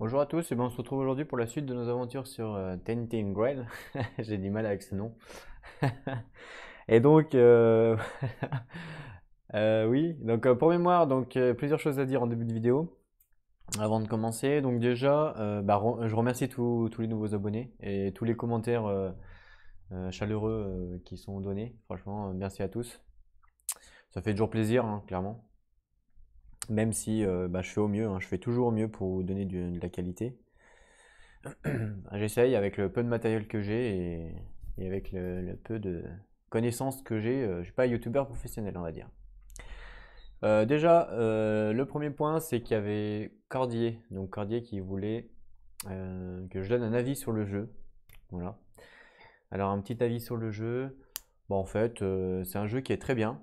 Bonjour à tous, et ben on se retrouve aujourd'hui pour la suite de nos aventures sur Tainted Grail. J'ai du mal avec ce nom. Et donc, oui, donc pour mémoire, donc plusieurs choses à dire en début de vidéo avant de commencer. Donc déjà, je remercie tous les nouveaux abonnés et tous les commentaires chaleureux qui sont donnés. Franchement, merci à tous. Ça fait toujours plaisir, hein, clairement. Même si je fais au mieux, hein, je fais toujours au mieux pour vous donner de la qualité. J'essaye avec le peu de matériel que j'ai et avec le peu de connaissances que j'ai. Je suis pas youtubeur professionnel, on va dire. Déjà, le premier point, c'est qu'il y avait Cordier. Donc Cordier qui voulait que je donne un avis sur le jeu. Voilà. Alors un petit avis sur le jeu. Bon, en fait, c'est un jeu qui est très bien.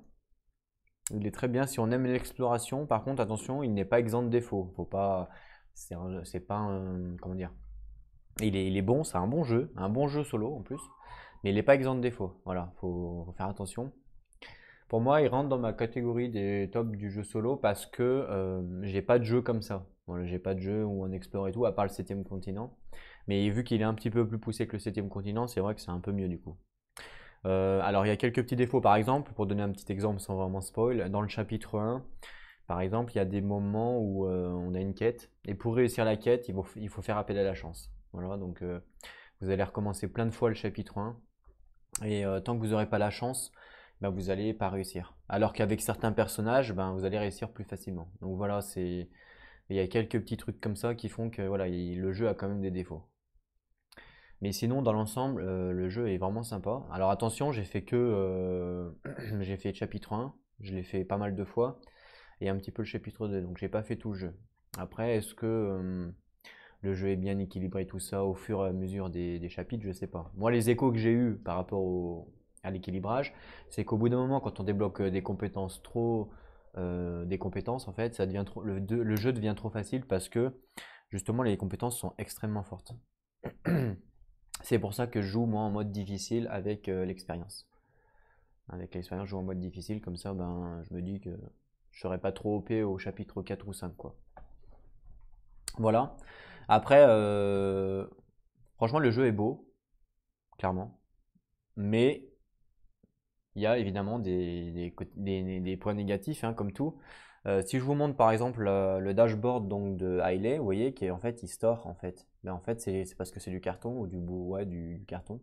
Il est très bien si on aime l'exploration. Par contre, attention, il n'est pas exempt de défauts. Faut pas. C'est pas un. Comment dire? Il est bon, c'est un bon jeu solo en plus, mais il n'est pas exempt de défauts. Voilà, faut faire attention. Pour moi, il rentre dans ma catégorie des tops du jeu solo parce que j'ai pas de jeu comme ça. Voilà, j'ai pas de jeu où on explore et tout, à part le septième continent. Mais vu qu'il est un petit peu plus poussé que le septième continent, c'est vrai que c'est un peu mieux du coup. Alors il y a quelques petits défauts, par exemple, pour donner un petit exemple sans vraiment spoil, dans le chapitre 1, par exemple, il y a des moments où on a une quête, et pour réussir la quête, il faut faire appel à la chance. Voilà, donc vous allez recommencer plein de fois le chapitre 1, et tant que vous n'aurez pas la chance, ben, vous n'allez pas réussir. Alors qu'avec certains personnages, ben, vous allez réussir plus facilement. Donc voilà, il y a quelques petits trucs comme ça qui font que voilà, le jeu a quand même des défauts. Mais sinon, dans l'ensemble, le jeu est vraiment sympa. Alors attention, j'ai fait le chapitre 1, je l'ai fait pas mal de fois, et un petit peu le chapitre 2, donc j'ai pas fait tout le jeu. Après, est-ce que le jeu est bien équilibré, tout ça, au fur et à mesure des chapitres, je sais pas. Moi, les échos que j'ai eus par rapport à l'équilibrage, c'est qu'au bout d'un moment, quand on débloque des compétences, en fait, le jeu devient trop facile parce que justement les compétences sont extrêmement fortes. C'est pour ça que je joue moi en mode difficile avec l'expérience. Avec l'expérience, je joue en mode difficile, comme ça, ben, je me dis que je serai pas trop OP au chapitre 4 ou 5, quoi. Voilà. Après, franchement, le jeu est beau, clairement. Mais il y a évidemment des points négatifs, hein, comme tout. Si je vous montre par exemple le dashboard donc, de Hailey, vous voyez qu'en fait il store en fait. Ben, en fait c'est parce que c'est du carton ou ouais, du carton.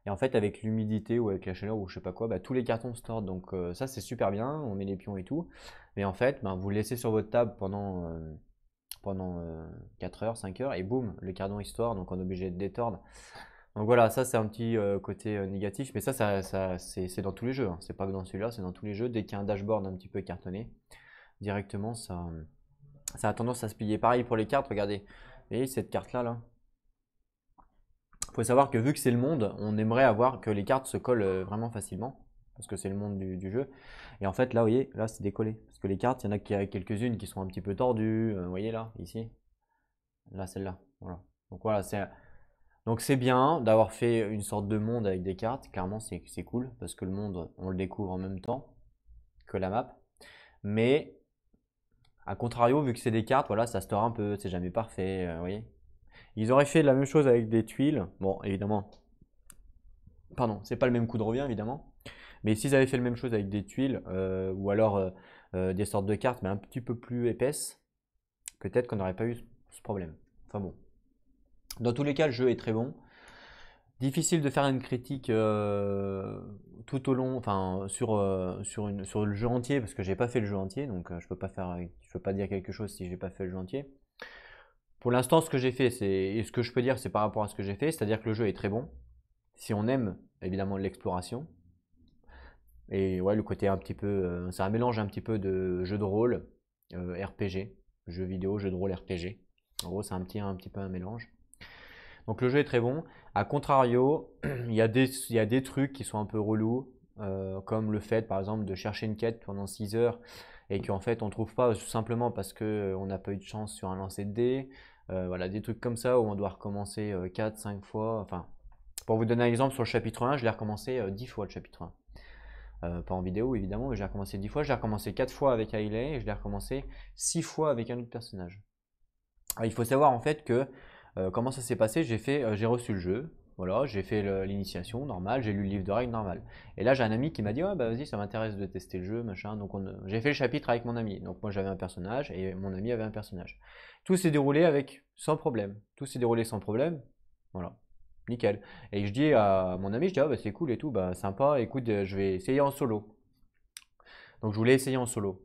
Et en fait avec l'humidité ou avec la chaleur ou je sais pas quoi, ben, tous les cartons store. Donc ça c'est super bien, on met les pions et tout. Mais en fait ben, vous le laissez sur votre table pendant 4 heures, 5 heures et boum, le carton il store, donc on est obligé de détordre. Donc voilà, ça c'est un petit côté négatif, mais c'est dans tous les jeux, hein. C'est pas que dans celui-là, c'est dans tous les jeux. Dès qu'il y a un dashboard un petit peu cartonné, directement ça a tendance à se plier. Pareil pour les cartes, regardez. Vous voyez cette carte-là, là. Il faut savoir que vu que c'est le monde, on aimerait avoir que les cartes se collent vraiment facilement, parce que c'est le monde du jeu. Et en fait, là, vous voyez, là c'est décollé. Parce que les cartes, il y en a quelques-unes qui sont un petit peu tordues. Vous voyez là, ici. Là, celle-là. Voilà. Donc voilà, c'est bien d'avoir fait une sorte de monde avec des cartes. Clairement, c'est cool parce que le monde, on le découvre en même temps que la map. Mais à contrario, vu que c'est des cartes, voilà, ça store un peu, c'est jamais parfait. Vous voyez. Ils auraient fait la même chose avec des tuiles. Bon, évidemment, pardon, c'est pas le même coût de revient évidemment. Mais s'ils avaient fait la même chose avec des tuiles ou alors des sortes de cartes, mais un petit peu plus épaisses, peut-être qu'on n'aurait pas eu ce problème. Enfin bon. Dans tous les cas, le jeu est très bon. Difficile de faire une critique tout au long, enfin sur le jeu entier parce que j'ai pas fait le jeu entier, donc je peux pas dire quelque chose si j'ai pas fait le jeu entier. Pour l'instant, ce que j'ai fait, et ce que je peux dire, c'est par rapport à ce que j'ai fait, c'est-à-dire que le jeu est très bon. Si on aime évidemment l'exploration et ouais le côté un petit peu, c'est un mélange un petit peu de jeu de rôle, RPG, jeu vidéo, jeu de rôle RPG. En gros, c'est un petit peu un mélange. Donc le jeu est très bon. A contrario, il y a des trucs qui sont un peu relous, comme le fait par exemple de chercher une quête pendant 6 heures et qu'en fait on ne trouve pas tout simplement parce qu'on n'a pas eu de chance sur un lancer de dés. Voilà, des trucs comme ça où on doit recommencer 4-5 fois. Enfin, pour vous donner un exemple, sur le chapitre 1, je l'ai recommencé 10 fois le chapitre 1. Pas en vidéo évidemment, mais je l'ai recommencé 10 fois. Je l'ai recommencé 4 fois avec Hailey et je l'ai recommencé 6 fois avec un autre personnage. Il faut savoir en fait que comment ça s'est passé, j'ai reçu le jeu, voilà, j'ai fait l'initiation normale, j'ai lu le livre de règles normal. Et là j'ai un ami qui m'a dit ouais bah vas-y ça m'intéresse de tester le jeu, machin. Donc j'ai fait le chapitre avec mon ami. Donc moi j'avais un personnage et mon ami avait un personnage. Tout s'est déroulé avec sans problème. Tout s'est déroulé sans problème. Voilà. Nickel. Et je dis à mon ami, je dis ah bah c'est cool et tout, bah sympa, écoute, je vais essayer en solo. Donc je voulais essayer en solo.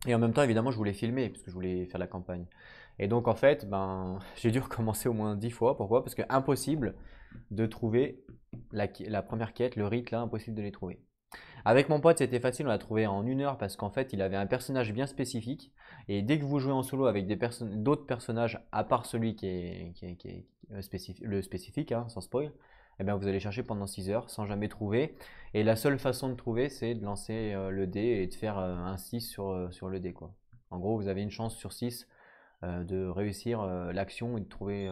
Et en même temps, évidemment, je voulais filmer parce que je voulais faire la campagne. Et donc, en fait, ben, j'ai dû recommencer au moins 10 fois. Pourquoi? Parce que impossible de trouver la première quête, le rite là, impossible de les trouver. Avec mon pote, c'était facile, on l'a trouvé en 1 heure parce qu'en fait, il avait un personnage bien spécifique. Et dès que vous jouez en solo avec d'autres personnages, à part celui qui est le spécifique, hein, sans spoil, eh bien, vous allez chercher pendant 6 heures sans jamais trouver. Et la seule façon de trouver, c'est de lancer le dé et de faire un 6 sur le dé, quoi. En gros, vous avez une chance sur 6 de réussir l'action et de trouver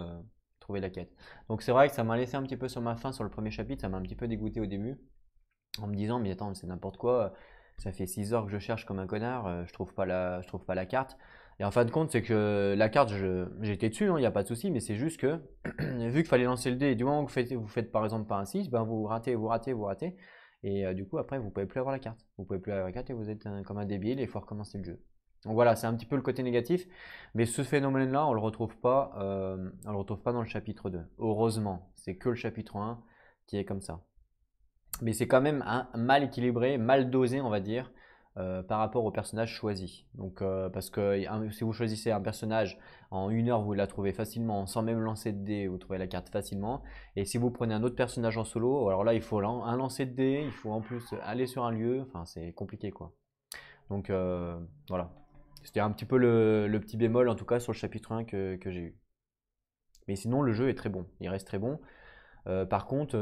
la quête. Donc c'est vrai que ça m'a laissé un petit peu sur ma faim sur le premier chapitre, ça m'a un petit peu dégoûté au début en me disant mais attends c'est n'importe quoi, ça fait 6 heures que je cherche comme un connard, je trouve pas la carte. Et en fin de compte c'est que la carte j'étais dessus, il n'y a pas de souci, mais c'est juste que vu qu'il fallait lancer le dé, et du moment que vous faites par exemple pas un 6, ben vous ratez, vous ratez, vous ratez, et du coup après vous pouvez plus avoir la carte. Vous pouvez plus avoir la carte et vous êtes comme un débile et il faut recommencer le jeu. Donc voilà, c'est un petit peu le côté négatif, mais ce phénomène-là, on le retrouve pas dans le chapitre 2. Heureusement, c'est que le chapitre 1 qui est comme ça. Mais c'est quand même mal équilibré, mal dosé, on va dire, par rapport au personnage choisi. Donc, parce que si vous choisissez un personnage en 1 heure, vous la trouvez facilement, sans même lancer de dés, vous trouvez la carte facilement. Et si vous prenez un autre personnage en solo, alors là, il faut un lancer de dés, il faut en plus aller sur un lieu, enfin, c'est compliqué quoi. Donc, voilà. C'était un petit peu le petit bémol, en tout cas, sur le chapitre 1 que j'ai eu. Mais sinon, le jeu est très bon, il reste très bon. Par contre,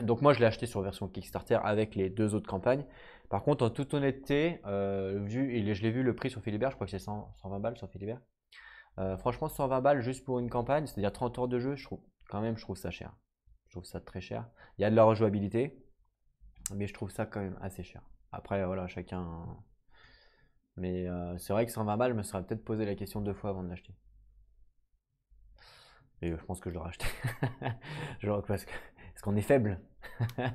donc moi je l'ai acheté sur version Kickstarter avec les 2 autres campagnes. Par contre, en toute honnêteté, je l'ai vu le prix sur Philibert, je crois que c'est 120 balles sur Philibert. Franchement, 120 balles juste pour une campagne, c'est-à-dire 30 heures de jeu, je trouve ça cher. Je trouve ça très cher. Il y a de la rejouabilité, mais je trouve ça quand même assez cher. Après, voilà, chacun. Mais c'est vrai que 120 balles, je me serais peut-être posé la question 2 fois avant de l'acheter. Et je pense que je l'aurais acheté. Genre, parce qu'on est faible. Non,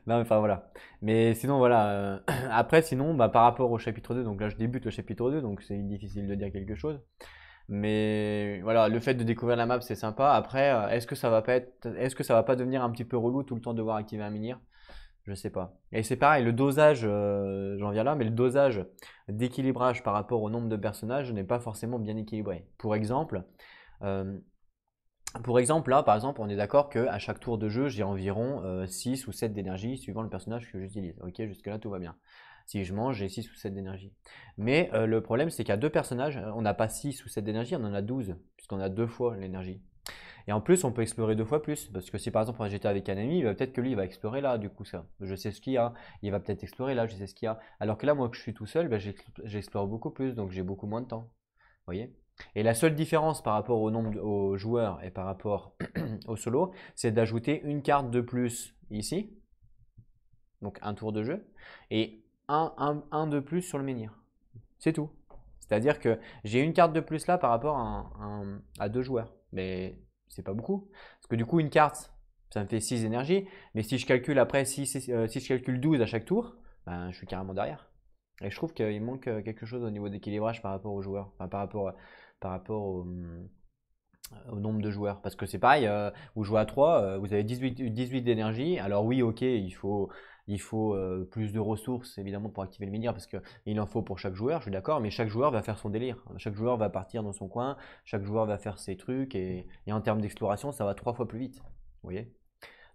mais enfin voilà. Mais sinon, voilà. Après, sinon, bah, par rapport au chapitre 2, donc là je débute le chapitre 2, donc c'est difficile de dire quelque chose. Mais voilà, le fait de découvrir la map, c'est sympa. Après, est-ce que ça va pas devenir un petit peu relou tout le temps de devoir activer un menhir? Je sais pas. Et c'est pareil, le dosage, j'en viens là, mais le dosage d'équilibrage par rapport au nombre de personnages n'est pas forcément bien équilibré. Euh, pour exemple, là, par exemple, on est d'accord qu'à chaque tour de jeu, j'ai environ 6 ou 7 d'énergie suivant le personnage que j'utilise. Ok, jusque-là, tout va bien. Si je mange, j'ai 6 ou 7 d'énergie. Mais le problème, c'est qu'à 2 personnages, on n'a pas 6 ou 7 d'énergie, on en a 12, puisqu'on a 2 fois l'énergie. Et en plus, on peut explorer 2 fois plus, parce que si par exemple j'étais avec un ami, peut-être que lui, il va explorer là, du coup, ça. Je sais ce qu'il y a, il va peut-être explorer là, je sais ce qu'il y a. Alors que là, moi, que je suis tout seul, ben, j'explore beaucoup plus, donc j'ai beaucoup moins de temps. Vous voyez? Et la seule différence par rapport au nombre aux joueurs et par rapport au solo, c'est d'ajouter une carte de plus ici, donc un tour de jeu, et un de plus sur le menhir. C'est tout. C'est-à-dire que j'ai une carte de plus là par rapport à 2 joueurs. Mais c'est pas beaucoup. Parce que du coup, une carte, ça me fait 6 énergies. Mais si je calcule après, si je calcule 12 à chaque tour, ben, je suis carrément derrière. Et je trouve qu'il manque quelque chose au niveau d'équilibrage par rapport aux joueurs. Enfin, par rapport au nombre de joueurs. Parce que c'est pareil, vous jouez à 3, vous avez 18 d'énergie. Alors oui, ok, il faut plus de ressources évidemment pour activer le menhir parce qu'il en faut pour chaque joueur, je suis d'accord, mais chaque joueur va faire son délire. Chaque joueur va partir dans son coin, chaque joueur va faire ses trucs et en termes d'exploration, ça va 3 fois plus vite. Vous voyez?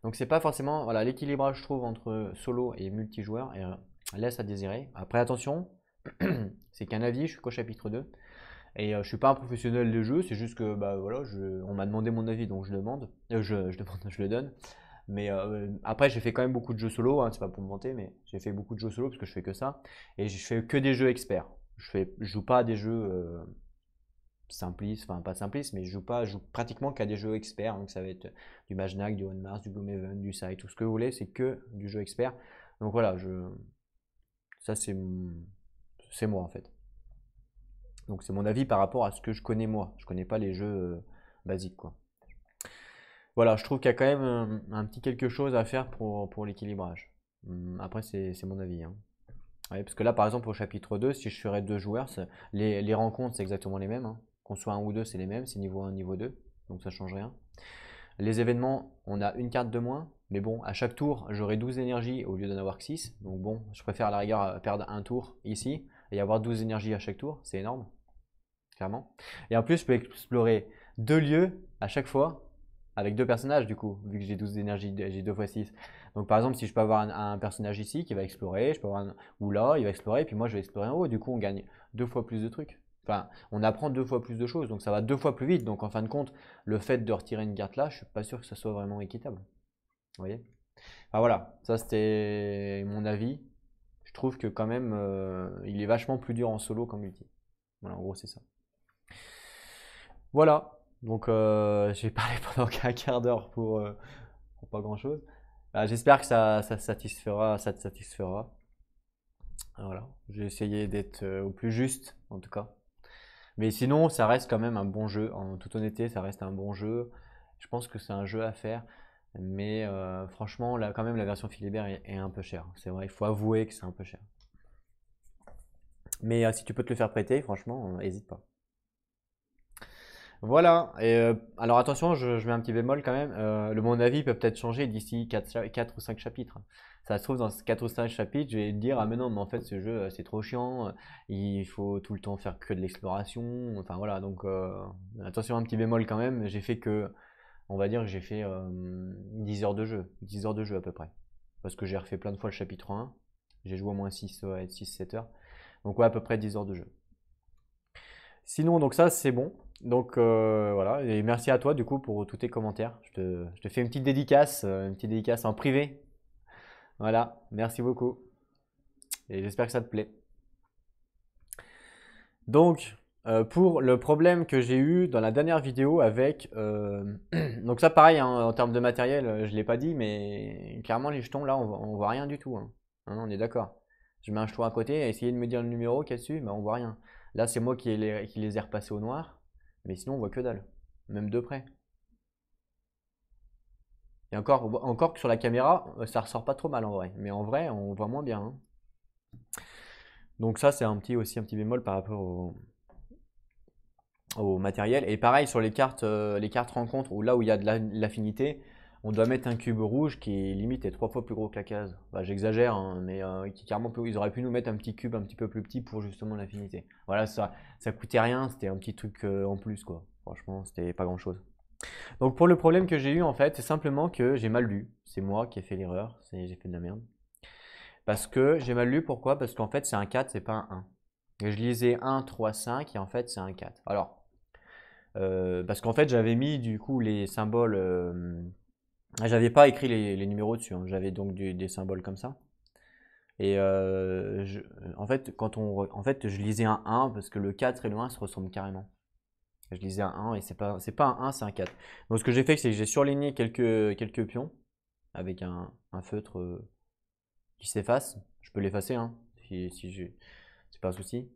Donc c'est pas forcément, voilà, l'équilibrage je trouve entre solo et multijoueur laisse à désirer. Après attention, c'est qu'un avis, je suis qu'au chapitre 2. Et je suis pas un professionnel des jeux, c'est juste que bah voilà, on m'a demandé mon avis donc je demande, je demande, je le donne. Mais après j'ai fait quand même beaucoup de jeux solo, hein, c'est pas pour me vanter, mais j'ai fait beaucoup de jeux solo parce que je fais que ça. Et je fais que des jeux experts. Je joue pas à des jeux simplistes, enfin pas simplistes, mais je joue pratiquement qu'à des jeux experts. Donc ça va être du Majnak, du On Mars, du Gloomhaven, du Sai, tout ce que vous voulez, c'est que du jeu expert. Donc voilà, ça c'est moi en fait. Donc c'est mon avis par rapport à ce que je connais moi. Je connais pas les jeux basiques, quoi. Voilà, je trouve qu'il y a quand même un petit quelque chose à faire pour l'équilibrage. Après, c'est mon avis, hein. Ouais, parce que là, par exemple, au chapitre 2, si je ferais deux joueurs, les rencontres, c'est exactement les mêmes, hein. Qu'on soit un ou deux, c'est les mêmes, c'est niveau 1, niveau 2, donc ça change rien. Les événements, on a une carte de moins, mais bon, à chaque tour, j'aurai 12 énergies au lieu d'en avoir que 6. Donc bon, je préfère à la rigueur perdre un tour ici et avoir 12 énergies à chaque tour, c'est énorme, clairement. Et en plus, je peux explorer deux lieux à chaque fois avec deux personnages du coup, vu que j'ai 12 d'énergie, j'ai 2 fois 6. Donc par exemple, si je peux avoir un personnage ici qui va explorer, je peux avoir ou là, il va explorer, et puis moi je vais explorer en haut, du coup on gagne deux fois plus de trucs. Enfin, on apprend deux fois plus de choses, donc ça va deux fois plus vite. Donc en fin de compte, le fait de retirer une carte là, je suis pas sûr que ça soit vraiment équitable. Vous voyez? Enfin voilà, ça c'était mon avis. Je trouve que quand même, il est vachement plus dur en solo qu'en multi. Voilà, en gros c'est ça. Voilà, donc j'ai parlé pendant un quart d'heure pour pas grand-chose. J'espère que ça te satisfera. Voilà, j'ai essayé d'être au plus juste, en tout cas. Mais sinon, ça reste quand même un bon jeu. En toute honnêteté, ça reste un bon jeu. Je pense que c'est un jeu à faire. Mais franchement, là, quand même, la version Philibert est un peu chère. C'est vrai, il faut avouer que c'est un peu cher. Mais si tu peux te le faire prêter, franchement, hésite pas. Voilà, et alors attention, je mets un petit bémol quand même. Mon avis peut peut-être changer d'ici 4 ou 5 chapitres. Ça se trouve, dans ces 4 ou 5 chapitres, je vais te dire, ah mais non, mais en fait, ce jeu, c'est trop chiant, il faut tout le temps faire que de l'exploration. Enfin voilà, donc attention, un petit bémol quand même. J'ai fait que, on va dire que j'ai fait 10 heures de jeu, 10 heures de jeu à peu près. Parce que j'ai refait plein de fois le chapitre 1, j'ai joué au moins 6-7 heures. Donc ouais, à peu près 10 heures de jeu. Sinon, donc ça, c'est bon. Donc voilà, et merci à toi du coup pour tous tes commentaires. Je te fais une petite dédicace en privé. Voilà, merci beaucoup. Et j'espère que ça te plaît. Donc, pour le problème que j'ai eu dans la dernière vidéo avec... donc ça pareil, hein, en termes de matériel, je ne l'ai pas dit, mais clairement les jetons là, on voit rien du tout, hein. Hein, on est d'accord. Je mets un jeton à côté, essayez de me dire le numéro qu'il y a dessus, mais on voit rien. Là, c'est moi qui les ai repassés au noir, mais sinon on voit que dalle, même de près. Et encore que sur la caméra, ça ressort pas trop mal en vrai, mais en vrai, on voit moins bien, hein. Donc ça, c'est aussi un petit bémol par rapport au matériel. Et pareil sur les cartes rencontres, où là où il y a de l'affinité, on doit mettre un cube rouge qui limite est 3 fois plus gros que la case. Enfin, j'exagère, hein, mais qui carrément ils auraient pu nous mettre un petit cube un petit peu plus petit pour justement l'affinité. Voilà, ça coûtait rien, c'était un petit truc en plus quoi. Franchement, c'était pas grand chose. Donc pour le problème que j'ai eu en fait, c'est simplement que j'ai mal lu. C'est moi qui ai fait l'erreur, j'ai fait de la merde. Parce que j'ai mal lu, pourquoi? Parce qu'en fait c'est un 4, c'est pas un 1. Et je lisais 1, 3, 5 et en fait c'est un 4. Alors, parce qu'en fait j'avais mis du coup les symboles, j'avais pas écrit les numéros dessus, hein. J'avais donc des symboles comme ça. Et en fait, en fait, je lisais un 1 parce que le 4 et le 1 se ressemblent carrément. Je lisais un 1 et c'est pas un 1, c'est un 4. Donc ce que j'ai fait, c'est que j'ai surligné quelques pions avec un feutre qui s'efface. Je peux l'effacer, hein, c'est pas un souci.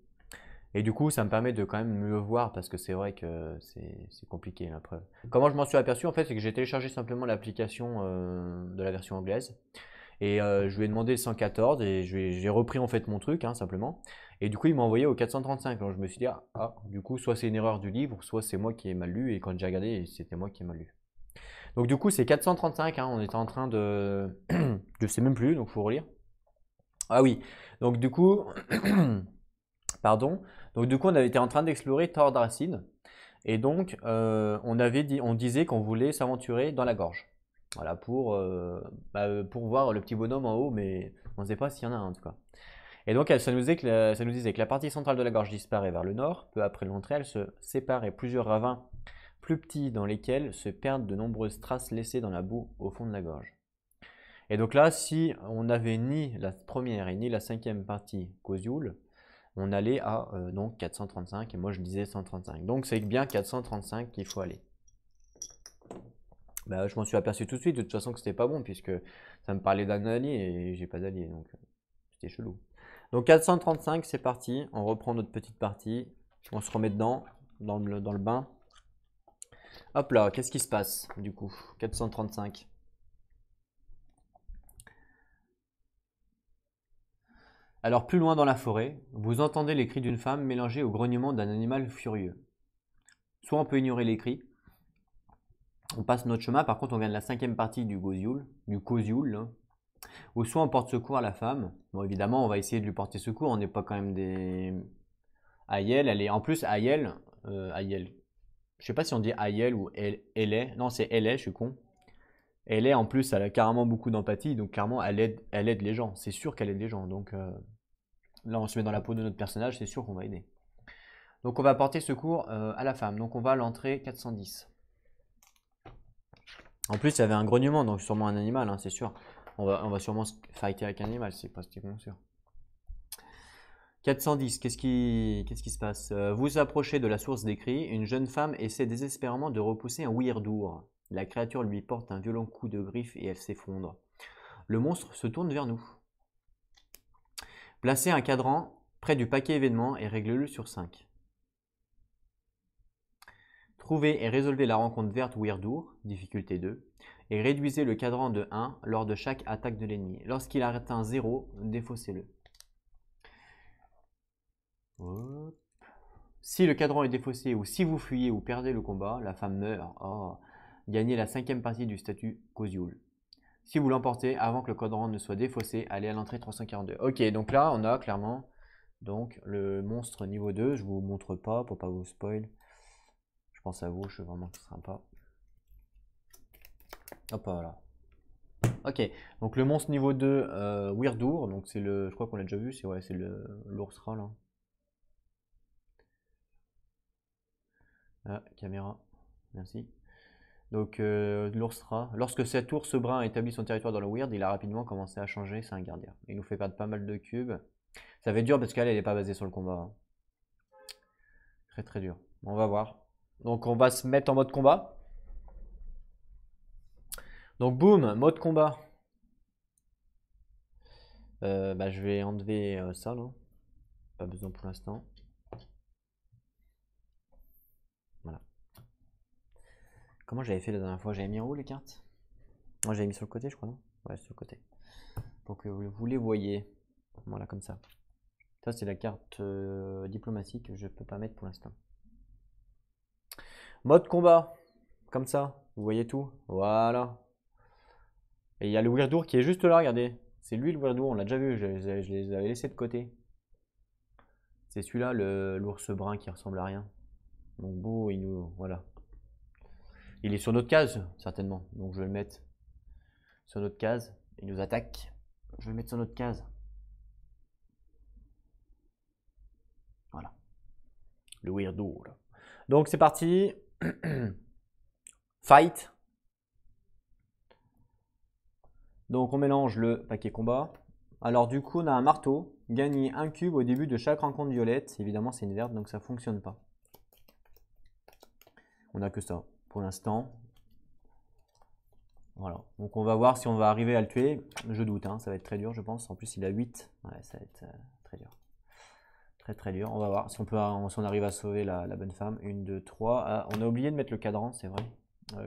Et du coup, ça me permet de quand même mieux voir parce que c'est vrai que c'est compliqué la preuve. Comment je m'en suis aperçu en fait, c'est que j'ai téléchargé simplement l'application de la version anglaise et je lui ai demandé 114 et j'ai repris en fait mon truc, hein, simplement. Et du coup, il m'a envoyé au 435. Alors je me suis dit, du coup, soit c'est une erreur du livre, soit c'est moi qui ai mal lu. Et quand j'ai regardé, c'était moi qui ai mal lu. Donc du coup, c'est 435, hein, on était en train de... je sais même plus, donc il faut relire. Ah oui, donc du coup, pardon. Donc du coup, on avait été en train d'explorer Tordracine. Et donc, on disait qu'on voulait s'aventurer dans la gorge. Voilà, pour voir le petit bonhomme en haut, mais on ne sait pas s'il y en a un en tout cas. Et donc, ça nous disait que la partie centrale de la gorge disparaît vers le nord. Peu après l'entrée, elle se sépare et plusieurs ravins plus petits dans lesquels se perdent de nombreuses traces laissées dans la boue au fond de la gorge. Et donc là, si on n'avait ni la première et ni la cinquième partie Koziul, on allait à donc 435 et moi je disais 135. Donc c'est bien 435 qu'il faut aller. Bah, je m'en suis aperçu tout de suite de toute façon que c'était pas bon puisque ça me parlait d'un allié et j'ai pas d'allié, donc c'était chelou. Donc 435 c'est parti, on reprend notre petite partie On se remet dedans, dans le bain. Hop là, qu'est-ce qui se passe du coup? 435. Alors plus loin dans la forêt, vous entendez les cris d'une femme mélangés au grognement d'un animal furieux. Soit on peut ignorer les cris, on passe notre chemin, par contre on gagne la 5e partie du Kozioul, là. Ou soit on porte secours à la femme. Bon évidemment on va essayer de lui porter secours, on n'est pas quand même des... Ayel, elle est... En plus Ayel, Ayel, je sais pas si on dit Ayel ou elle est, non c'est elle est, je suis con. Elle est en plus, elle a carrément beaucoup d'empathie, donc clairement elle aide les gens, c'est sûr qu'elle aide les gens, donc là on se met dans la peau de notre personnage, c'est sûr qu'on va aider. Donc on va porter secours à la femme, donc on va à l'entrée 410. En plus il y avait un grognement, donc sûrement un animal, hein, c'est sûr. On va sûrement se fighter avec un animal, c'est pas sûr. 410, qu'est-ce qui se passe? Vous approchez de la source des cris, une jeune femme essaie désespérément de repousser un Weirdour. La créature lui porte un violent coup de griffe et elle s'effondre. Le monstre se tourne vers nous. Placez un cadran près du paquet événement et réglez-le sur 5. Trouvez et résolvez la rencontre verte Weirdour, difficulté 2, et réduisez le cadran de 1 lors de chaque attaque de l'ennemi. Lorsqu'il a atteint 0, défaussez-le. Hop. Si le cadran est défaussé ou si vous fuyez ou perdez le combat, la femme meurt. Oh. Gagnez la 5e partie du statut Kozioul. Si vous l'emportez avant que le cadran ne soit défaussé, allez à l'entrée 342. Ok, donc là on a clairement donc, le monstre niveau 2. Je vous montre pas pour pas vous spoil. Je pense à vous, je suis vraiment sympa. Hop voilà. Ok, donc le monstre niveau 2, Weirdour, donc c'est le, je crois qu'on l'a déjà vu, c'est ouais, l'ours rat là. Ah, caméra, merci. Donc l'ours rat, lorsque cet ours brun établit son territoire dans le Weird, il a rapidement commencé à changer, c'est un gardien. Il nous fait perdre pas mal de cubes. Ça va être dur parce qu'elle, elle n'est pas basée sur le combat. Très très dur. On va voir. Donc on va se mettre en mode combat. Donc boum, mode combat. Bah, je vais enlever ça là. Pas besoin pour l'instant. Voilà. Comment j'avais fait la dernière fois? J'avais mis en haut les cartes? Moi j'avais mis sur le côté je crois, non? Ouais, sur le côté. Pour que vous les voyez. Voilà, comme ça. Ça c'est la carte diplomatique que je peux pas mettre pour l'instant. Mode combat. Comme ça. Vous voyez tout? Voilà. Et il y a le Weirdour qui est juste là, regardez. C'est lui le Weirdour, on l'a déjà vu, je les avais laissés de côté. C'est celui-là, l'ours brun qui ressemble à rien. Donc beau, il nous... Voilà. Il est sur notre case, certainement. Donc je vais le mettre sur notre case. Il nous attaque. Je vais le mettre sur notre case. Voilà. Le Weirdour. Donc c'est parti. Fight. Donc on mélange le paquet combat. Alors du coup on a un marteau. Gagner un cube au début de chaque rencontre violette. Évidemment c'est une verte donc ça fonctionne pas. On n'a que ça pour l'instant. Voilà. Donc on va voir si on va arriver à le tuer. Je doute, hein. Ça va être très dur je pense. En plus il a 8. Ouais, ça va être très dur. Très très dur. On va voir si on arrive à sauver la bonne femme. 1, 2, 3. Ah, on a oublié de mettre le cadran, c'est vrai.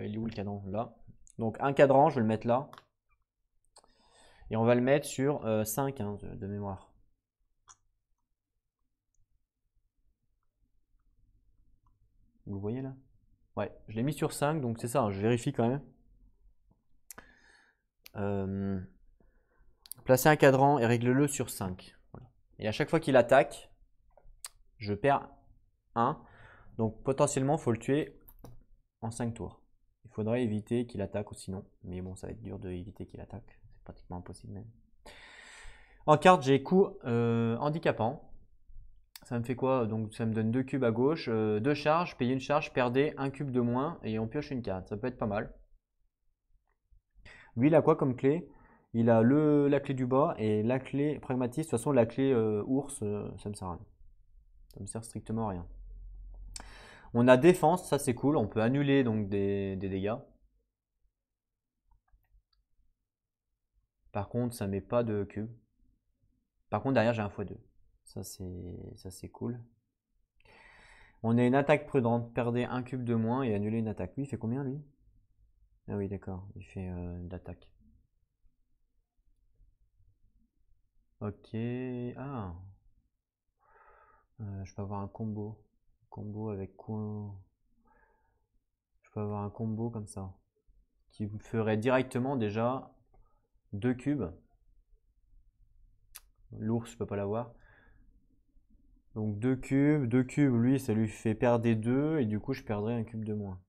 Il est où le cadran? Là. Donc un cadran, je vais le mettre là. Et on va le mettre sur 5 hein, de mémoire. Vous le voyez là? Ouais, je l'ai mis sur 5, donc c'est ça, hein, je vérifie quand même. Placez un cadran et régle-le sur 5. Voilà. Et à chaque fois qu'il attaque, je perds 1. Donc potentiellement, il faut le tuer en 5 tours. Il faudrait éviter qu'il attaque ou sinon. Mais bon, ça va être dur d'éviter qu'il attaque. C'est pratiquement impossible même. En carte, j'ai coup handicapant. Ça me fait quoi? Donc ça me donne 2 cubes à gauche, 2 charges, payez une charge, perdez un cube de moins et on pioche une carte. Ça peut être pas mal. Lui, il a quoi comme clé? Il a la clé du bas et la clé pragmatiste. De toute façon, la clé ours, ça me sert à rien. Ça me sert strictement à rien. On a défense, ça c'est cool. On peut annuler donc des dégâts. Par contre, ça met pas de cube. Par contre, derrière, j'ai un x2. Ça c'est cool. On est une attaque prudente. Perdez un cube de moins et annulez une attaque. Lui, il fait combien, lui? Ah oui, d'accord. Il fait d'attaque. Ok. Ah. Je peux avoir un combo. Combo avec quoi? Je peux avoir un combo comme ça. Qui me ferait directement déjà 2 cubes. L'ours, je peux pas l'avoir. Donc 2 cubes. 2 cubes, lui, ça lui fait perdre des 2. Et du coup, je perdrai un cube de moins.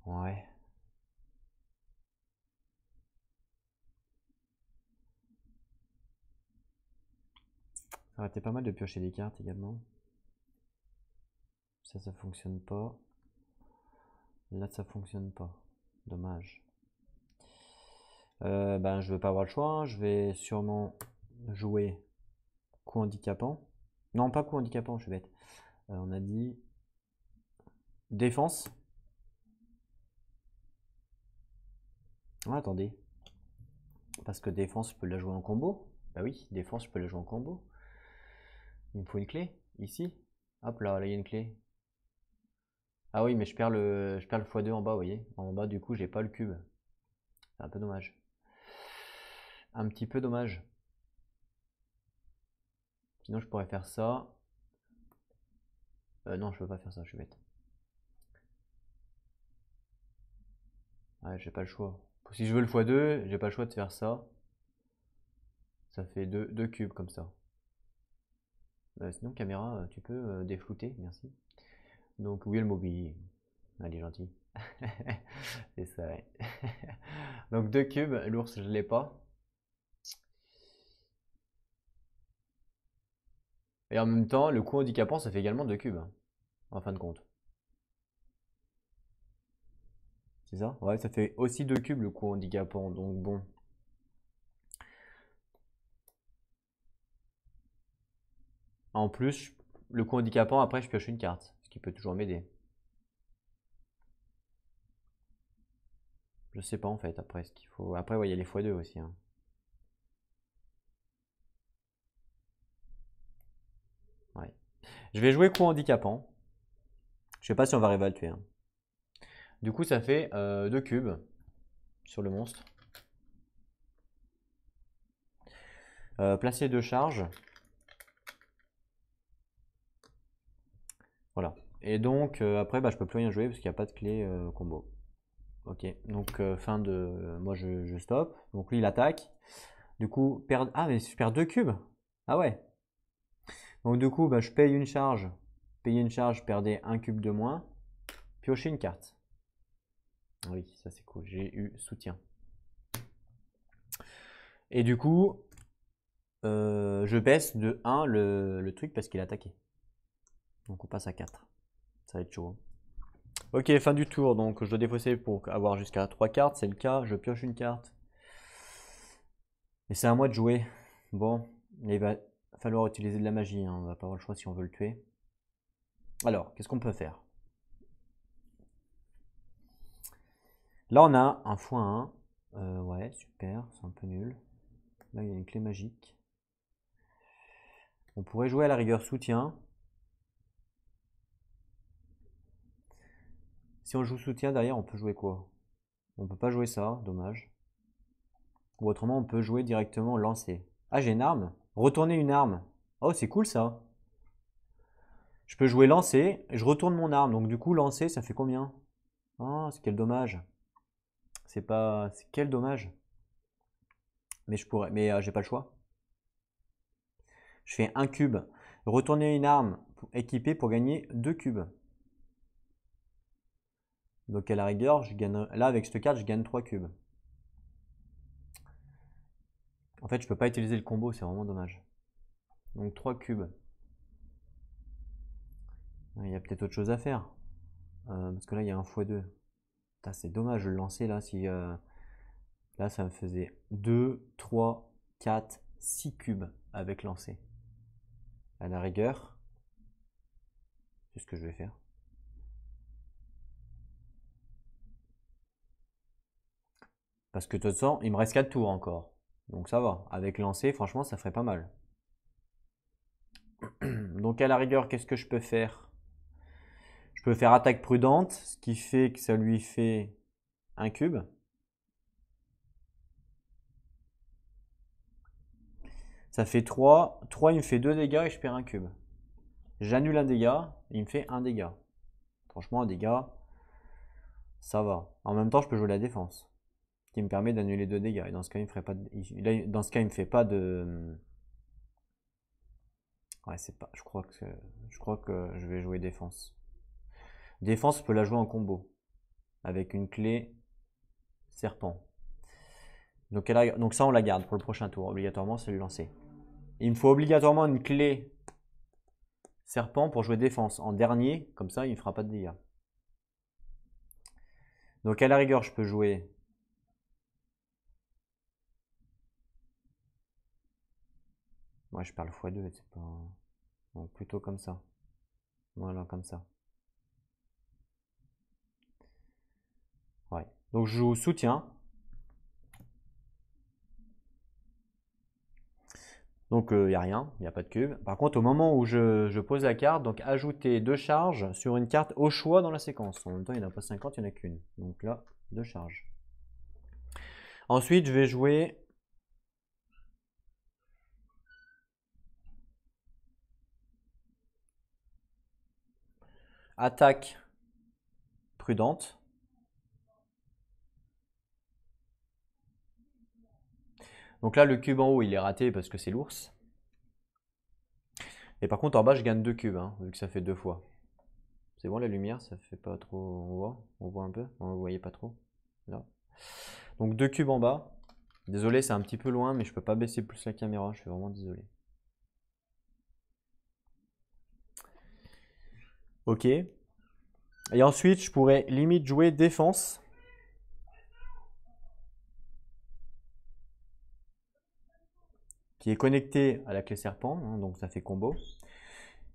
Ouais. Ça aurait été pas mal de piocher des cartes également. Ça fonctionne pas. Là, ça fonctionne pas. Dommage. Ben, je vais pas avoir le choix, hein. Je vais sûrement jouer coup handicapant. Non, pas coup handicapant, je suis bête. On a dit défense. Ah, attendez. Parce que défense, je peux la jouer en combo. Bah oui, défense, je peux la jouer en combo. Il me faut une clé, ici. Hop là, là, il y a une clé. Ah oui, mais je perds le x2 en bas, vous voyez. En bas, du coup, j'ai pas le cube. C'est un peu dommage. Un petit peu dommage. Sinon, je pourrais faire ça. Non, je peux pas faire ça, je suis bête. Ouais, j'ai pas le choix. Si je veux le x2, j'ai pas le choix de faire ça. Ça fait deux cubes comme ça. Sinon, caméra, tu peux déflouter, merci. Donc, oui, le mobile. Elle est gentille. C'est ça, ouais. Donc, 2 cubes, l'ours, je l'ai pas. Et en même temps, le coup handicapant, ça fait également 2 cubes, hein, en fin de compte. C'est ça? Ouais, ça fait aussi 2 cubes le coup handicapant, donc bon. En plus, le coup handicapant, après, je pioche une carte, ce qui peut toujours m'aider. Je sais pas en fait, après, ce qu'il faut. Après, ouais, il y a les x2 aussi, hein. Ouais. Je vais jouer coup handicapant. Je sais pas si on va arriver à le tuer, hein. Du coup, ça fait 2 cubes sur le monstre. Placer 2 charges. Voilà. Et donc, après, bah, je peux plus rien jouer parce qu'il n'y a pas de clé combo. Ok, donc fin de. Moi, je stoppe. Donc, lui, il attaque. Du coup, perdre. Ah, mais je perds 2 cubes. Ah ouais. Donc, du coup, bah, je paye une charge. Payer une charge, je perdais un cube de moins. Piocher une carte. Ah oui, ça c'est cool. J'ai eu soutien. Et du coup, je baisse de 1 le truc parce qu'il a attaqué. Donc on passe à 4. Ça va être chaud, hein. Ok, fin du tour. Donc je dois défausser pour avoir jusqu'à 3 cartes. C'est le cas. Je pioche une carte. Et c'est à moi de jouer. Bon, il va falloir utiliser de la magie, hein. On va pas avoir le choix si on veut le tuer. Alors, qu'est-ce qu'on peut faire? Là, on a un x1. Ouais, super. C'est un peu nul. Là, il y a une clé magique. On pourrait jouer à la rigueur soutien. Si on joue soutien derrière, on peut jouer quoi? On peut pas jouer ça, dommage. Ou autrement, on peut jouer directement lancer. Ah, j'ai une arme. Retourner une arme. Oh, c'est cool ça. Je peux jouer lancer et je retourne mon arme. Donc du coup, lancer, ça fait combien? Ah, c'est quel dommage. C'est pas... C'est quel dommage. Mais je pourrais... Mais j'ai pas le choix. Je fais un cube. Retourner une arme équipée pour gagner 2 cubes. Donc à la rigueur, je gagne... Là, avec cette carte, je gagne 3 cubes. En fait, je peux pas utiliser le combo, c'est vraiment dommage. Donc 3 cubes. Il y a peut-être autre chose à faire. Parce que là, il y a un x2. C'est dommage de le lancer là. Si, là, ça me faisait 2, 3, 4, 6 cubes avec lancer. À la rigueur, c'est ce que je vais faire. Parce que de toute façon, il me reste 4 tours encore. Donc ça va. Avec lancer, franchement, ça ferait pas mal. Donc à la rigueur, qu'est-ce que je peux faire? Je peux faire attaque prudente, ce qui fait que ça lui fait un cube. Ça fait 3. 3, il me fait 2 dégâts et je perds un cube. J'annule un dégât, il me fait un dégât. Franchement, un dégât, ça va. En même temps, je peux jouer la défense, qui me permet d'annuler 2 dégâts. Et dans ce cas, il me ferait pas dans ce cas, il me fait pas de... Ouais, c'est pas... Je crois que je vais jouer défense. Défense, je peux la jouer en combo. Avec une clé serpent. Donc ça, on la garde pour le prochain tour. Obligatoirement, c'est le lancer. Il me faut obligatoirement une clé serpent pour jouer défense. En dernier, comme ça, il ne fera pas de dégâts. Donc à la rigueur, je peux jouer... Ouais, je perds le x2, c'est pas... Donc plutôt comme ça. Voilà, comme ça. Ouais. Donc je joue soutien. Donc il n'y a rien, il n'y a pas de cube. Par contre, au moment où je pose la carte, donc ajouter 2 charges sur une carte au choix dans la séquence. En même temps, il n'y en a pas 50, il n'y en a qu'une. Donc là, 2 charges. Ensuite, je vais jouer... Attaque prudente. Donc là, le cube en haut, il est raté parce que c'est l'ours. Et par contre, en bas, je gagne 2 cubes, hein, vu que ça fait 2 fois. C'est bon, la lumière, ça fait pas trop... On voit un peu? On ne voyait pas trop. Là. Donc 2 cubes en bas. Désolé, c'est un petit peu loin, mais je peux pas baisser plus la caméra, je suis vraiment désolé. Ok. Et ensuite, je pourrais limite jouer défense. Qui est connecté à la clé serpent, hein, donc ça fait combo.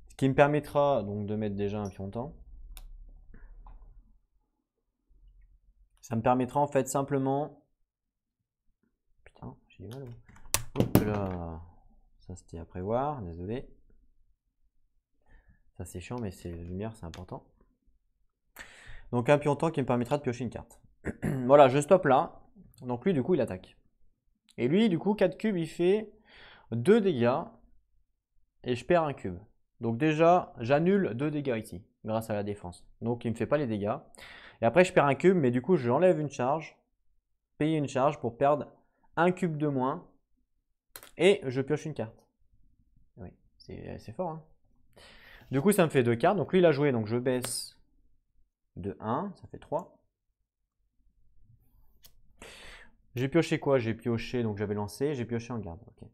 Ce qui me permettra donc de mettre déjà un pion-temps. Ça me permettra en fait simplement... Putain, j'ai du mal. Hop là. Ça c'était à prévoir, désolé. Ça c'est chiant, mais c'est lumière, c'est important. Donc un pion-temps qui me permettra de piocher une carte. Voilà, je stoppe là. Donc lui, du coup, il attaque. Et lui, du coup, 4 cubes, il fait 2 dégâts. Et je perds un cube. Donc déjà, j'annule 2 dégâts ici, grâce à la défense. Donc il ne me fait pas les dégâts. Et après, je perds un cube, mais du coup, j'enlève une charge. Payer une charge pour perdre un cube de moins. Et je pioche une carte. Oui, c'est fort. Hein. Du coup, ça me fait 2 cartes. Donc lui, il a joué. Donc je baisse de 1. Ça fait 3. J'ai pioché quoi? J'ai pioché, donc j'avais lancé. J'ai pioché en garde. Ok.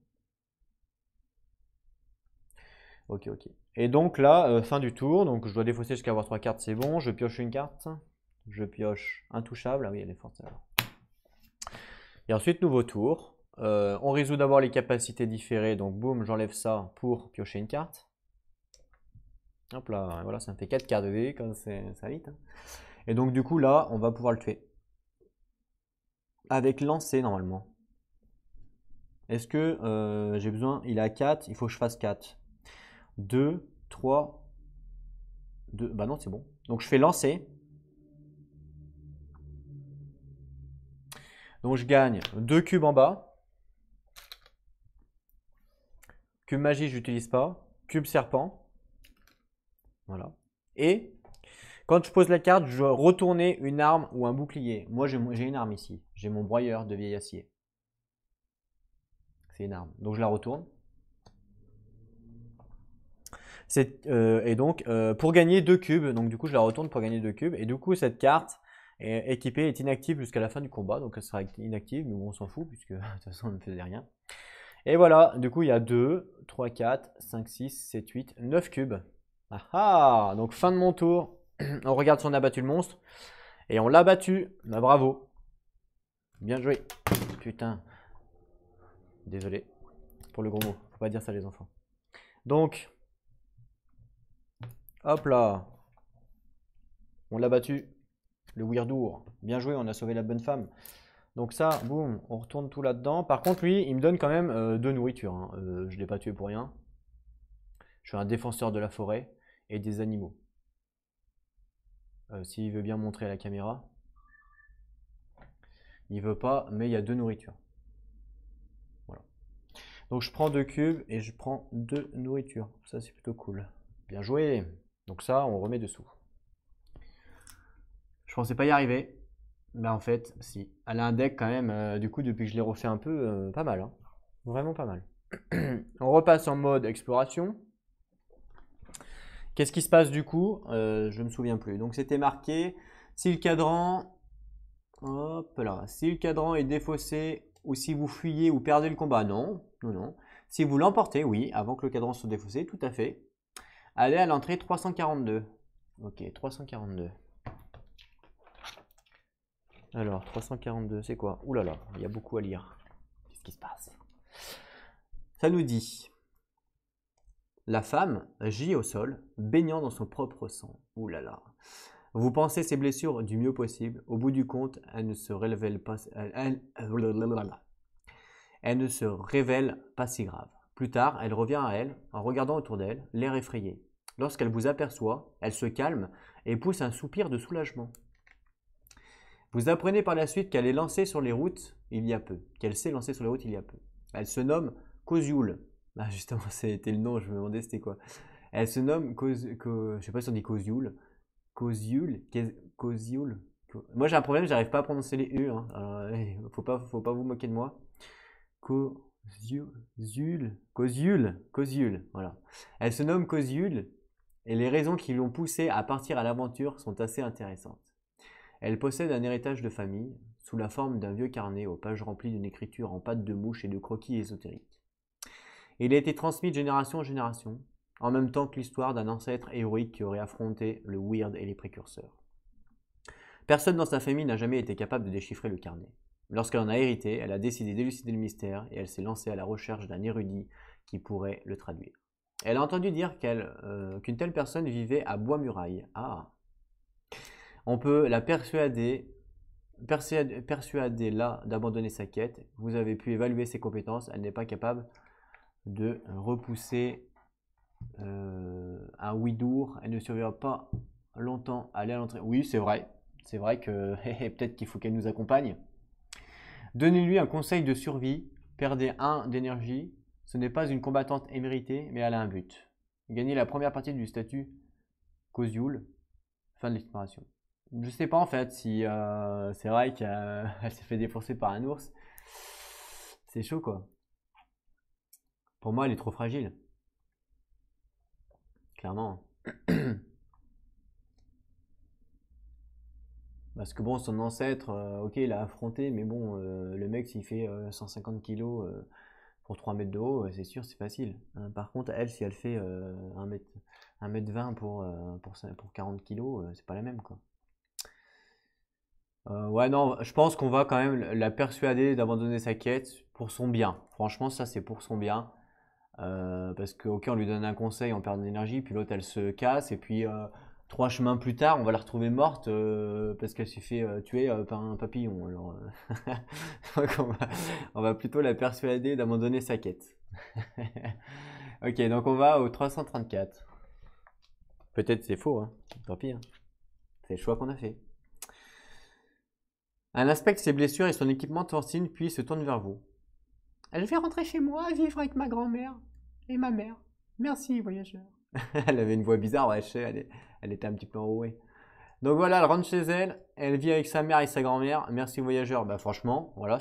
Ok, ok. Et donc là, fin du tour. Donc je dois défausser jusqu'à avoir 3 cartes. C'est bon. Je pioche une carte. Je pioche intouchable. Ah oui, elle est forte. Alors. Et ensuite, nouveau tour. On résout d'abord les capacités différées. Donc boum, j'enlève ça pour piocher une carte. Hop là, voilà, ça me fait 4 cartes de dés, comme ça vite. Hein. Et donc du coup là, on va pouvoir le tuer. Avec lancer normalement. Est-ce que j'ai besoin, il a 4, il faut que je fasse 4. 2, 3, 2, bah non c'est bon. Donc je fais lancer. Donc je gagne 2 cubes en bas. Cube magie, je n'utilise pas. Cube serpent. Voilà. Et quand je pose la carte, je dois retourner une arme ou un bouclier. Moi, j'ai une arme ici. J'ai mon broyeur de vieil acier. C'est une arme. Donc, je la retourne. Et donc, pour gagner 2 cubes, donc du coup, je la retourne pour gagner 2 cubes. Et du coup, cette carte équipée est inactive jusqu'à la fin du combat. Donc, elle sera inactive, mais bon, on s'en fout, puisque de toute façon, on ne faisait rien. Et voilà, du coup, il y a 2, 3, 4, 5, 6, 7, 8, 9 cubes. Ah ah! Donc, fin de mon tour. On regarde si on a battu le monstre. Et on l'a battu. Bah, bravo. Bien joué. Putain. Désolé pour le gros mot. Faut pas dire ça les enfants. Donc, hop là. On l'a battu. Le Weirdour. Bien joué, on a sauvé la bonne femme. Donc ça, boum, on retourne tout là-dedans. Par contre, lui, il me donne quand même 2 nourritures. Hein. Je ne l'ai pas tué pour rien. Je suis un défenseur de la forêt et des animaux. S'il veut bien montrer à la caméra. Il veut pas, mais il y a 2 nourritures. Voilà. Donc je prends 2 cubes et je prends 2 nourritures. Ça c'est plutôt cool. Bien joué. Donc ça, on remet dessous. Je pensais pas y arriver. Mais en fait, si. Elle a un deck quand même, du coup, depuis que je l'ai refait un peu, pas mal. Hein. Vraiment pas mal. On repasse en mode exploration. Qu'est-ce qui se passe du coup? Je ne me souviens plus. Donc c'était marqué, si le cadran... Hop là. Si le cadran est défaussé ou si vous fuyez ou perdez le combat, non. Non, non. Si vous l'emportez, oui, avant que le cadran soit défaussé, tout à fait. Allez à l'entrée 342. Ok, 342. Alors, 342, c'est quoi? Ouh là là, il y a beaucoup à lire. Qu'est-ce qui se passe? Ça nous dit, la femme gît au sol, baignant dans son propre sang. Ouh là là. Vous pensez ses blessures du mieux possible. Au bout du compte, elle ne se révèle pas, elle ne se révèle pas si grave. Plus tard, elle revient à elle, en regardant autour d'elle, l'air effrayé. Lorsqu'elle vous aperçoit, elle se calme et pousse un soupir de soulagement. Vous apprenez par la suite qu'elle est lancée sur les routes il y a peu, qu'elle s'est lancée sur les routes il y a peu. Elle se nomme Koziul. Ah justement, c'était le nom, je me demandais c'était quoi. Elle se nomme je sais pas si on dit Koziul. Koziul. Moi j'ai un problème, j'arrive pas à prononcer les U. Hein. Alors, faut pas vous moquer de moi. Koziul. Voilà. Elle se nomme Koziul et les raisons qui l'ont poussée à partir à l'aventure sont assez intéressantes. Elle possède un héritage de famille, sous la forme d'un vieux carnet aux pages remplies d'une écriture en pâte de mouche et de croquis ésotériques. Il a été transmis de génération en génération, en même temps que l'histoire d'un ancêtre héroïque qui aurait affronté le Weird et les précurseurs. Personne dans sa famille n'a jamais été capable de déchiffrer le carnet. Lorsqu'elle en a hérité, elle a décidé d'élucider le mystère et elle s'est lancée à la recherche d'un érudit qui pourrait le traduire. Elle a entendu dire qu'une telle personne vivait à Bois-Muraille. Ah. On peut la persuader là d'abandonner sa quête. Vous avez pu évaluer ses compétences. Elle n'est pas capable de repousser un Ouïdour. Elle ne survivra pas longtemps à aller à l'entrée. Oui, c'est vrai. C'est vrai que peut-être qu'il faut qu'elle nous accompagne. Donnez-lui un conseil de survie. Perdez 1 d'énergie. Ce n'est pas une combattante éméritée, mais elle a un but. Gagnez la première partie du statut Koziul. Fin de l'exploration. Je sais pas en fait si c'est vrai qu'elle s'est fait défoncer par un ours. C'est chaud quoi. Pour moi, elle est trop fragile. Clairement. Parce que bon, son ancêtre, ok, il a affronté, mais bon, le mec, s'il fait 150 kilos pour 3 mètres de haut, c'est sûr, c'est facile. Hein. Par contre, elle, si elle fait 1 mètre 20 pour 40 kilos, c'est pas la même, quoi. Ouais, non, je pense qu'on va quand même la persuader d'abandonner sa quête pour son bien. Franchement, ça, c'est pour son bien. Parce que, ok, on lui donne un conseil, on perd de l'énergie, puis l'autre, elle se casse, et puis 3 chemins plus tard, on va la retrouver morte parce qu'elle s'est fait tuer par un papillon. Alors, donc on va plutôt la persuader d'abandonner sa quête. Ok, donc on va au 334. Peut-être c'est faux, hein. Tant pis. Hein. C'est le choix qu'on a fait. Elle inspecte ses blessures et son équipement de fortune, puis se tourne vers vous. Je vais rentrer chez moi, vivre avec ma grand-mère et ma mère. Merci, voyageur. Elle avait une voix bizarre, ouais, je sais, elle était un petit peu enrouée. Donc voilà, elle rentre chez elle, elle vit avec sa mère et sa grand-mère. Merci, voyageur. Bah franchement, voilà,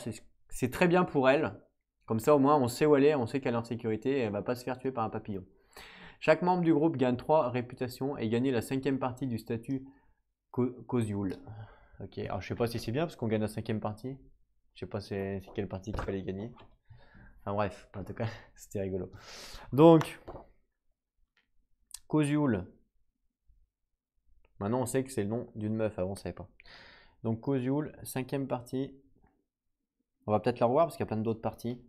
c'est très bien pour elle. Comme ça, au moins, on sait où elle est, on sait qu'elle est en sécurité et elle va pas se faire tuer par un papillon. Chaque membre du groupe gagne 3 réputations et gagne la 5e partie du statut Koziul. Ok, alors je sais pas si c'est bien parce qu'on gagne la 5e partie. Je sais pas c'est quelle partie qu'il fallait gagner. Enfin bref, en tout cas, c'était rigolo. Donc, Koziul. Maintenant, on sait que c'est le nom d'une meuf, avant on savait pas. Donc Koziul, 5e partie. On va peut-être la revoir parce qu'il y a plein d'autres parties.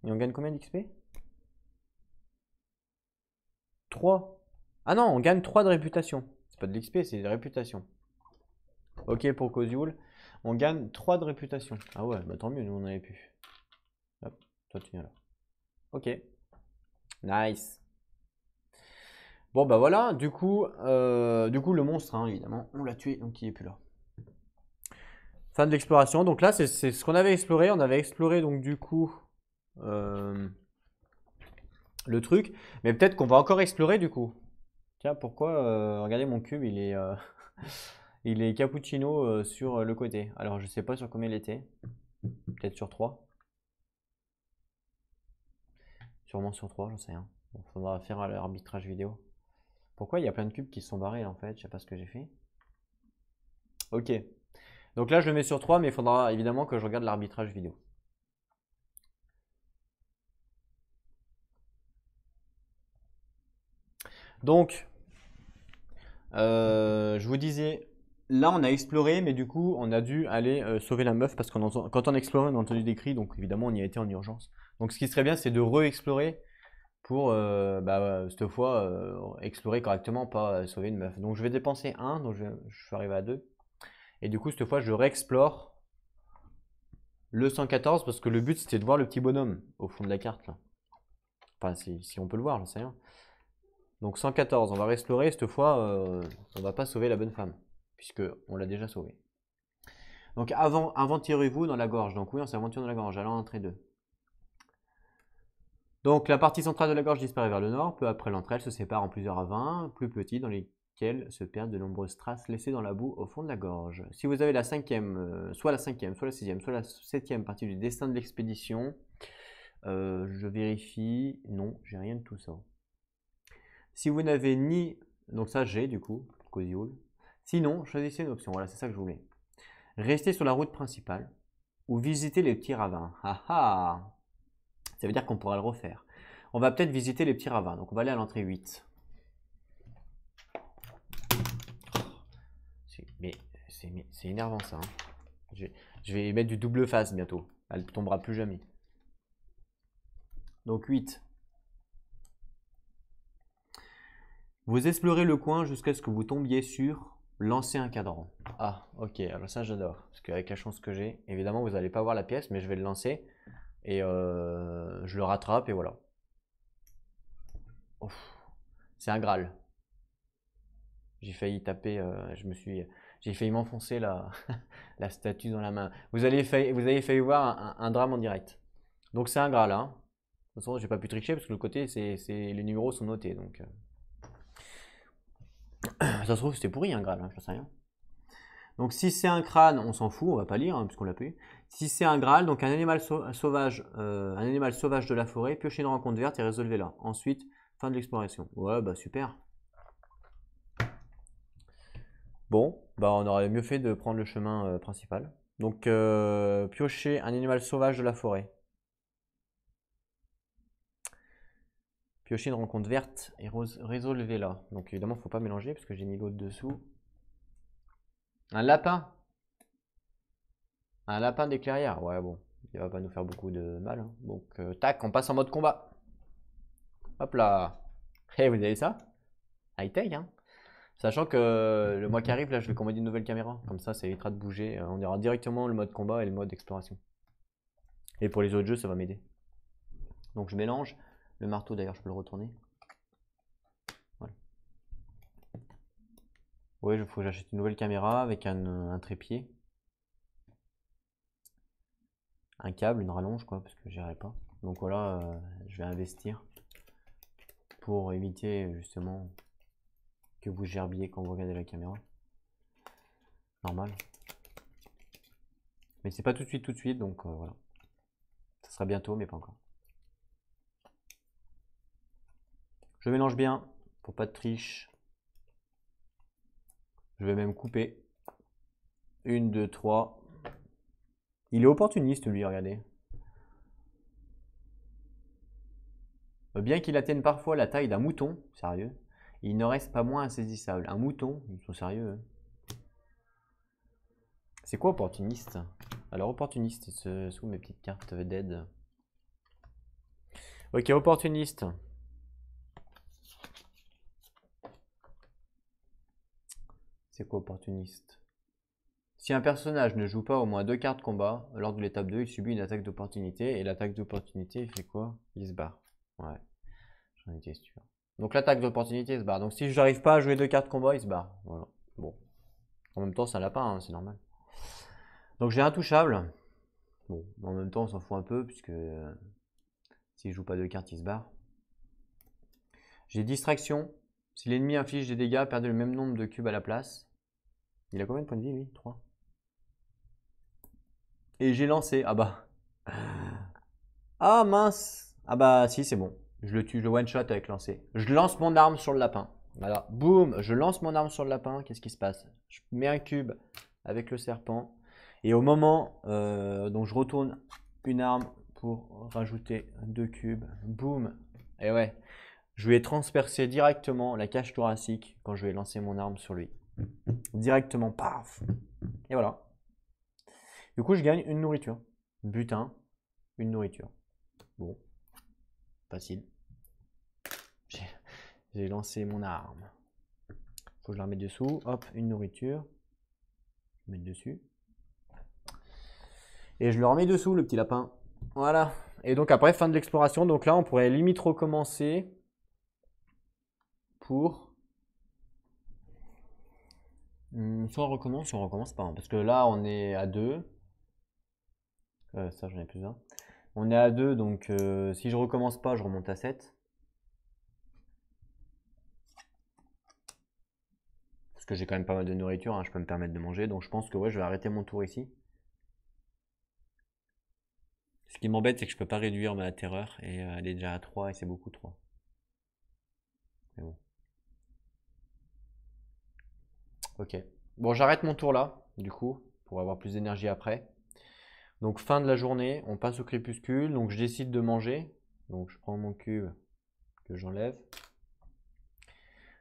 Et on gagne combien d'XP? 3. Ah non, on gagne 3 de réputation. C'est pas de l'XP, c'est de réputation. Ok pour Koziul. On gagne 3 de réputation. Ah ouais, bah tant mieux, nous on avait pu. Hop, toi tu viens là. Ok. Nice. Bon, bah voilà, du coup le monstre, hein, évidemment, on l'a tué, donc il est plus là. Fin de l'exploration. Donc là, c'est ce qu'on avait exploré. On avait exploré, donc du coup, euh, le truc. Mais peut-être qu'on va encore explorer, du coup. Tiens, pourquoi, regardez mon cube, il est cappuccino sur le côté. Alors, je sais pas sur combien il était. Peut-être sur 3. Sûrement sur 3, j'en sais rien. Bon, faudra faire l'arbitrage vidéo. Pourquoi il y a plein de cubes qui se sont barrés, en fait? Je sais pas ce que j'ai fait. Ok. Donc là, je le mets sur 3, mais il faudra évidemment que je regarde l'arbitrage vidéo. Donc, je vous disais, là, on a exploré, mais du coup, on a dû aller sauver la meuf parce que quand on explorait, on a entendu des cris, donc évidemment, on y a été en urgence. Donc, ce qui serait bien, c'est de re-explorer pour, cette fois, explorer correctement, pas sauver une meuf. Donc, je vais dépenser 1, donc je suis arrivé à 2. Et du coup, cette fois, je réexplore le 114 parce que le but, c'était de voir le petit bonhomme au fond de la carte, là. Enfin, si on peut le voir, j'en sais rien. Donc 114, on va réexplorer. Cette fois, on va pas sauver la bonne femme, puisque on l'a déjà sauvée. Donc aventurez-vous dans la gorge. Donc oui, on s'aventure dans la gorge, allant l'entrée 2. Donc la partie centrale de la gorge disparaît vers le nord. Peu après l'entrée, elle se sépare en plusieurs ravins, plus petits, dans lesquels se perdent de nombreuses traces laissées dans la boue au fond de la gorge. Si vous avez la cinquième, soit la cinquième, soit la sixième, soit la septième partie du destin de l'expédition, je vérifie. Non, j'ai rien de tout ça. Si vous n'avez ni... Donc ça, j'ai du coup, Cosioul. Sinon, choisissez une option. Voilà, c'est ça que je voulais. Restez sur la route principale ou visiter les petits ravins. Ah ah! Ça veut dire qu'on pourra le refaire. On va peut-être visiter les petits ravins. Donc on va aller à l'entrée 8. Mais c'est énervant ça, hein. Je vais mettre du double face bientôt. Elle ne tombera plus jamais. Donc 8. Vous explorez le coin jusqu'à ce que vous tombiez sur lancer un cadran. Ah, ok, alors ça j'adore. Parce qu'avec la chance que j'ai, évidemment vous n'allez pas voir la pièce, mais je vais le lancer. Et je le rattrape et voilà. C'est un Graal. J'ai failli taper, j'ai failli m'enfoncer la, la statue dans la main. Vous avez failli voir un drame en direct. Donc c'est un Graal, hein. De toute façon, j'ai pas pu tricher parce que le côté, les numéros sont notés. Donc, ça se trouve, c'était pourri un Graal, hein, je sais rien. Donc si c'est un crâne, on s'en fout, on va pas lire hein, puisqu'on l'a pu. Si c'est un Graal, donc un animal sauvage de la forêt, piochez une rencontre verte et résolvez-la. Ensuite, fin de l'exploration. Ouais, bah super. Bon, bah on aurait mieux fait de prendre le chemin principal. Donc piocher un animal sauvage de la forêt. Piocher une rencontre verte et résolvez-la. Donc évidemment, faut pas mélanger parce que j'ai mis l'autre dessous. Un lapin. Un lapin des clairières. Ouais, bon, il va pas nous faire beaucoup de mal, hein. Donc tac, on passe en mode combat. Hop là. Hey, vous avez ça? High tech, hein. Sachant que le mois qui arrive, là, je vais commander une nouvelle caméra. Comme ça évitera de bouger. On ira directement le mode combat et le mode exploration. Et pour les autres jeux, ça va m'aider. Donc je mélange. Le marteau, d'ailleurs, je peux le retourner. Voilà. Oui, il faut que j'achète une nouvelle caméra avec un trépied. Un câble, une rallonge, quoi, parce que j'irai pas. Donc voilà, je vais investir pour éviter justement que vous gerbiez quand vous regardez la caméra. Normal. Mais c'est pas tout de suite, donc voilà. Ça sera bientôt, mais pas encore. Je mélange bien pour pas de triche. Je vais même couper. 1, 2, 3. Il est opportuniste, lui, regardez. Bien qu'il atteigne parfois la taille d'un mouton, sérieux, il ne reste pas moins insaisissable. Un mouton, ils sont sérieux, hein. C'est quoi opportuniste? Alors opportuniste, c'est sous mes petites cartes d'aide. Ok, opportuniste. C'est quoi opportuniste? Si un personnage ne joue pas au moins 2 cartes combat, lors de l'étape 2, il subit une attaque d'opportunité. Et l'attaque d'opportunité, il fait quoi? Il se barre. Ouais, j'en étais sûr. Donc l'attaque d'opportunité il se barre. Donc si je n'arrive pas à jouer 2 cartes combat, il se barre. Voilà. Bon. En même temps, c'est un lapin, hein, c'est normal. Donc j'ai intouchable. Bon, en même temps, on s'en fout un peu, puisque s'il joue pas 2 cartes, il se barre. J'ai distraction. Si l'ennemi inflige des dégâts, perdez le même nombre de cubes à la place. Il a combien de points de vie, lui? 3. Et j'ai lancé. Ah bah. Ah mince. Ah bah si, c'est bon. Je le tue, je le one shot avec lancer. Je lance mon arme sur le lapin. Voilà. Boum. Je lance mon arme sur le lapin. Qu'est-ce qui se passe? Je mets un cube avec le serpent. Et au moment donc je retourne une arme pour rajouter 2 cubes. Boum. Et ouais. Je lui ai transpercé directement la cage thoracique quand je vais lancer mon arme sur lui. Directement, paf. Et voilà. Du coup, je gagne une nourriture. Butin, une nourriture. Bon, facile. J'ai lancé mon arme. Faut que je la remette dessous. Hop, une nourriture. Je vais mettre dessus. Et je le remets dessous, le petit lapin. Voilà. Et donc après, fin de l'exploration. Donc là, on pourrait limite recommencer pour... soit on recommence pas. Hein, parce que là, on est à 2. Ça, j'en ai plus un. On est à 2, donc si je recommence pas, je remonte à 7. Parce que j'ai quand même pas mal de nourriture, hein, je peux me permettre de manger. Donc je pense que ouais, je vais arrêter mon tour ici. Ce qui m'embête, c'est que je peux pas réduire ma terreur. Et elle est déjà à 3 et c'est beaucoup 3. Mais bon. Ok. Bon, j'arrête mon tour là, du coup, pour avoir plus d'énergie après. Donc fin de la journée, on passe au crépuscule. Donc je décide de manger. Donc je prends mon cube que j'enlève.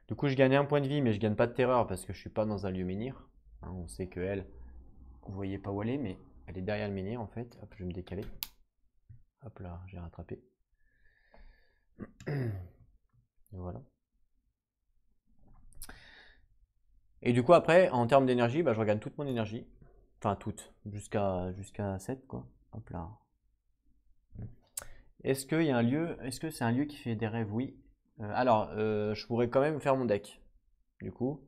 Du coup, je gagne un point de vie, mais je gagne pas de terreur parce que je suis pas dans un lieu menhir. Hein, on sait que elle, vous voyez pas où elle est, mais elle est derrière le menhir en fait. Hop, je vais me décaler. Hop là, j'ai rattrapé. Voilà. Et du coup, après, en termes d'énergie, bah, je regagne toute mon énergie. Enfin, toute. Jusqu'à 7, quoi. Hop là. Est-ce qu'il y a un lieu. Est-ce que c'est un lieu qui fait des rêves? Oui. Alors, je pourrais quand même faire mon deck. Du coup,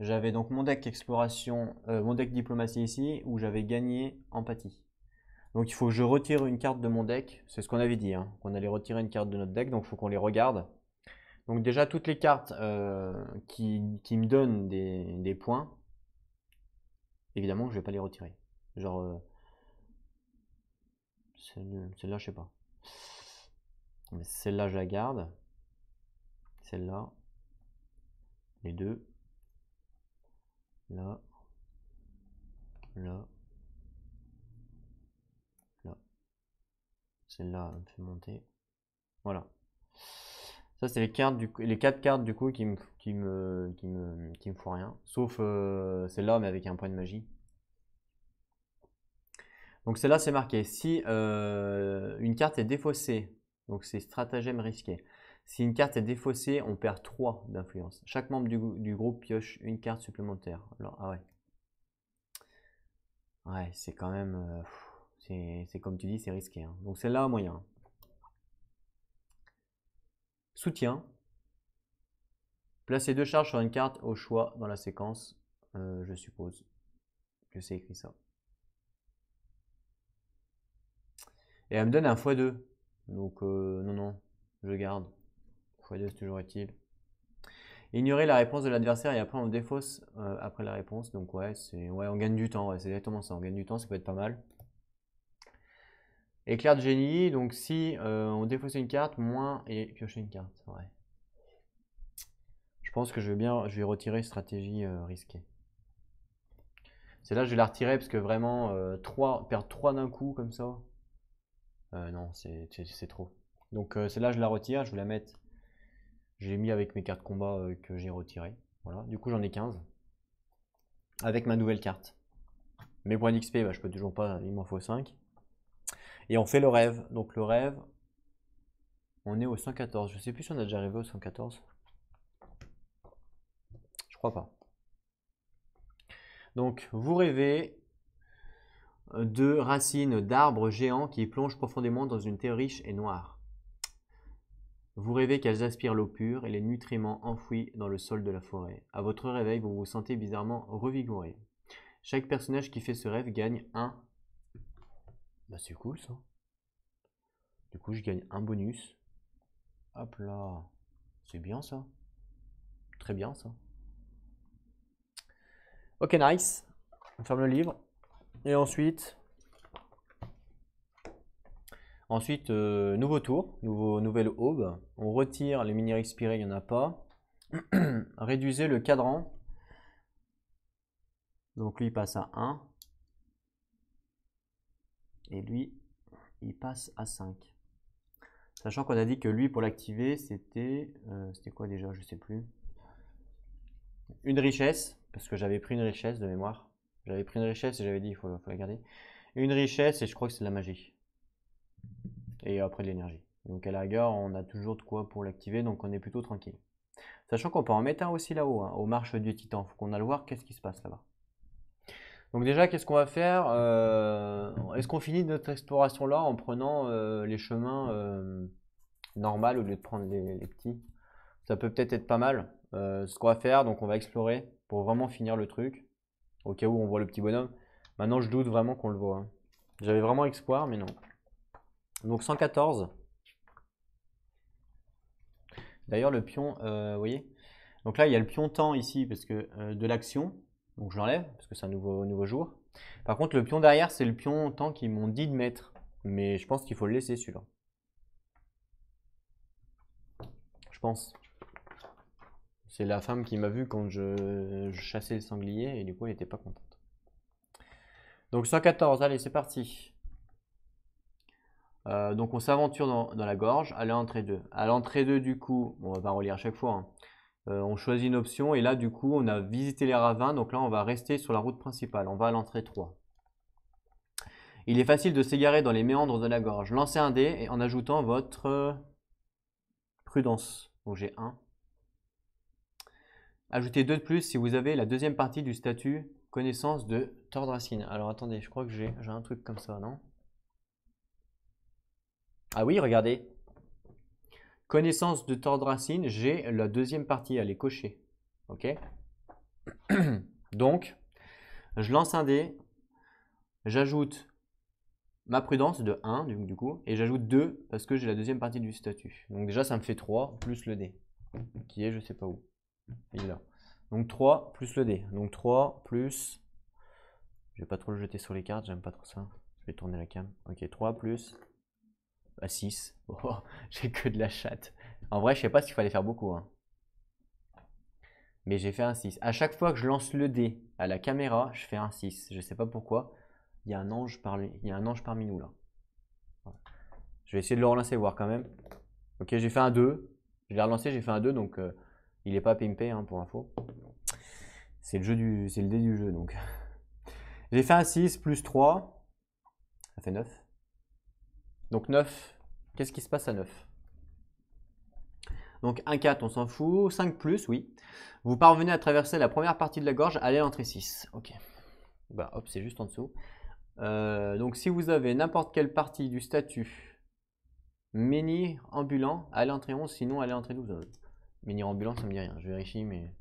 j'avais donc mon deck exploration, mon deck diplomatie ici, où j'avais gagné empathie. Donc il faut que je retire une carte de mon deck. C'est ce qu'on avait dit, hein, qu'on allait retirer une carte de notre deck. Donc il faut qu'on les regarde. Donc déjà, toutes les cartes qui me donnent des points, évidemment, je ne vais pas les retirer. Genre, celle-là, je sais pas. Celle-là, je la garde. Celle-là. Les deux. Là. Là. Là. Celle-là, elle me fait monter. Voilà. Ça, c'est les 4 cartes du coup qui me font rien. Sauf celle-là, mais avec un point de magie. Donc celle-là, c'est marqué. Si une carte est défaussée, donc c'est stratagème risqué. Si une carte est défaussée, on perd 3 d'influence. Chaque membre du groupe pioche une carte supplémentaire. Alors, ah ouais. Ouais, c'est quand même... c'est comme tu dis, c'est risqué. Hein. Donc celle-là, moyen. Soutien. Placez 2 charges sur une carte au choix dans la séquence. Je suppose que c'est écrit ça. Et elle me donne un x2. Donc non, non, je garde. x2 c'est toujours utile. Ignorer la réponse de l'adversaire et après on défausse après la réponse. Donc ouais, on gagne du temps, ouais, c'est exactement ça. On gagne du temps, ça peut être pas mal. Éclair de génie, donc si on défausse une carte, moins et piocher une carte. Ouais. Je pense que je vais retirer stratégie risquée. C'est là je vais la retirer parce que vraiment perdre 3 d'un coup comme ça. Non, c'est trop. Donc celle-là je la retire, je vais la mettre. Je l'ai mis avec mes cartes combat que j'ai retirées. Voilà, du coup j'en ai 15. Avec ma nouvelle carte. Mes points d'XP, bah, je peux toujours pas, il m'en faut 5. Et on fait le rêve. Donc le rêve, on est au 114. Je sais plus si on a déjà arrivé au 114. Je crois pas. Donc vous rêvez de racines d'arbres géants qui plongent profondément dans une terre riche et noire. Vous rêvez qu'elles aspirent l'eau pure et les nutriments enfouis dans le sol de la forêt. À votre réveil, vous vous sentez bizarrement revigoré. Chaque personnage qui fait ce rêve gagne un... Bah c'est cool ça. Du coup, je gagne un bonus. Hop là. C'est bien ça. Très bien ça. Ok, nice. On ferme le livre. Et ensuite... nouveau tour, nouvelle aube. On retire les mini expirés, il n'y en a pas. Réduisez le cadran. Donc lui, il passe à 1. Et lui, il passe à 5. Sachant qu'on a dit que lui, pour l'activer, c'était quoi déjà? Je sais plus. Une richesse, parce que j'avais pris une richesse de mémoire. J'avais pris une richesse et j'avais dit il faut la garder. Une richesse et je crois que c'est de la magie. Et après de l'énergie. Donc à la rigueur, on a toujours de quoi pour l'activer, donc on est plutôt tranquille. Sachant qu'on peut en mettre un aussi là-haut, hein, aux marches du titan. Faut qu'on aille voir qu'est-ce qui se passe là-bas. Donc déjà, qu'est-ce qu'on va faire? Est-ce qu'on finit notre exploration là en prenant les chemins normaux au lieu de prendre les petits? Ça peut peut-être être pas mal. Ce qu'on va faire, donc on va explorer pour vraiment finir le truc. Au cas où on voit le petit bonhomme. Maintenant, je doute vraiment qu'on le voit, hein. J'avais vraiment espoir, mais non. Donc 114. D'ailleurs, le pion, vous voyez? Donc là, il y a le pion temps ici parce que de l'action. Donc je l'enlève parce que c'est un nouveau jour. Par contre, le pion derrière, c'est le pion temps qu'ils m'ont dit de mettre. Mais je pense qu'il faut le laisser celui-là. Je pense. C'est la femme qui m'a vu quand je chassais le sanglier et du coup, elle n'était pas contente. Donc 114, allez, c'est parti. Donc on s'aventure dans la gorge à l'entrée 2. À l'entrée 2, du coup, bon, on va pas relire à chaque fois, hein. On choisit une option et là, du coup, on a visité les ravins. Donc là, on va rester sur la route principale. On va à l'entrée 3. Il est facile de s'égarer dans les méandres de la gorge. Lancez un dé en ajoutant votre prudence. Donc j'ai 1. Ajoutez 2 de plus si vous avez la deuxième partie du statut connaissance de Tordrasine. Alors attendez, je crois que j'ai un truc comme ça, non? Ah oui, regardez. Connaissance de Tordrasine, j'ai la deuxième partie, elle est cochée. Ok? Donc, je lance un dé, j'ajoute ma prudence de 1 du coup, et j'ajoute 2 parce que j'ai la deuxième partie du statut. Donc déjà, ça me fait 3 plus le dé, qui est je sais pas où. Il est là. Donc 3 plus le dé. Donc 3 plus... Je vais pas trop le jeter sur les cartes, j'aime pas trop ça. Je vais tourner la cam. Ok, 3 plus... 6. Oh, j'ai que de la chatte. En vrai, je sais pas s'il fallait faire beaucoup, hein. Mais j'ai fait un 6. À chaque fois que je lance le dé à la caméra, je fais un 6. Je sais pas pourquoi. Il y a un ange parmi nous là. Voilà. Je vais essayer de le relancer, voir quand même. Ok, j'ai fait un 2. Je l'ai relancé, j'ai fait un 2, donc il n'est pas pimpé, hein, pour info. C'est le dé du jeu, donc. J'ai fait un 6 plus 3. Ça fait 9. Donc 9. Qu'est-ce qui se passe à 9? Donc 1, 4, on s'en fout. 5 plus, oui. Vous parvenez à traverser la première partie de la gorge, allez à l'entrée 6. Ok. Bah hop, c'est juste en dessous. Donc si vous avez n'importe quelle partie du statut menhir ambulant, allez entrée 11, sinon allez entrée 12. Menhir ambulant, ça me dit rien. Je vérifie, mais...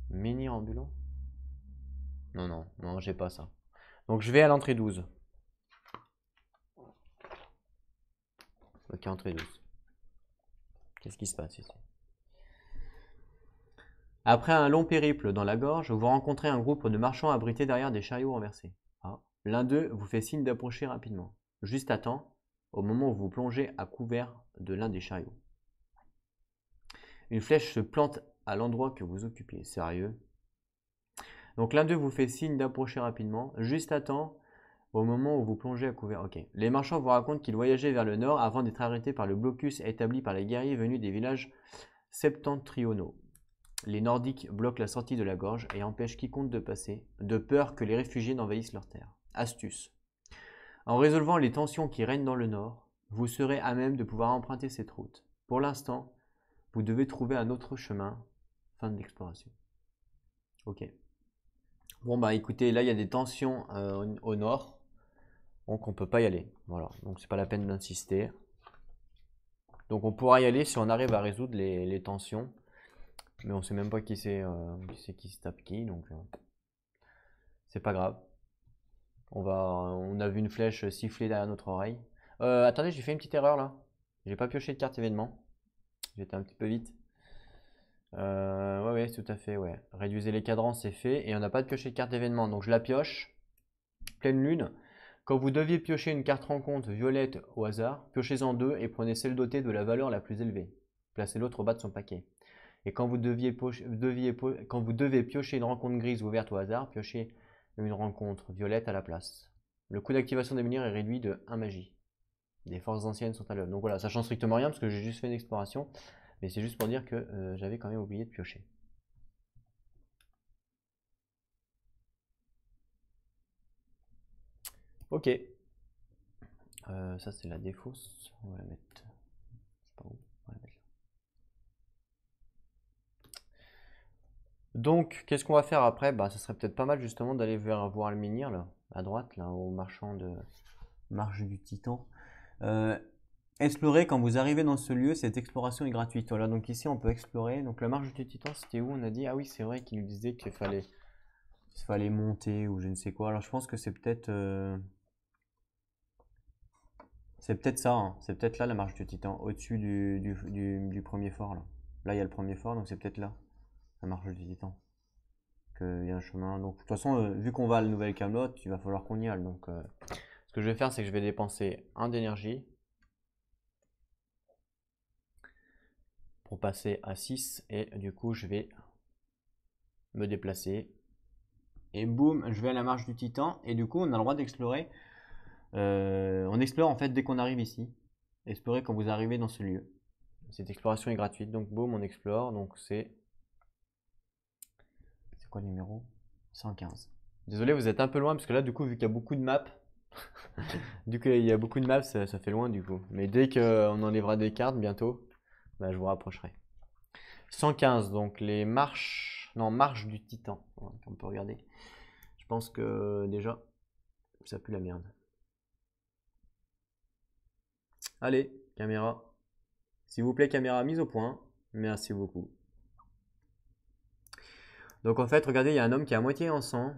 Menhir ambulant? Non, non, non, j'ai pas ça. Donc je vais à l'entrée 12. Ok, entrée 12. Qu'est-ce qui se passe ici? Après un long périple dans la gorge, vous rencontrez un groupe de marchands abrités derrière des chariots renversés. Ah. L'un d'eux vous fait signe d'approcher rapidement. Juste à temps, au moment où vous plongez à couvert de l'un des chariots. Une flèche se plante à l'endroit que vous occupiez. Sérieux? Donc l'un d'eux vous fait signe d'approcher rapidement. Juste à temps, au moment où vous plongez à couvert. Ok. Les marchands vous racontent qu'ils voyageaient vers le nord avant d'être arrêtés par le blocus établi par les guerriers venus des villages septentrionaux. Les Nordiques bloquent la sortie de la gorge et empêchent quiconque de passer, de peur que les réfugiés n'envahissent leur terre. Astuce. En résolvant les tensions qui règnent dans le nord, vous serez à même de pouvoir emprunter cette route. Pour l'instant, vous devez trouver un autre chemin. Fin de l'exploration. Ok. Bon bah écoutez, là il y a des tensions au nord, donc on peut pas y aller. Voilà, donc c'est pas la peine d'insister. Donc on pourra y aller si on arrive à résoudre les tensions. Mais on sait même pas qui c'est qui se tape qui, donc c'est pas grave. On a vu une flèche siffler derrière notre oreille. Attendez, j'ai fait une petite erreur là. J'ai pas pioché de carte événement. J'étais un petit peu vite. Ouais, tout à fait, ouais. Réduisez les cadrans, c'est fait. Et on n'a pas de pioché de carte événement, donc je la pioche. Pleine lune. Quand vous deviez piocher une carte rencontre violette au hasard, piochez-en deux et prenez celle dotée de la valeur la plus élevée. Placez l'autre au bas de son paquet. Et quand vous devez piocher une rencontre grise ou verte au hasard, piochez une rencontre violette à la place. Le coût d'activation des menhirs est réduit de 1 magie. Des forces anciennes sont à l'œuvre. Donc voilà, ça change strictement rien parce que j'ai juste fait une exploration. Mais c'est juste pour dire que j'avais quand même oublié de piocher. Ok. Ça c'est la défausse. On va la mettre. Je sais pas où. On va la mettre là. Donc, qu'est-ce qu'on va faire après? Bah, ça serait peut-être pas mal justement d'aller voir le menhir là, à droite, là, au marchand de Marche du Titan. Explorer quand vous arrivez dans ce lieu, cette exploration est gratuite. Voilà, donc ici on peut explorer. Donc la Marche du Titan, c'était où? On a dit, ah oui, c'est vrai qu'il nous disait qu'il fallait monter ou je ne sais quoi. Alors je pense que c'est peut-être ça, hein. C'est peut-être là la Marche du Titan, au-dessus du premier fort là. Là il y a le premier fort, donc c'est peut-être là la Marche du Titan. Qu'il y a un chemin. Donc de toute façon, vu qu'on va à la Nouvelle Camelot, il va falloir qu'on y aille. Donc ce que je vais faire, c'est que je vais dépenser 1 d'énergie pour passer à 6 et du coup je vais me déplacer et boum, je vais à la Marche du Titan et du coup on a le droit d'explorer. On explore en fait dès qu'on arrive ici. Explorer quand vous arrivez dans ce lieu. Cette exploration est gratuite, donc boum, on explore. Donc c'est quoi le numéro? 115. Désolé, vous êtes un peu loin parce que là, du coup, vu qu'il y a beaucoup de maps, ça fait loin du coup. Mais dès qu'on enlèvera des cartes bientôt, bah, je vous rapprocherai. 115, donc les marches, non, marche du Titan. On peut regarder. Je pense que déjà, ça pue la merde. Allez, caméra. S'il vous plaît, caméra mise au point. Merci beaucoup. Donc en fait, regardez, il y a un homme qui est à moitié en sang.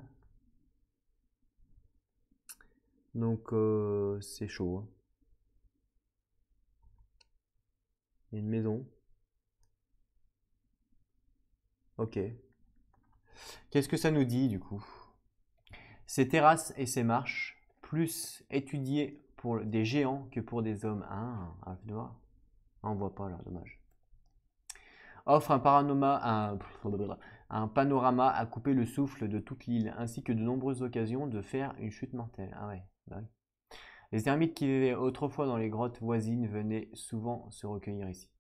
Donc c'est chaud, hein. Il y a une maison. Ok. Qu'est-ce que ça nous dit du coup? Ces terrasses et ces marches, plus étudiées pour des géants que pour des hommes. Ah, on voit pas là, dommage. Offre un panorama à couper le souffle de toute l'île, ainsi que de nombreuses occasions de faire une chute mortelle. Ah ouais, bah oui. Les ermites qui vivaient autrefois dans les grottes voisines venaient souvent se recueillir ici.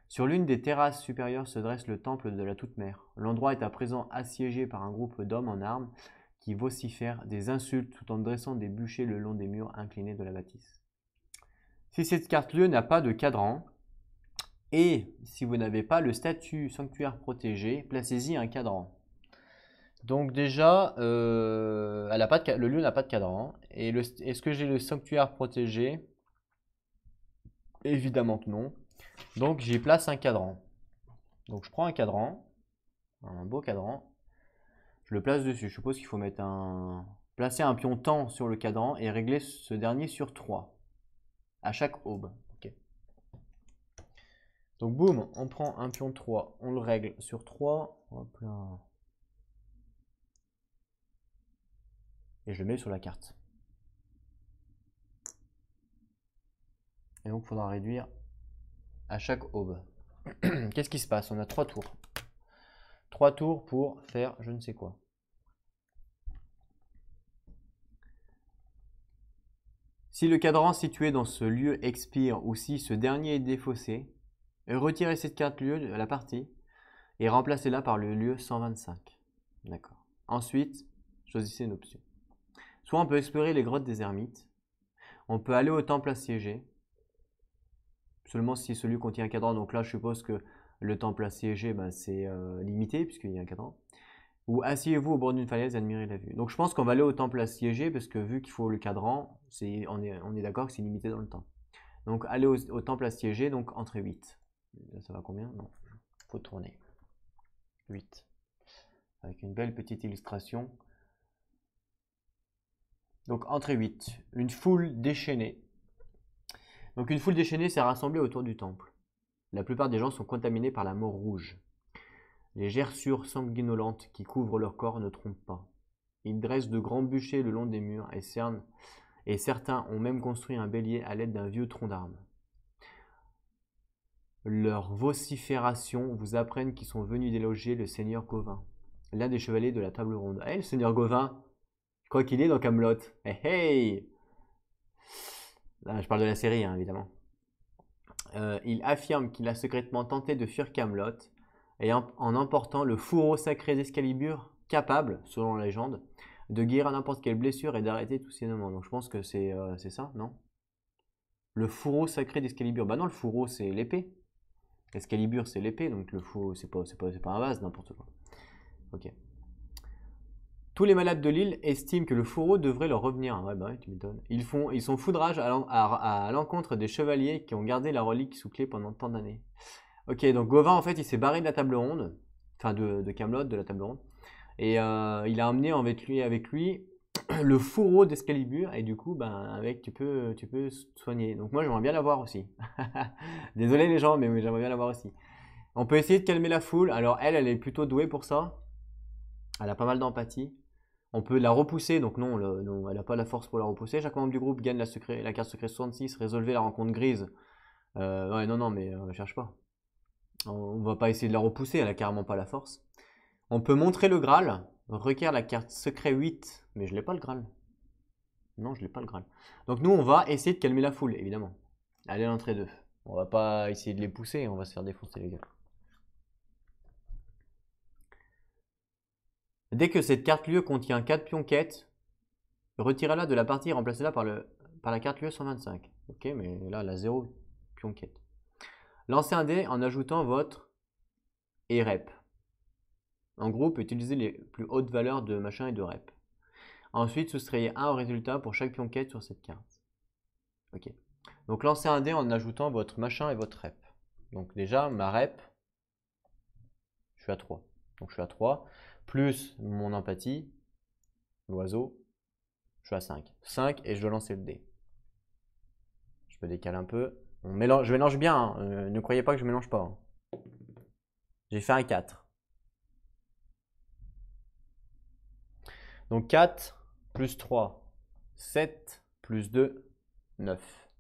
Sur l'une des terrasses supérieures se dresse le temple de la Toute-Mère. L'endroit est à présent assiégé par un groupe d'hommes en armes qui vocifèrent des insultes tout en dressant des bûchers le long des murs inclinés de la bâtisse. Si cette carte-lieu n'a pas de cadran, et si vous n'avez pas le statut sanctuaire protégé, placez-y un cadran. Donc déjà, le lieu n'a pas de cadran. Et est-ce que j'ai le sanctuaire protégé? Évidemment que non. Donc j'y place un cadran. Donc je prends un cadran, un beau cadran, je le place dessus. Je suppose qu'il faut placer un pion temps sur le cadran et régler ce dernier sur 3 à chaque aube. Ok. Donc boum, on prend un pion 3, on le règle sur 3. Hop là. Et je le mets sur la carte. Et donc il faudra réduire à chaque aube. Qu'est-ce qui se passe? On a 3 tours. 3 tours pour faire je ne sais quoi. Si le cadran situé dans ce lieu expire ou si ce dernier est défaussé, retirez cette carte lieu de la partie et remplacez-la par le lieu 125. D'accord. Ensuite, choisissez une option. Soit on peut explorer les grottes des ermites, on peut aller au temple assiégé, seulement si celui contient un cadran. Donc là, je suppose que le temple assiégé, c'est limité puisqu'il y a un cadran. Ou asseyez-vous au bord d'une falaise et admirez la vue. Donc je pense qu'on va aller au temple assiégé parce que vu qu'il faut le cadran, on est d'accord que c'est limité dans le temps. Donc aller au temple assiégé, donc entrée 8. Ça va combien? Non, faut tourner. 8. Avec une belle petite illustration. Donc entrée 8. Une foule déchaînée. Donc une foule déchaînée s'est rassemblée autour du temple. La plupart des gens sont contaminés par la mort rouge. Les gerçures sanguinolentes qui couvrent leur corps ne trompent pas. Ils dressent de grands bûchers le long des murs et certains ont même construit un bélier à l'aide d'un vieux tronc d'arbre. Leurs vociférations vous apprennent qu'ils sont venus déloger le seigneur Gauvin, l'un des chevaliers de la table ronde. Eh, le seigneur Gauvin, je crois qu'il est dans Camelot. Hey, hey. Là, je parle de la série, hein, évidemment. Il affirme qu'il a secrètement tenté de fuir Camelot et en emportant le fourreau sacré d'Excalibur, capable, selon la légende, de guérir n'importe quelle blessure et d'arrêter tous saignements. Donc je pense que c'est ça, non? Le fourreau sacré d'Excalibur. Bah non, le fourreau c'est l'épée. Excalibur c'est l'épée, donc le fourreau c'est pas un vase, n'importe quoi. Ok. Tous les malades de l'île estiment que le fourreau devrait leur revenir. Ouais, bah ouais, tu m'étonnes. Ils sont foudrage à l'encontre des chevaliers qui ont gardé la relique sous clé pendant tant d'années. Ok, donc Gauvin, en fait, il s'est barré de la table ronde, enfin de Camelot, de la table ronde, et il a emmené avec lui le fourreau d'Excalibur, et du coup, ben, avec, tu peux soigner. Donc moi, j'aimerais bien l'avoir aussi. Désolé les gens, mais oui, j'aimerais bien l'avoir aussi. On peut essayer de calmer la foule. Alors elle est plutôt douée pour ça. Elle a pas mal d'empathie. On peut la repousser, donc non, non elle n'a pas la force pour la repousser. Chaque membre du groupe gagne la carte secret 66, résolvez la rencontre grise. Ouais, non, mais cherche pas. On va pas essayer de la repousser, elle a carrément pas la force. On peut montrer le Graal, requiert la carte secret 8, mais je l'ai pas le Graal. Non, je l'ai pas le Graal. Donc nous, on va essayer de calmer la foule, évidemment. Allez à l'entrée 2. On va pas essayer de les pousser, on va se faire défoncer les gars. Dès que cette carte lieu contient 4 pions quête, retirez-la de la partie et remplacez-la par la carte lieu 125. Ok, mais là, elle a 0 pion quête. Lancez un dé en ajoutant votre et rep. En groupe, utilisez les plus hautes valeurs de machin et de rep. Ensuite, soustrayez 1 au résultat pour chaque pion quête sur cette carte. Ok. Donc lancez un dé en ajoutant votre machin et votre rep. Donc déjà, ma rep, je suis à 3. Donc je suis à 3. Plus mon empathie, l'oiseau, je suis à 5. 5 et je dois lancer le dé. Je me décale un peu. Je mélange bien, hein. Ne croyez pas que je mélange pas. Hein. J'ai fait un 4. Donc 4 plus 3, 7 plus 2, 9.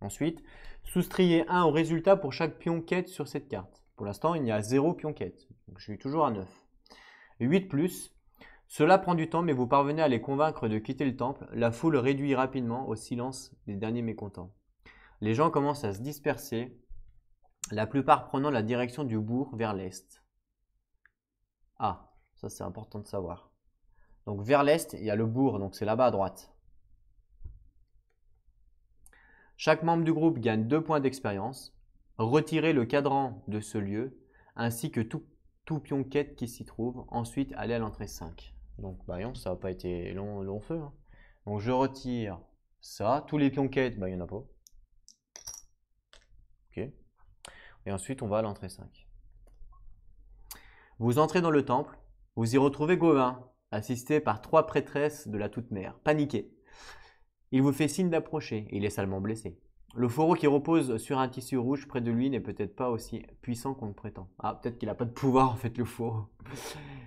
Ensuite, soustrayez 1 au résultat pour chaque pion quête sur cette carte. Pour l'instant, il n'y a 0 pion quête. Donc je suis toujours à 9. 8 plus. Cela prend du temps, mais vous parvenez à les convaincre de quitter le temple. La foule réduit rapidement au silence des derniers mécontents. Les gens commencent à se disperser, la plupart prenant la direction du bourg vers l'est. Ah, ça c'est important de savoir. Donc vers l'est, il y a le bourg, donc c'est là-bas à droite. Chaque membre du groupe gagne 2 points d'expérience. Retirez le cadran de ce lieu, ainsi que tout pion quête qui s'y trouve. Ensuite, allez à l'entrée 5. Donc, bah non, ça n'a pas été long feu. Hein. Donc, je retire ça. Tous les pions quête, bah, il n'y en a pas. Ok. Et ensuite, on va à l'entrée 5. Vous entrez dans le temple. Vous y retrouvez Gauvin, assisté par 3 prêtresses de la Toute-Mère, paniquées. Il vous fait signe d'approcher. Il est salement blessé. Le fourreau qui repose sur un tissu rouge près de lui n'est peut-être pas aussi puissant qu'on le prétend. Ah, peut-être qu'il n'a pas de pouvoir en fait, le fourreau.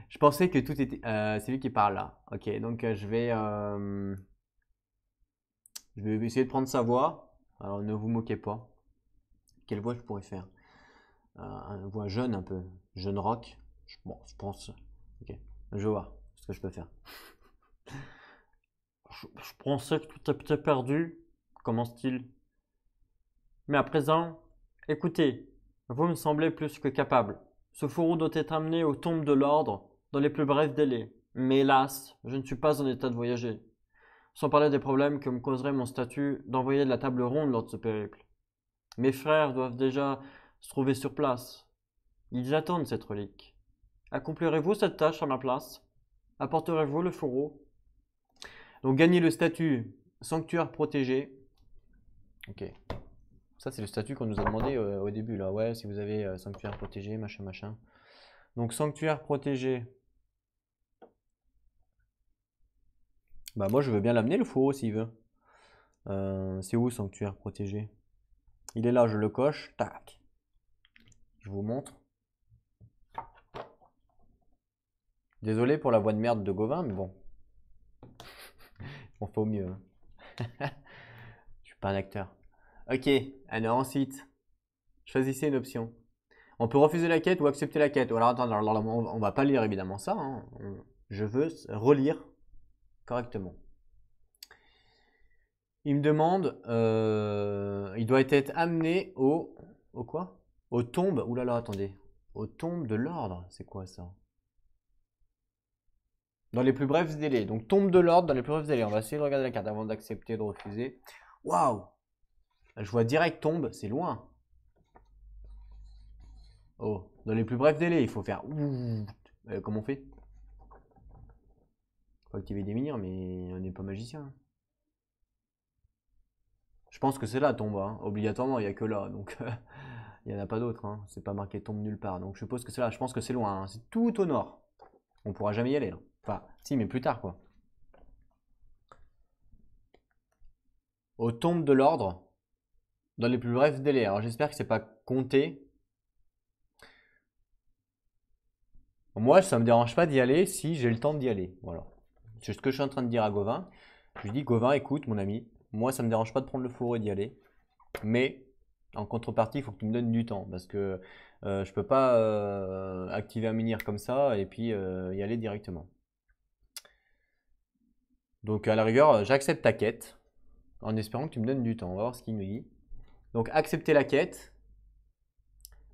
Je pensais que tout était... c'est lui qui parle là. Ok, donc je vais essayer de prendre sa voix. Alors ne vous moquez pas. Quelle voix je pourrais faire? Une voix jeune un peu. Jeune rock. Bon, je pense... Ok, je vais voir ce que je peux faire. Je pensais que tout était perdu, commence-t-il. Mais à présent, écoutez, vous me semblez plus que capable. Ce fourreau doit être amené aux tombes de l'ordre dans les plus brefs délais. Mais hélas, je ne suis pas en état de voyager. Sans parler des problèmes que me causerait mon statut d'envoyé de la table ronde lors de ce périple. Mes frères doivent déjà se trouver sur place. Ils attendent cette relique. Accomplirez-vous cette tâche à ma place? Apporterez-vous le fourreau? Donc gagnez le statut sanctuaire protégé. Ok. Ça, c'est le statut qu'on nous a demandé au début, là. Ouais, si vous avez sanctuaire protégé, machin, machin. Donc, sanctuaire protégé. Bah, moi, je veux bien l'amener, le fourreau, s'il veut. C'est où, sanctuaire protégé? Il est là, je le coche. Tac. Je vous montre. Désolé pour la voix de merde de Gauvin, mais bon. On fait au mieux. Hein. Je suis pas un acteur. Ok, alors ensuite, choisissez une option. On peut refuser la quête ou accepter la quête. Alors attends, on va pas lire évidemment ça. Hein. Je veux relire correctement. Il me demande, il doit être amené au quoi? Aux tombes. Ouh là là, attendez. Aux tombes de l'ordre. C'est quoi ça? Dans les plus brefs délais. Donc tombe de l'ordre dans les plus brefs délais. On va essayer de regarder la carte avant d'accepter, de refuser. Waouh! Je vois direct tombe, c'est loin. Oh, dans les plus brefs délais, il faut faire. Comment on fait? Faut activer des minières, mais on n'est pas magicien. Je pense que c'est là tombe, hein. Obligatoirement, il n'y a que là, donc il n'y en a pas d'autre. Hein. C'est pas marqué tombe nulle part, donc je suppose que c'est là. Je pense que c'est loin, hein. C'est tout au nord. On pourra jamais y aller là. Enfin, si, mais plus tard quoi. Aux tombes de l'ordre, dans les plus brefs délais. Alors j'espère que c'est pas compté. Moi, ça me dérange pas d'y aller si j'ai le temps d'y aller. Voilà. C'est ce que je suis en train de dire à Gauvin. Je lui dis, Gauvin, écoute, mon ami, moi, ça me dérange pas de prendre le fourreau et d'y aller. Mais en contrepartie, il faut que tu me donnes du temps parce que je peux pas activer un menhir comme ça et puis y aller directement. Donc à la rigueur, j'accepte ta quête en espérant que tu me donnes du temps. On va voir ce qu'il nous dit. Donc accepter la quête.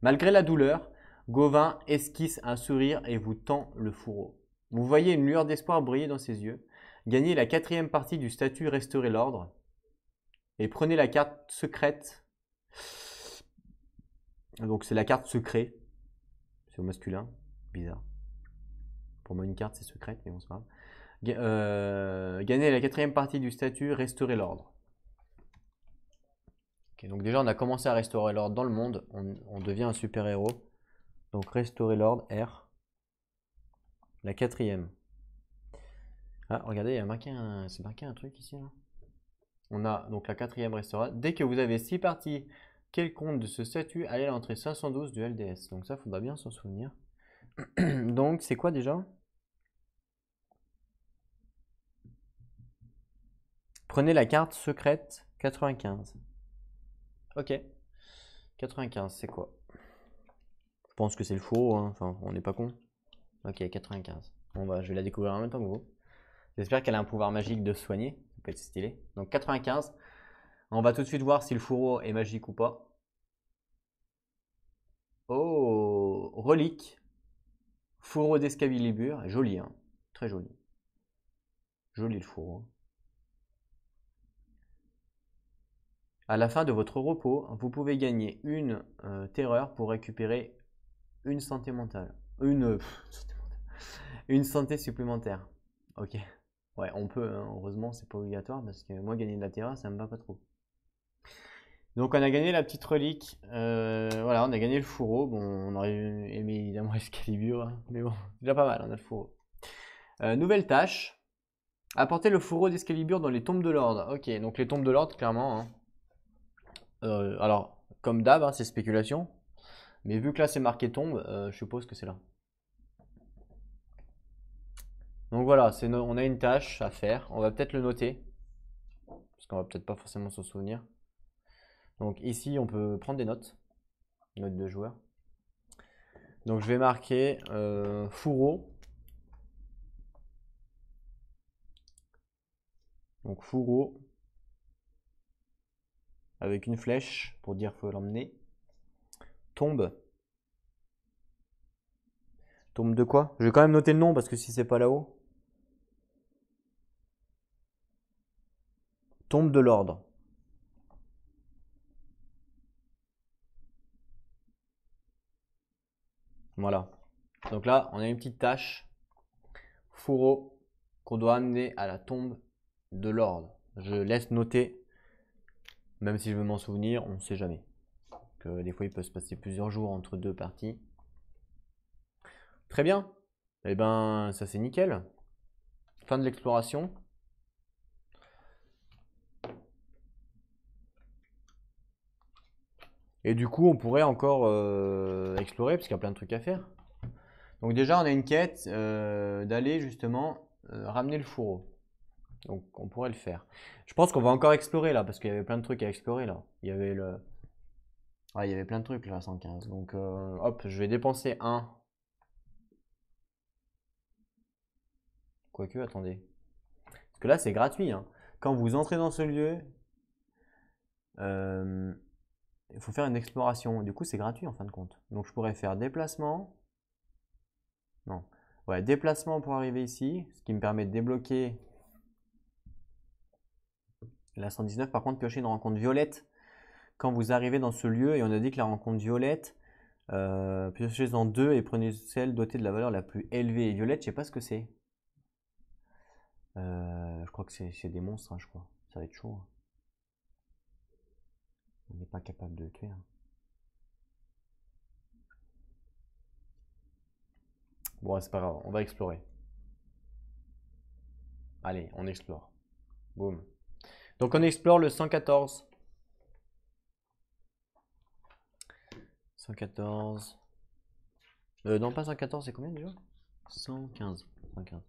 Malgré la douleur, Gauvin esquisse un sourire et vous tend le fourreau. Vous voyez une lueur d'espoir briller dans ses yeux. Gagnez la 4e partie du statut Restaurer l'ordre et prenez la carte secrète. Donc c'est la carte secret. C'est au masculin. Bizarre. Pour moi une carte c'est secrète, mais bon c'est pas grave. Gagnez la 4e partie du statut Restaurer l'ordre. Okay, donc déjà on a commencé à restaurer l'ordre dans le monde. On devient un super héros. Donc restaurer l'ordre, R. La 4e. Ah, regardez, il y a c'est marqué un truc ici. Là. On a donc la 4e restauration. Dès que vous avez 6 parties quelconques de ce statut, allez à l'entrée 512 du LDS. Donc ça, faudra bien s'en souvenir. Donc c'est quoi déjà? Prenez la carte secrète 95. Ok. 95, c'est quoi? Je pense que c'est le faux, hein. Enfin, on n'est pas con. Ok, 95. Bon bah, je vais la découvrir en même temps que vous. J'espère qu'elle a un pouvoir magique de se soigner. Ça peut être stylé. Donc 95. On va tout de suite voir si le fourreau est magique ou pas. Oh, relique. Fourreau d'Excalibur. Joli, hein. Très joli. Joli le fourreau. À la fin de votre repos, vous pouvez gagner une terreur pour récupérer une santé mentale. Une santé supplémentaire. Ok. Ouais, on peut, hein. Heureusement, c'est pas obligatoire parce que moi, gagner de la terreur, ça me va pas trop. Donc, on a gagné la petite relique. Voilà, on a gagné le fourreau. Bon, on aurait aimé évidemment Excalibur, hein, mais bon, déjà pas mal, on a le fourreau. Nouvelle tâche. Apporter le fourreau d'Excalibur dans les tombes de l'ordre. Ok, donc les tombes de l'ordre, clairement. Hein. Alors, comme d'hab, hein, c'est spéculation. Mais vu que là c'est marqué tombe, je suppose que c'est là. Donc voilà, on a une tâche à faire. On va peut-être le noter. Parce qu'on va peut-être pas forcément s'en souvenir. Donc ici, on peut prendre des notes. Notes de joueur. Donc je vais marquer fourreau. Donc fourreau. Avec une flèche pour dire qu'il faut l'emmener. Tombe. Tombe de quoi? Je vais quand même noter le nom parce que si c'est pas là-haut. Tombe de l'ordre. Voilà. Donc là, on a une petite tâche. Fourreau qu'on doit amener à la tombe de l'ordre. Je laisse noter Même si je veux m'en souvenir, on ne sait jamais. Que des fois, il peut se passer plusieurs jours entre deux parties. Très bien. Eh ben, ça c'est nickel. Fin de l'exploration. Et du coup, on pourrait encore explorer, parce qu'il y a plein de trucs à faire. Donc déjà, on a une quête d'aller justement ramener le fourreau. Donc on pourrait le faire. Je pense qu'on va encore explorer là, parce qu'il y avait plein de trucs à explorer là. Il y avait le... Ouais, il y avait plein de trucs là, 115. Donc hop, je vais dépenser un. Quoique, attendez. Parce que là, c'est gratuit, hein. Quand vous entrez dans ce lieu, il faut faire une exploration. Du coup, c'est gratuit en fin de compte. Donc je pourrais faire déplacement. Non. Ouais, déplacement pour arriver ici, ce qui me permet de débloquer la 119. Par contre, piocher une rencontre violette quand vous arrivez dans ce lieu. Et on a dit que la rencontre violette, piochez-en deux et prenez celle dotée de la valeur la plus élevée. Et violette, je sais pas ce que c'est. Je crois que c'est des monstres, hein, je crois. Ça va être chaud, hein. On n'est pas capable de le tuer, hein. Bon, c'est pas grave, on va explorer. Allez, on explore. Boum. Donc on explore le 114. 114. Non, pas 114, c'est combien déjà? 115. 115.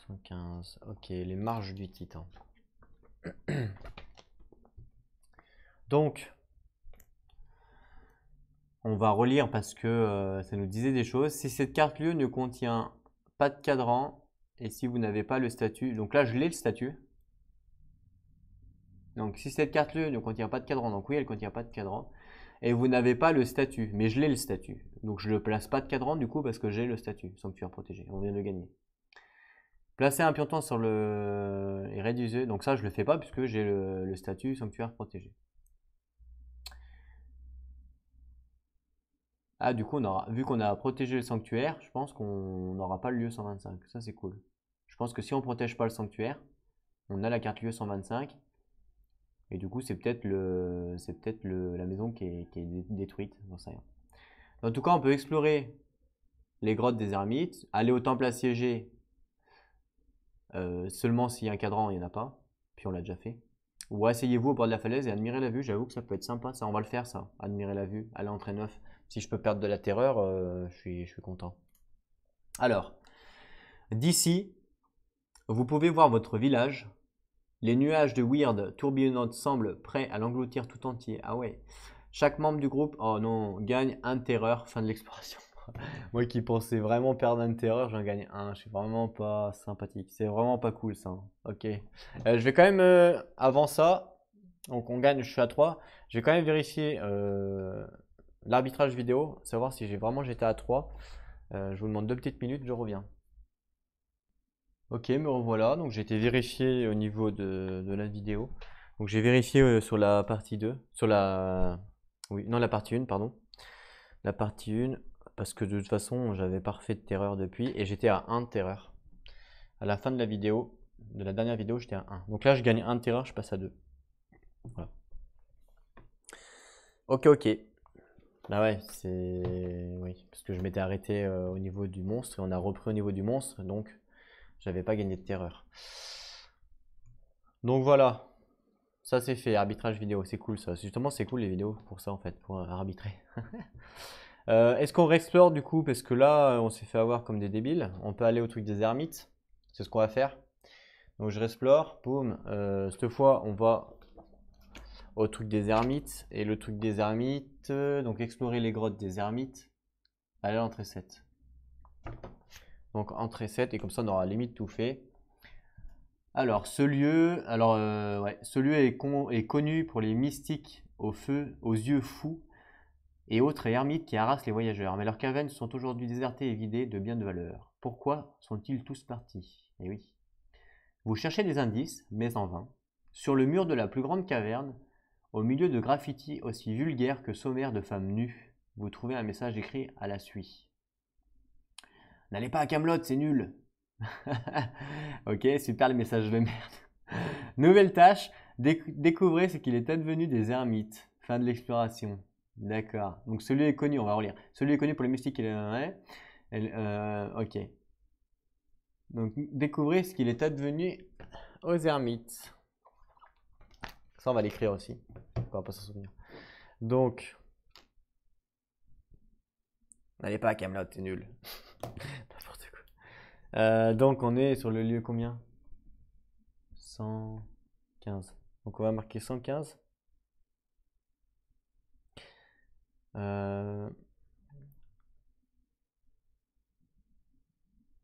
115. Ok, les marges du titan. Donc, on va relire parce que ça nous disait des choses. Si cette carte lieu ne contient pas de cadran et si vous n'avez pas le statut, donc là je l'ai le statut. Donc si cette carte lieu ne contient pas de cadran, donc oui elle ne contient pas de cadran, et vous n'avez pas le statut, mais je l'ai le statut. Donc je ne place pas de cadran du coup parce que j'ai le statut, sanctuaire protégé, on vient de gagner. Placer un pion sur le et réduire, donc ça je le fais pas puisque j'ai le statut sanctuaire protégé. Ah, du coup, vu qu'on a protégé le sanctuaire, je pense qu'on n'aura pas le lieu 125. Ça, c'est cool. Je pense que si on protège pas le sanctuaire, on a la carte lieu 125. Et du coup, c'est peut-être la maison qui est détruite. J'en sais rien. En tout cas, on peut explorer les grottes des ermites, aller au temple assiégé seulement s'il y a un cadran, il n'y en a pas. Puis on l'a déjà fait. Ou asseyez-vous au bord de la falaise et admirez la vue. J'avoue que ça peut être sympa. Ça, on va le faire, ça. Admirer la vue à l'entrée 9. Si je peux perdre de la terreur, je suis content. Alors, d'ici, vous pouvez voir votre village. Les nuages de Weird tourbillonnantes semblent prêts à l'engloutir tout entier. Ah ouais. Chaque membre du groupe, oh non, gagne un de terreur. Fin de l'exploration. Moi qui pensais vraiment perdre un de terreur, j'en gagne un. Je suis vraiment pas sympathique. C'est vraiment pas cool ça, hein. Ok. Je vais quand même, avant ça, donc on gagne, je suis à 3. Je vais quand même vérifier l'arbitrage vidéo, savoir si j'étais à 3. Je vous demande 2 petites minutes, je reviens. Ok, me revoilà. Donc j'ai été vérifié au niveau de la vidéo. Donc j'ai vérifié sur la partie 2. Sur la... Oui, non, la partie 1, pardon. La partie 1, parce que de toute façon, j'avais pas refait de terreur depuis. Et j'étais à 1 de terreur. À la fin de la vidéo, de la dernière vidéo, j'étais à 1. Donc là, je gagne 1 de terreur, je passe à 2. Voilà. Ok, ok. Ah ouais, c'est... Oui, parce que je m'étais arrêté au niveau du monstre et on a repris au niveau du monstre, donc j'avais pas gagné de terreur. Donc voilà, ça c'est fait, arbitrage vidéo, c'est cool ça. Justement, c'est cool les vidéos pour ça en fait, pour arbitrer. Est-ce qu'on réexplore du coup? Parce que là, on s'est fait avoir comme des débiles. On peut aller au truc des ermites, c'est ce qu'on va faire. Donc je réexplore, boum. Cette fois, on va au truc des ermites. Et le truc des ermites, donc explorer les grottes des ermites. Aller à l'entrée 7. Donc entrée 7 et comme ça on aura limite tout fait. Alors ce lieu, ouais, ce lieu est connu pour les mystiques aux yeux fous et autres ermites qui harassent les voyageurs. Mais leurs cavernes sont aujourd'hui désertées et vidées de biens de valeur. Pourquoi sont-ils tous partis? Eh oui. Vous cherchez des indices, mais en vain. Sur le mur de la plus grande caverne, au milieu de graffitis aussi vulgaires que sommaires de femmes nues, vous trouvez un message écrit à la suie. N'allez pas à Camelot, c'est nul. Ok, super les messages de merde. Nouvelle tâche, Découvrez ce qu'il est advenu des ermites. Fin de l'exploration. D'accord. Donc celui est connu, on va relire. Celui est connu pour les mystiques et les... Ouais. Ok. Donc découvrez ce qu'il est advenu aux ermites. Ça, on va l'écrire aussi. On va pas s'en souvenir. Donc, n'allez pas à Camelot, t'es nul. N'importe quoi. Donc, on est sur le lieu combien? 115. Donc, on va marquer 115.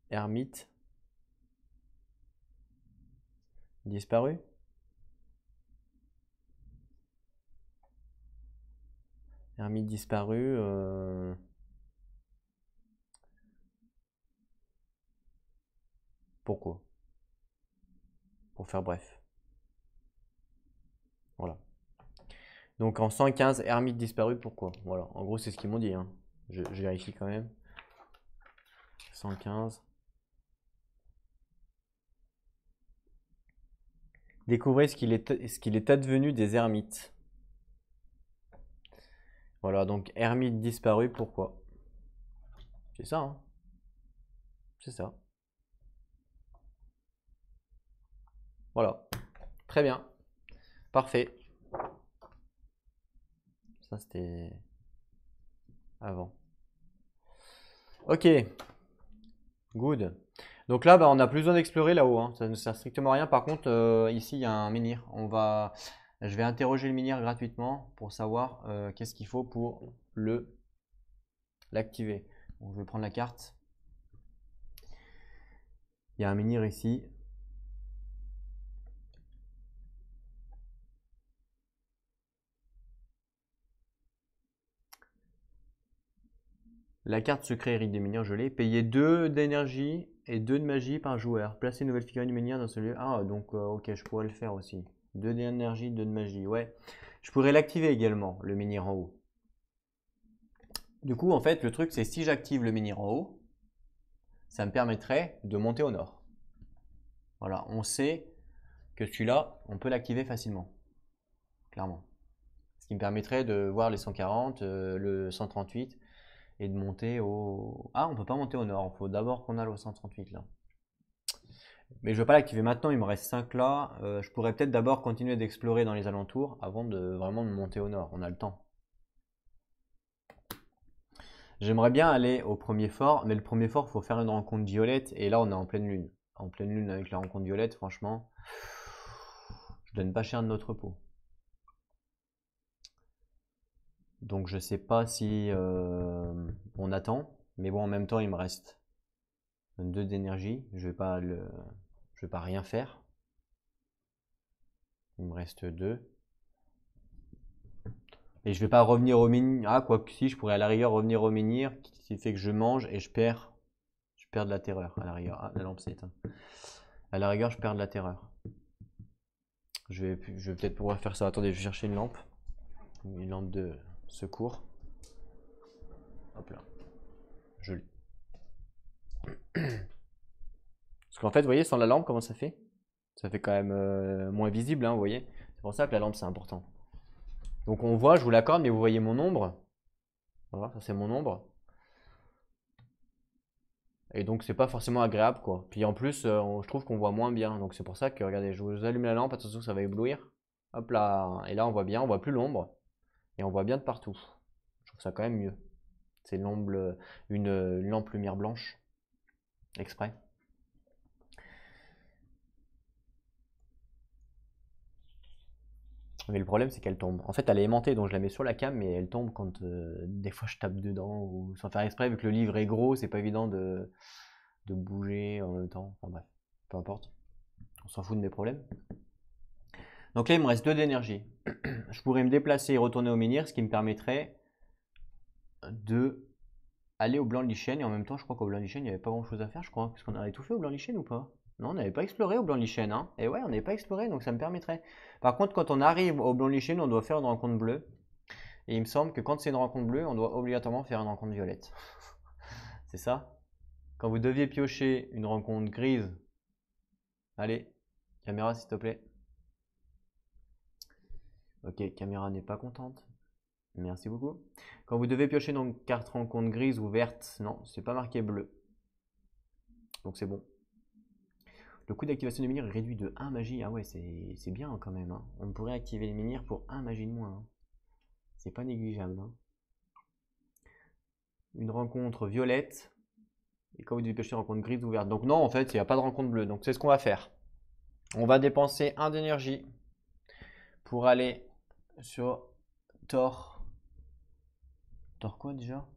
Ermite. Disparu. Ermite disparu. Pourquoi? Pour faire bref. Voilà. Donc en 115, ermite disparu, pourquoi? Voilà. En gros, c'est ce qu'ils m'ont dit. Hein. Je vérifie quand même. 115. Découvrez ce qu'il est advenu des ermites. Voilà, donc ermite disparu, pourquoi? C'est ça, hein? C'est ça. Voilà. Très bien. Parfait. Ça, c'était avant. Ok. Good. Donc là, bah, on n'a plus besoin d'explorer là-haut. Hein. Ça ne sert strictement à rien. Par contre, ici, il y a un menhir. Je vais interroger le menhir gratuitement pour savoir qu'est-ce qu'il faut pour l'activer. Donc, je vais prendre la carte. Il y a un menhir ici. La carte secret hérite des menhirs, je l'ai. Payer 2 d'énergie et 2 de magie par joueur. Placer une nouvelle figurine du menhir dans ce lieu. Ah, donc ok, je pourrais le faire aussi. 2 d'énergie, 2 de magie, ouais. Je pourrais l'activer également, le menhir en haut. Du coup, en fait, le truc, c'est si j'active le menhir en haut, ça me permettrait de monter au nord. Voilà, on sait que celui-là, on peut l'activer facilement. Clairement. Ce qui me permettrait de voir les 140, le 138 et de monter au... Ah, on peut pas monter au nord, il faut d'abord qu'on aille au 138 là. Mais je ne veux pas l'activer maintenant, il me reste 5 là. Je pourrais peut-être d'abord continuer d'explorer dans les alentours avant de vraiment de monter au nord, on a le temps. J'aimerais bien aller au premier fort, mais le premier fort, il faut faire une rencontre violette, et là on est en pleine lune. En pleine lune avec la rencontre violette, franchement, je donne pas cher de notre peau. Donc je sais pas si on attend, mais bon en même temps il me reste 2 d'énergie, je vais pas rien faire. Il me reste 2. Et je vais pas revenir au menhir. Ah, quoi que si, je pourrais à la rigueur revenir au menhir, qui fait que je mange et je perds de la terreur à la rigueur. Ah, la lampe s'est éteinte. À la rigueur, je perds de la terreur. Je vais peut-être pouvoir faire ça. Attendez, je vais chercher une lampe. Une lampe de secours. Hop là. Je l'ai. Parce qu'en fait, vous voyez, sans la lampe, comment ça fait? Ça fait quand même moins visible, hein, vous voyez. C'est pour ça que la lampe, c'est important. Donc on voit, je vous l'accorde, mais vous voyez mon ombre. Voilà, ça c'est mon ombre. Et donc c'est pas forcément agréable quoi. Puis en plus, je trouve qu'on voit moins bien. Donc c'est pour ça que regardez, je vous allume la lampe, attention ça va éblouir. Hop là, et là on voit bien, on voit plus l'ombre. Et on voit bien de partout. Je trouve ça quand même mieux. C'est une lampe lumière blanche. Exprès. Mais le problème c'est qu'elle tombe. En fait elle est aimantée, donc je la mets sur la cam, mais elle tombe quand des fois je tape dedans ou sans faire exprès, vu que le livre est gros, c'est pas évident de bouger en même temps. Enfin bref, peu importe. On s'en fout de mes problèmes. Donc là, il me reste 2 d'énergie. Je pourrais me déplacer et retourner au menhir, ce qui me permettrait de aller au blanc de Lichen. Et en même temps, je crois qu'au blanc de Lichen, il n'y avait pas grand chose à faire, je crois. Parce qu'on avait tout fait au blanc de Lichen ou pas? Non, on n'avait pas exploré au blanc de Lichen. Hein. Et ouais, on n'avait pas exploré, donc ça me permettrait. Par contre, quand on arrive au blanc de Lichen, on doit faire une rencontre bleue. Et il me semble que quand c'est une rencontre bleue, on doit obligatoirement faire une rencontre violette. C'est ça? Quand vous deviez piocher une rencontre grise, allez, caméra s'il te plaît. Ok, caméra n'est pas contente. Merci beaucoup. Quand vous devez piocher donc carte rencontre grise ou verte, non, c'est pas marqué bleu. Donc c'est bon. Le coût d'activation des menhirs est réduit de 1 magie. Ah ouais, c'est bien quand même, hein. On pourrait activer les menhirs pour 1 magie de moins, hein. C'est pas négligeable, hein. Une rencontre violette. Et quand vous devez piocher une rencontre grise ou verte. Donc non, en fait, il n'y a pas de rencontre bleue. Donc c'est ce qu'on va faire. On va dépenser 1 d'énergie pour aller sur Thor. Thor quoi déjà?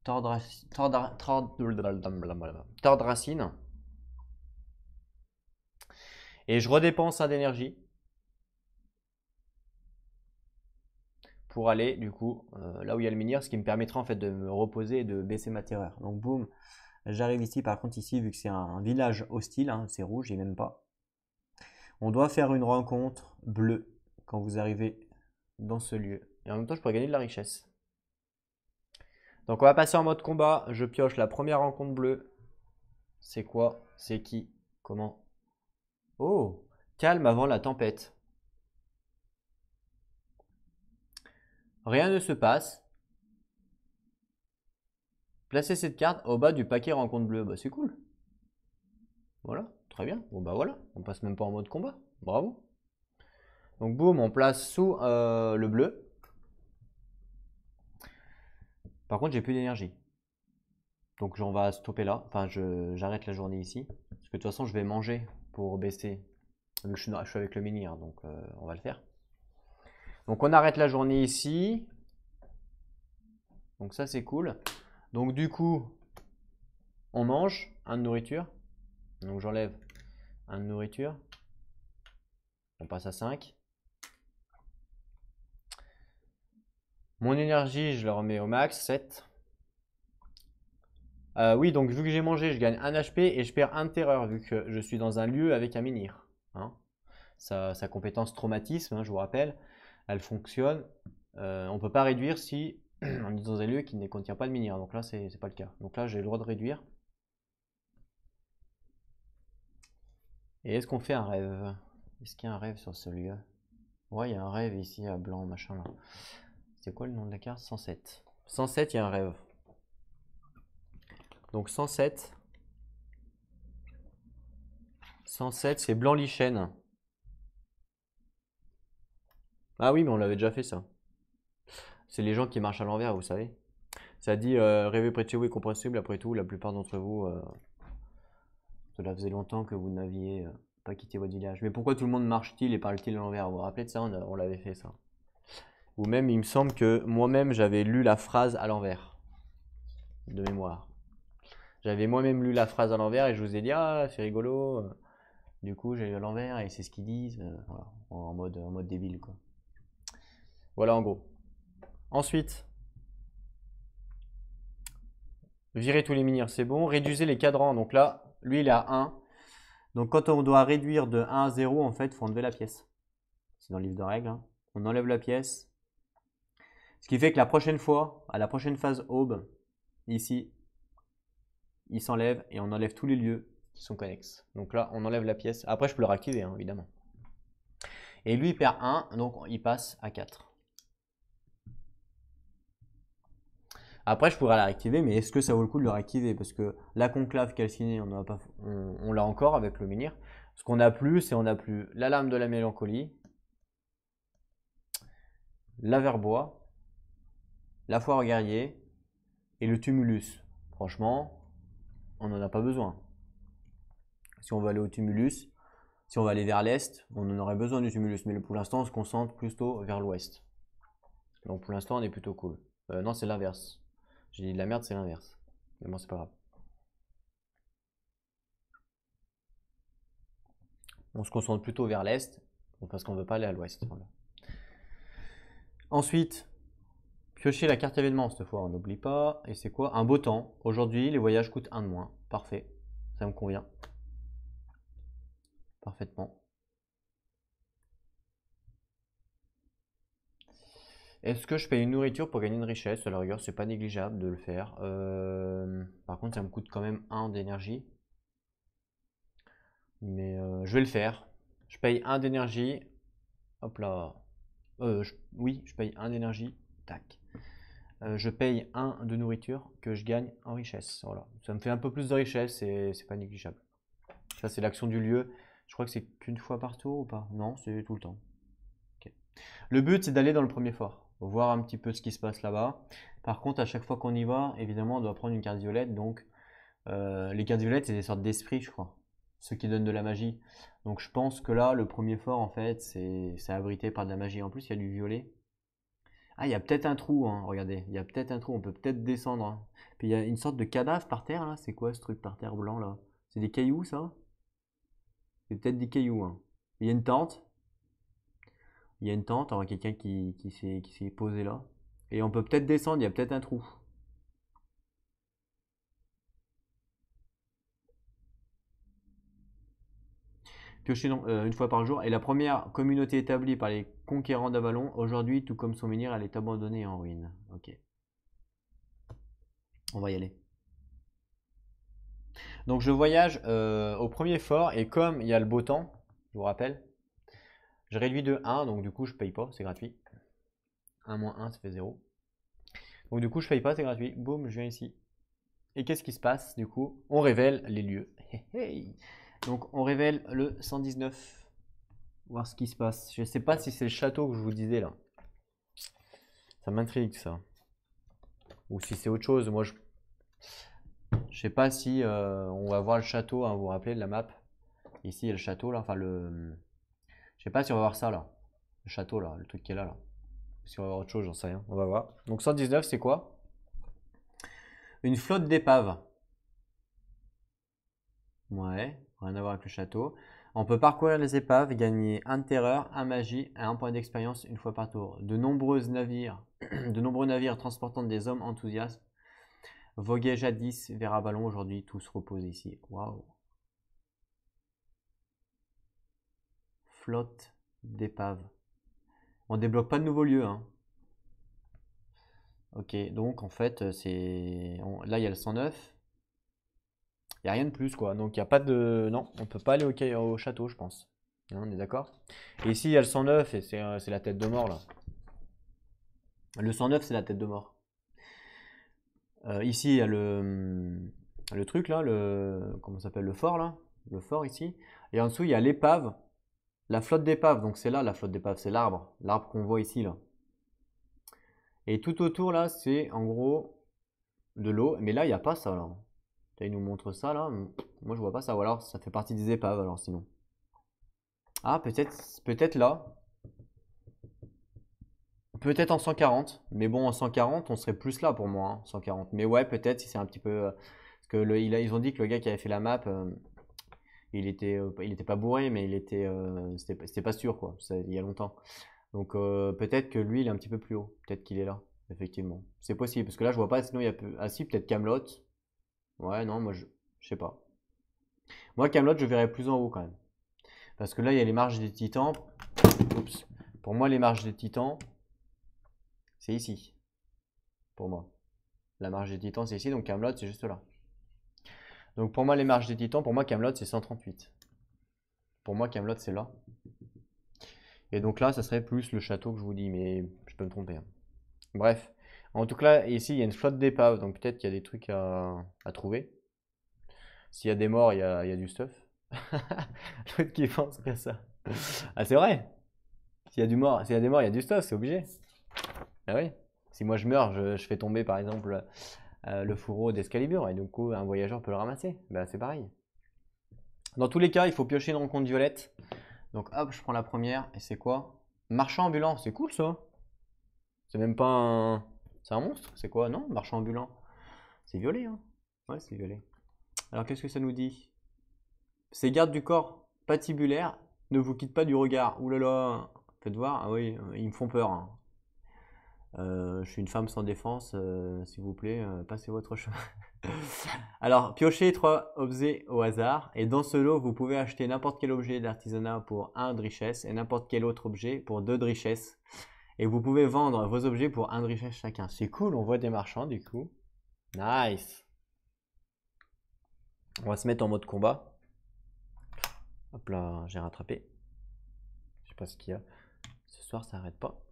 Tordracine. Et je redépense 1 d'énergie pour aller du coup là où il y a le menhir, ce qui me permettra en fait de me reposer et de baisser ma terreur. Donc boum, j'arrive ici. Par contre ici, vu que c'est un village hostile, hein, c'est rouge, il même pas. On doit faire une rencontre bleue quand vous arrivez dans ce lieu. Et en même temps, je pourrais gagner de la richesse. Donc on va passer en mode combat. Je pioche la première rencontre bleue. C'est quoi? C'est qui? Comment? Oh, calme avant la tempête. Rien ne se passe. Placez cette carte au bas du paquet rencontre bleue. Bah c'est cool. Voilà, très bien. Bon bah voilà, on passe même pas en mode combat. Bravo. Donc boum, on place sous le bleu. Par contre, j'ai plus d'énergie. Donc on va stopper là. Enfin, j'arrête la journée ici. Parce que de toute façon, je vais manger pour baisser. Vu que je suis avec le mini, hein, donc on va le faire. Donc on arrête la journée ici. Donc ça, c'est cool. Donc du coup, on mange 1 de nourriture. Donc j'enlève 1 de nourriture. On passe à 5. Mon énergie, je la remets au max, 7. Oui, donc vu que j'ai mangé, je gagne 1 HP et je perds 1 de terreur vu que je suis dans un lieu avec un menhir, hein. Sa compétence traumatisme, hein, je vous rappelle, elle fonctionne. On ne peut pas réduire si on est dans un lieu qui ne contient pas de menhir. Donc là, c'est pas le cas. Donc là, j'ai le droit de réduire. Et est-ce qu'on fait un rêve? Est-ce qu'il y a un rêve sur ce lieu? Ouais, il y a un rêve ici à blanc, machin là. C'est quoi le nom de la carte? 107. 107, il y a un rêve. Donc 107. 107, c'est blanc lichen. Ah oui, mais on l'avait déjà fait ça. C'est les gens qui marchent à l'envers, vous savez. Ça dit rêver près de chez vous est compréhensible. Après tout, la plupart d'entre vous, cela faisait longtemps que vous n'aviez pas quitté votre village. Mais pourquoi tout le monde marche-t-il et parle-t-il à l'envers? Vous vous rappelez de ça? On l'avait fait ça. Ou même, il me semble que moi-même, j'avais lu la phrase à l'envers, de mémoire. J'avais moi-même lu la phrase à l'envers et je vous ai dit, ah, c'est rigolo. Du coup, j'ai lu à l'envers et c'est ce qu'ils disent. Voilà, en mode débile, quoi. Voilà, en gros. Ensuite, virer tous les menhirs, c'est bon. Réduisez les cadrans. Donc là, lui, il est à 1. Donc quand on doit réduire de 1 à 0, en fait, il faut enlever la pièce. C'est dans le livre de règles, hein. On enlève la pièce. Ce qui fait que la prochaine fois, à la prochaine phase aube, ici, il s'enlève et on enlève tous les lieux qui sont connexes. Donc là, on enlève la pièce. Après, je peux le réactiver, hein, évidemment. Et lui, il perd 1, donc il passe à 4. Après, je pourrais la réactiver, mais est-ce que ça vaut le coup de le réactiver? Parce que la conclave calcinée, on l'a encore avec le menhir. Ce qu'on n'a plus, c'est on n'a plus la lame de la mélancolie, la verbois, la foire au guerrier et le tumulus. Franchement, on n'en a pas besoin. Si on veut aller au tumulus, si on va aller vers l'est, on en aurait besoin du tumulus. Mais pour l'instant, on se concentre plutôt vers l'ouest. Donc pour l'instant, on est plutôt cool. Non, c'est l'inverse. J'ai dit de la merde, c'est l'inverse. Mais bon, c'est pas grave. On se concentre plutôt vers l'est, parce qu'on ne veut pas aller à l'ouest. Voilà. Ensuite, piocher la carte événement cette fois, on n'oublie pas. Et c'est quoi? Un beau temps. Aujourd'hui, les voyages coûtent 1 de moins. Parfait. Ça me convient. Parfaitement. Est-ce que je paye une nourriture pour gagner une richesse? À la rigueur, c'est pas négligeable de le faire. Par contre, ça me coûte quand même 1 d'énergie. Mais je vais le faire. Je paye 1 d'énergie. Hop là. Oui, je paye 1 d'énergie. Tac. Je paye 1 de nourriture que je gagne en richesse. Voilà. Ça me fait un peu plus de richesse et c'est pas négligeable. Ça, c'est l'action du lieu. Je crois que c'est qu'une fois par tour ou pas? Non, c'est tout le temps. Ok. Le but, c'est d'aller dans le premier fort, voir un petit peu ce qui se passe là-bas. Par contre, à chaque fois qu'on y va, évidemment, on doit prendre une carte violette. Donc, les cartes violettes, c'est des sortes d'esprits, je crois. Ceux qui donnent de la magie. Donc, je pense que là, le premier fort, en fait, c'est abrité par de la magie. En plus, il y a du violet. Ah, il y a peut-être un trou, hein, regardez. Il y a peut-être un trou, on peut peut-être descendre, hein. Puis il y a une sorte de cadavre par terre, là. C'est quoi ce truc par terre blanc, là? C'est des cailloux, ça? C'est peut-être des cailloux, hein. Il y a une tente. Il y a une tente, alors quelqu'un qui s'est posé là. Et on peut peut-être descendre, il y a peut-être un trou. Piocher une fois par jour. Et la première communauté établie par les conquérants d'Avalon, aujourd'hui, tout comme son menhir, elle est abandonnée en ruine. Ok, on va y aller. Donc je voyage au premier fort et comme il y a le beau temps, je vous rappelle, je réduis de 1, donc du coup je paye pas, c'est gratuit. 1 moins 1, ça fait 0. Donc du coup je paye pas, c'est gratuit. Boum, je viens ici. Et qu'est-ce qui se passe du coup? On révèle les lieux. Donc on révèle le 119. Voir ce qui se passe. Je sais pas si c'est le château que je vous disais là. Ça m'intrigue ça. Ou si c'est autre chose. Moi je sais pas si on va voir le château, hein, vous vous rappelez de la map. Ici il y a le château là. Enfin le. Je sais pas si on va voir ça là. Le château là, le truc qui est là là. Si on va voir autre chose, j'en sais rien. On va voir. Donc 119 c'est quoi? Une flotte d'épaves. Ouais, rien à voir avec le château. On peut parcourir les épaves, gagner 1 de terreur, 1 magie et 1 point d'expérience une fois par tour. De nombreux navires, de nombreux navires transportant des hommes enthousiastes voguaient jadis vers Avalon, aujourd'hui tous reposent ici. Waouh. Flotte d'épaves. On débloque pas de nouveaux lieux, hein. Ok, donc en fait, là il y a le 109. Il n'y a rien de plus quoi. Donc il n'y a pas de. Non, on peut pas aller au château, je pense. Hein, on est d'accord? Et ici il y a le 109 et c'est la tête de mort là. Le 109 c'est la tête de mort. Ici il y a le truc là, comment ça s'appelle? Le fort là. Le fort ici. Et en dessous il y a l'épave. La flotte d'épave. Donc c'est là la flotte d'épave. C'est l'arbre. L'arbre qu'on voit ici là. Et tout autour là c'est en gros de l'eau. Mais là il n'y a pas ça là. Là, il nous montre ça là. Moi je vois pas ça. Ou alors ça fait partie des épaves alors sinon. Ah, peut-être là. Peut-être en 140. Mais bon, en 140, on serait plus là pour moi. Hein, 140. Mais ouais, peut-être si c'est un petit peu. Parce que ils ont dit que le gars qui avait fait la map, il était pas bourré, mais c'était pas sûr quoi. Il y a longtemps. Donc peut-être que lui, il est un petit peu plus haut. Peut-être qu'il est là, effectivement. C'est possible. Parce que là, je vois pas. Sinon, il y a peu. Ah si, peut-être Camelot. Ouais, non, moi je sais pas. Moi, Camelot, je verrais plus en haut quand même. Parce que là, il y a les marges des titans. Oups. Pour moi, les marges des titans, c'est ici. Pour moi. La marge des titans, c'est ici. Donc Camelot, c'est juste là. Donc pour moi, les marges des titans, pour moi, Camelot, c'est 138. Pour moi, Camelot, c'est là. Et donc là, ça serait plus le château que je vous dis. Mais je peux me tromper. Hein. Bref. En tout cas, ici, il y a une flotte d'épaves. Donc peut-être qu'il y a des trucs à trouver. S'il y a des morts, il y a du stuff. L'autre qui pense que ça. Ah, c'est vrai. S'il y a des morts, il y a du stuff, c'est obligé. Ah oui. Si moi je meurs, je fais tomber par exemple le fourreau d'Excalibur et du coup un voyageur peut le ramasser. Bah c'est pareil. Dans tous les cas, il faut piocher une rencontre violette. Donc hop, je prends la première et c'est quoi? Marchand ambulant, c'est cool ça. C'est même pas un. C'est un monstre? C'est quoi? Non, marchand ambulant. C'est violet, hein? Ouais, c'est violet. Alors qu'est-ce que ça nous dit? Ces gardes du corps patibulaires ne vous quittent pas du regard. Ouh là là, faites voir. Ah oui, ils me font peur. Hein. Je suis une femme sans défense, s'il vous plaît, passez votre chemin. Alors, piochez 3 objets au hasard et dans ce lot, vous pouvez acheter n'importe quel objet d'artisanat pour 1 de richesse et n'importe quel autre objet pour 2 de richesse. Et vous pouvez vendre vos objets pour 1 de richesse chacun. C'est cool, on voit des marchands du coup. Nice. On va se mettre en mode combat. Hop là, j'ai rattrapé. Je sais pas ce qu'il y a. Ce soir, ça arrête pas.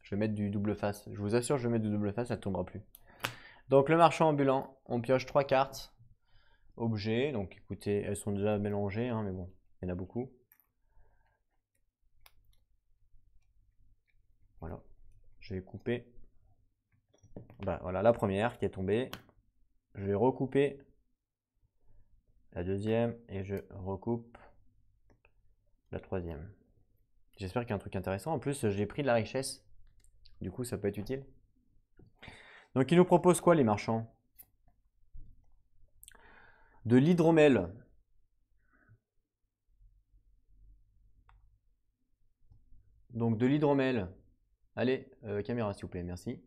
Je vais mettre du double face. Je vous assure, je vais mettre du double face, ça ne tombera plus. Donc le marchand ambulant, on pioche 3 cartes. Objets, donc écoutez, elles sont déjà mélangées, hein, mais bon, il y en a beaucoup. Voilà, je vais couper. Bah, voilà la première qui est tombée. Je vais recouper la deuxième et je recoupe la troisième. J'espère qu'il y a un truc intéressant. En plus, j'ai pris de la richesse. Du coup, ça peut être utile. Donc, ils nous proposent quoi, les marchands? De l'hydromel. Donc, de l'hydromel. Allez, caméra, s'il vous plaît, merci.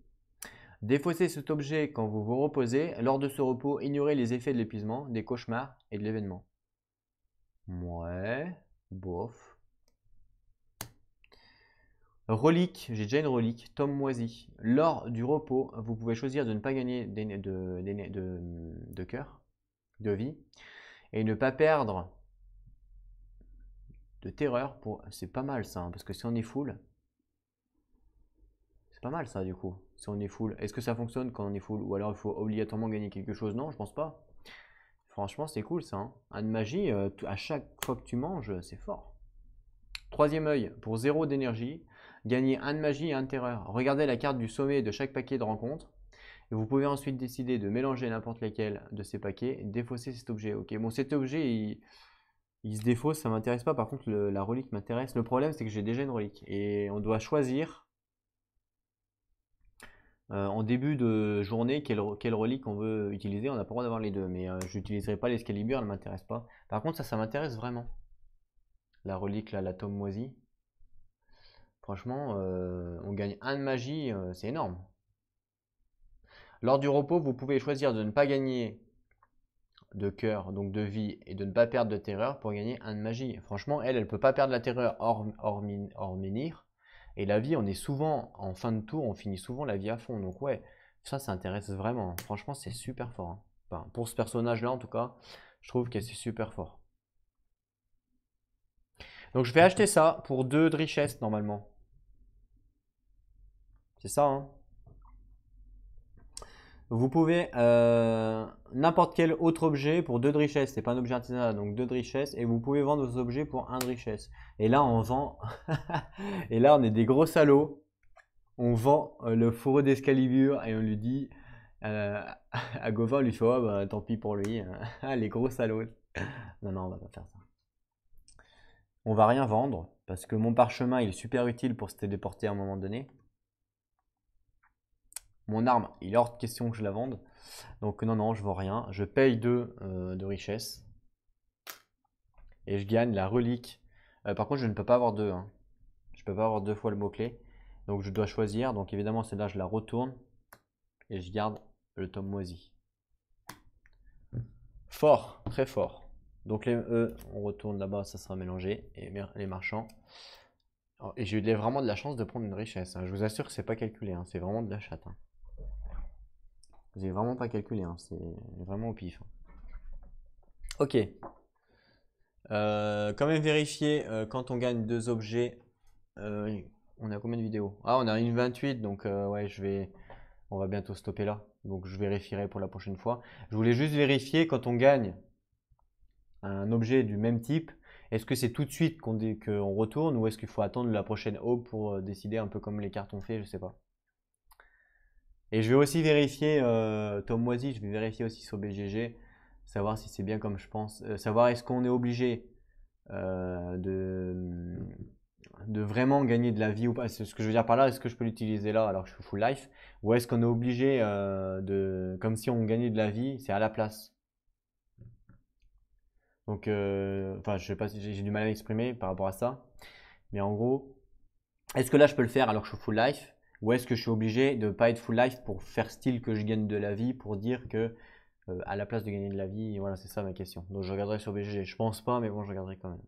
Défaussez cet objet quand vous vous reposez. Lors de ce repos, ignorez les effets de l'épuisement, des cauchemars et de l'événement. Ouais, bof. Relique, j'ai déjà une relique, tome moisi. Lors du repos, vous pouvez choisir de ne pas gagner de cœur, de vie, et ne pas perdre de terreur. C'est pas mal ça, hein, parce que si on est full, c'est pas mal ça du coup. Si on est full, est-ce que ça fonctionne quand on est full? Ou alors il faut obligatoirement gagner quelque chose? Non, je pense pas. Franchement, c'est cool ça, hein. Un de magie, à chaque fois que tu manges, c'est fort. Troisième œil, pour 0 d'énergie, gagnez 1 de magie et 1 de terreur. Regardez la carte du sommet de chaque paquet de rencontre. Et vous pouvez ensuite décider de mélanger n'importe lequel de ces paquets et défausser cet objet. Ok, bon, cet objet, il se défausse, ça m'intéresse pas. Par contre, la relique m'intéresse. Le problème, c'est que j'ai déjà une relique. Et on doit choisir en début de journée quelle relique on veut utiliser. On n'a pas le droit d'avoir les deux. Mais je n'utiliserai pas l'Excalibur, elle ne m'intéresse pas. Par contre, ça m'intéresse vraiment. La relique, là, la tome moisie. Franchement, on gagne 1 de magie, c'est énorme. Lors du repos, vous pouvez choisir de ne pas gagner de cœur, donc de vie, et de ne pas perdre de terreur pour gagner 1 de magie. Franchement, elle peut pas perdre la terreur hors menhir. Et la vie, on est souvent, en fin de tour, on finit souvent la vie à fond. Donc ouais, ça intéresse vraiment. Franchement, c'est super fort, hein. Enfin, pour ce personnage-là, en tout cas, je trouve que c'est super fort. Donc je vais acheter ça pour 2 de richesse, normalement. C'est ça, hein. Vous pouvez n'importe quel autre objet pour 2 de richesse. C'est pas un objet artisanal, donc 2 de richesse. Et vous pouvez vendre vos objets pour 1 de richesse. Et là, on vend. Et là, on est des gros salauds. On vend le fourreau d'Excalibur et on lui dit à Gauvin, on lui fait oh, bah, tant pis pour lui. Les gros salauds. Non, non, on va pas faire ça. On va rien vendre parce que mon parchemin il est super utile pour se téléporter à un moment donné. Mon arme, il est hors de question que je la vende. Donc non, non, je vends rien. Je paye 2 de richesse. Et je gagne la relique. Par contre, je ne peux pas avoir 2, hein. Je ne peux pas avoir 2 fois le mot-clé. Donc je dois choisir. Donc évidemment, celle-là, je la retourne. Et je garde le tome moisi. Fort, très fort. Donc les E, on retourne là-bas, ça sera mélangé. Et les marchands. Et j'ai eu vraiment de la chance de prendre une richesse, hein. Je vous assure que c'est pas calculé, hein. C'est vraiment de la chatte, hein. Vous n'avez vraiment pas calculé, hein. C'est vraiment au pif, hein. Ok. Quand même vérifier quand on gagne 2 objets. On a combien de vidéos? Ah, on a une 28, donc ouais, on va bientôt stopper là. Donc je vérifierai pour la prochaine fois. Je voulais juste vérifier quand on gagne un objet du même type. Est-ce que c'est tout de suite qu'on retourne ou est-ce qu'il faut attendre la prochaine aube pour décider un peu comme les cartes ont fait, je sais pas. Et je vais aussi vérifier Tom Moisy, je vais vérifier aussi sur BGG, savoir si c'est bien comme je pense, savoir est-ce qu'on est obligé de vraiment gagner de la vie ou pas. Ce que je veux dire par là, est-ce que je peux l'utiliser là alors que je suis full life, ou est-ce qu'on est obligé comme si on gagnait de la vie, c'est à la place. Donc, enfin, je sais pas si j'ai du mal à m'exprimer par rapport à ça, mais en gros, est-ce que là je peux le faire alors que je suis full life, ou est-ce que je suis obligé de ne pas être full life pour faire style que je gagne de la vie, pour dire que à la place de gagner de la vie, voilà, c'est ça ma question. Donc je regarderai sur BGG. Je pense pas, mais bon, je regarderai quand même.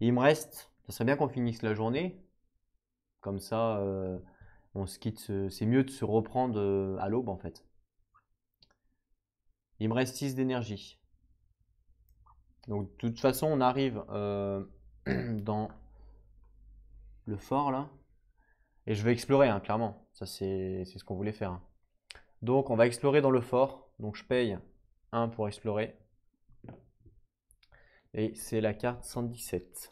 Il me reste, ça serait bien qu'on finisse la journée, comme ça, on se quitte. C'est mieux de se reprendre à l'aube en fait. Il me reste 6 d'énergie. Donc de toute façon, on arrive dans le fort là. Et je veux explorer, hein, clairement. Ça, c'est ce qu'on voulait faire, hein. Donc, on va explorer dans le fort. Donc, je paye 1 pour explorer. Et c'est la carte 117.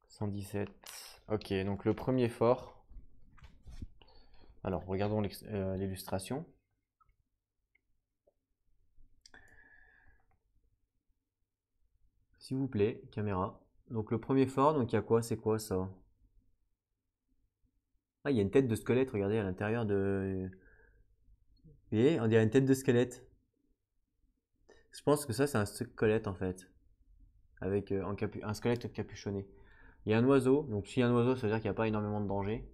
117. Ok, donc le premier fort. Alors, regardons l'illustration. S'il vous plaît, caméra. Donc le premier fort, donc il y a quoi? C'est quoi ça? Ah, il y a une tête de squelette, regardez à l'intérieur de... Vous voyez, on dirait une tête de squelette. Je pense que ça, c'est un squelette en fait. Avec un squelette capuchonné. Il y a un oiseau, donc s'il y a un oiseau, ça veut dire qu'il n'y a pas énormément de danger.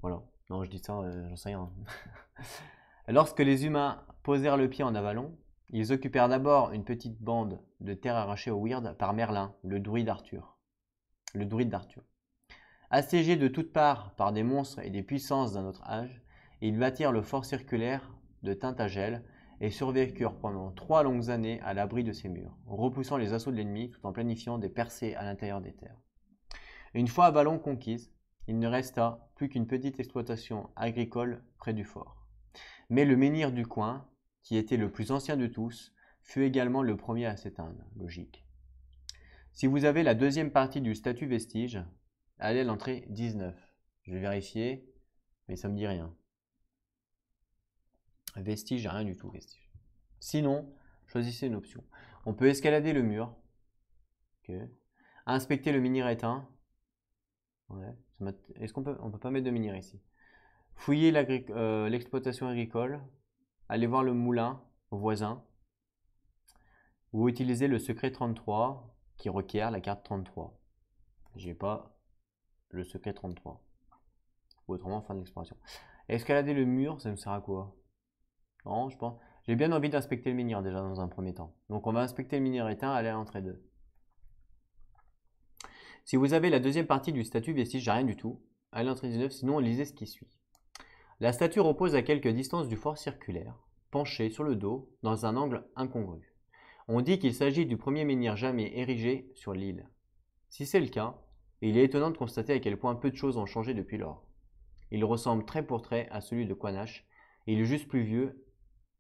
Voilà. Non, je dis ça, j'en sais rien. Lorsque les humains posèrent le pied en Avalon, ils occupèrent d'abord une petite bande de terre arrachée au Weird par Merlin, le druide d'Arthur. Assiégés de toutes parts par des monstres et des puissances d'un autre âge, ils bâtirent le fort circulaire de Tintagel et survécurent pendant 3 longues années à l'abri de ces murs, repoussant les assauts de l'ennemi tout en planifiant des percées à l'intérieur des terres. Une fois Avalon conquise, il ne resta plus qu'une petite exploitation agricole près du fort. Mais le menhir du coin, qui était le plus ancien de tous, fut également le premier à s'éteindre. Logique. Si vous avez la deuxième partie du statut vestige, allez à l'entrée 19. Je vais vérifier, mais ça me dit rien. Vestige, rien du tout, vestige. Sinon, choisissez une option. On peut escalader le mur. Ok. Inspecter le menhir éteint. Ouais. Est-ce qu'on peut pas mettre de menhir ici? Fouiller l'exploitation agricole. Aller voir le moulin voisin. Ou utiliser le secret 33 qui requiert la carte 33. J'ai pas le secret 33. Ou autrement, fin de l'exploration. Escalader le mur, ça me sert à quoi? Non, je pense. J'ai bien envie d'inspecter le menhir déjà dans un premier temps. Donc on va inspecter le menhir éteint, aller à l'entrée 2. Si vous avez la deuxième partie du statut vestige, j'ai rien du tout. Allez à l'entrée 19, sinon lisez ce qui suit. La statue repose à quelques distances du fort circulaire, penchée sur le dos, dans un angle incongru. On dit qu'il s'agit du premier menhir jamais érigé sur l'île. Si c'est le cas, il est étonnant de constater à quel point peu de choses ont changé depuis lors. Il ressemble trait pour trait à celui de Quanash, et il est juste plus vieux,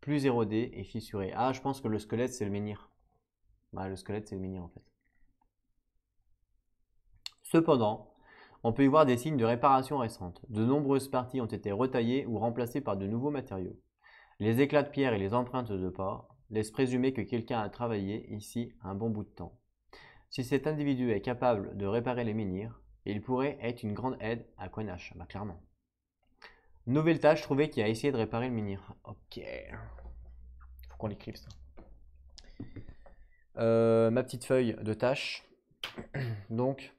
plus érodé et fissuré. Ah, je pense que le squelette c'est le menhir. Bah, le squelette c'est le menhir en fait. Cependant, on peut y voir des signes de réparation récentes. De nombreuses parties ont été retaillées ou remplacées par de nouveaux matériaux. Les éclats de pierre et les empreintes de pas laissent présumer que quelqu'un a travaillé ici un bon bout de temps. Si cet individu est capable de réparer les menhirs, il pourrait être une grande aide à Quanash. Bah clairement. Nouvelle tâche trouvée qui a essayé de réparer le menhir. Ok. Faut qu'on l'écrive ça. Ma petite feuille de tâche. Donc,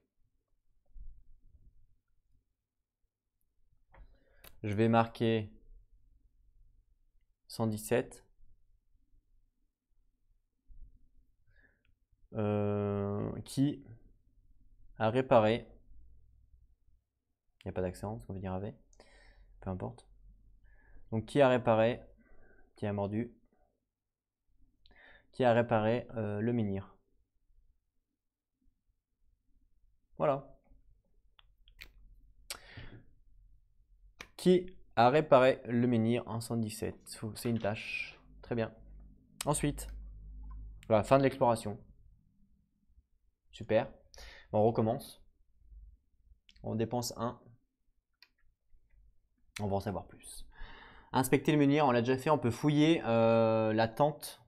je vais marquer 117. Qui a réparé. Il n'y a pas d'accent, ce qu'on veut dire avec. Peu importe. Donc, qui a réparé. Qui a mordu. Qui a réparé le menhir. Voilà. Qui a réparé le menhir en 117. C'est une tâche. Très bien. Ensuite, voilà, fin de l'exploration. Super. On recommence. On dépense 1. On va en savoir plus. Inspecter le menhir, on l'a déjà fait. On peut fouiller la tente.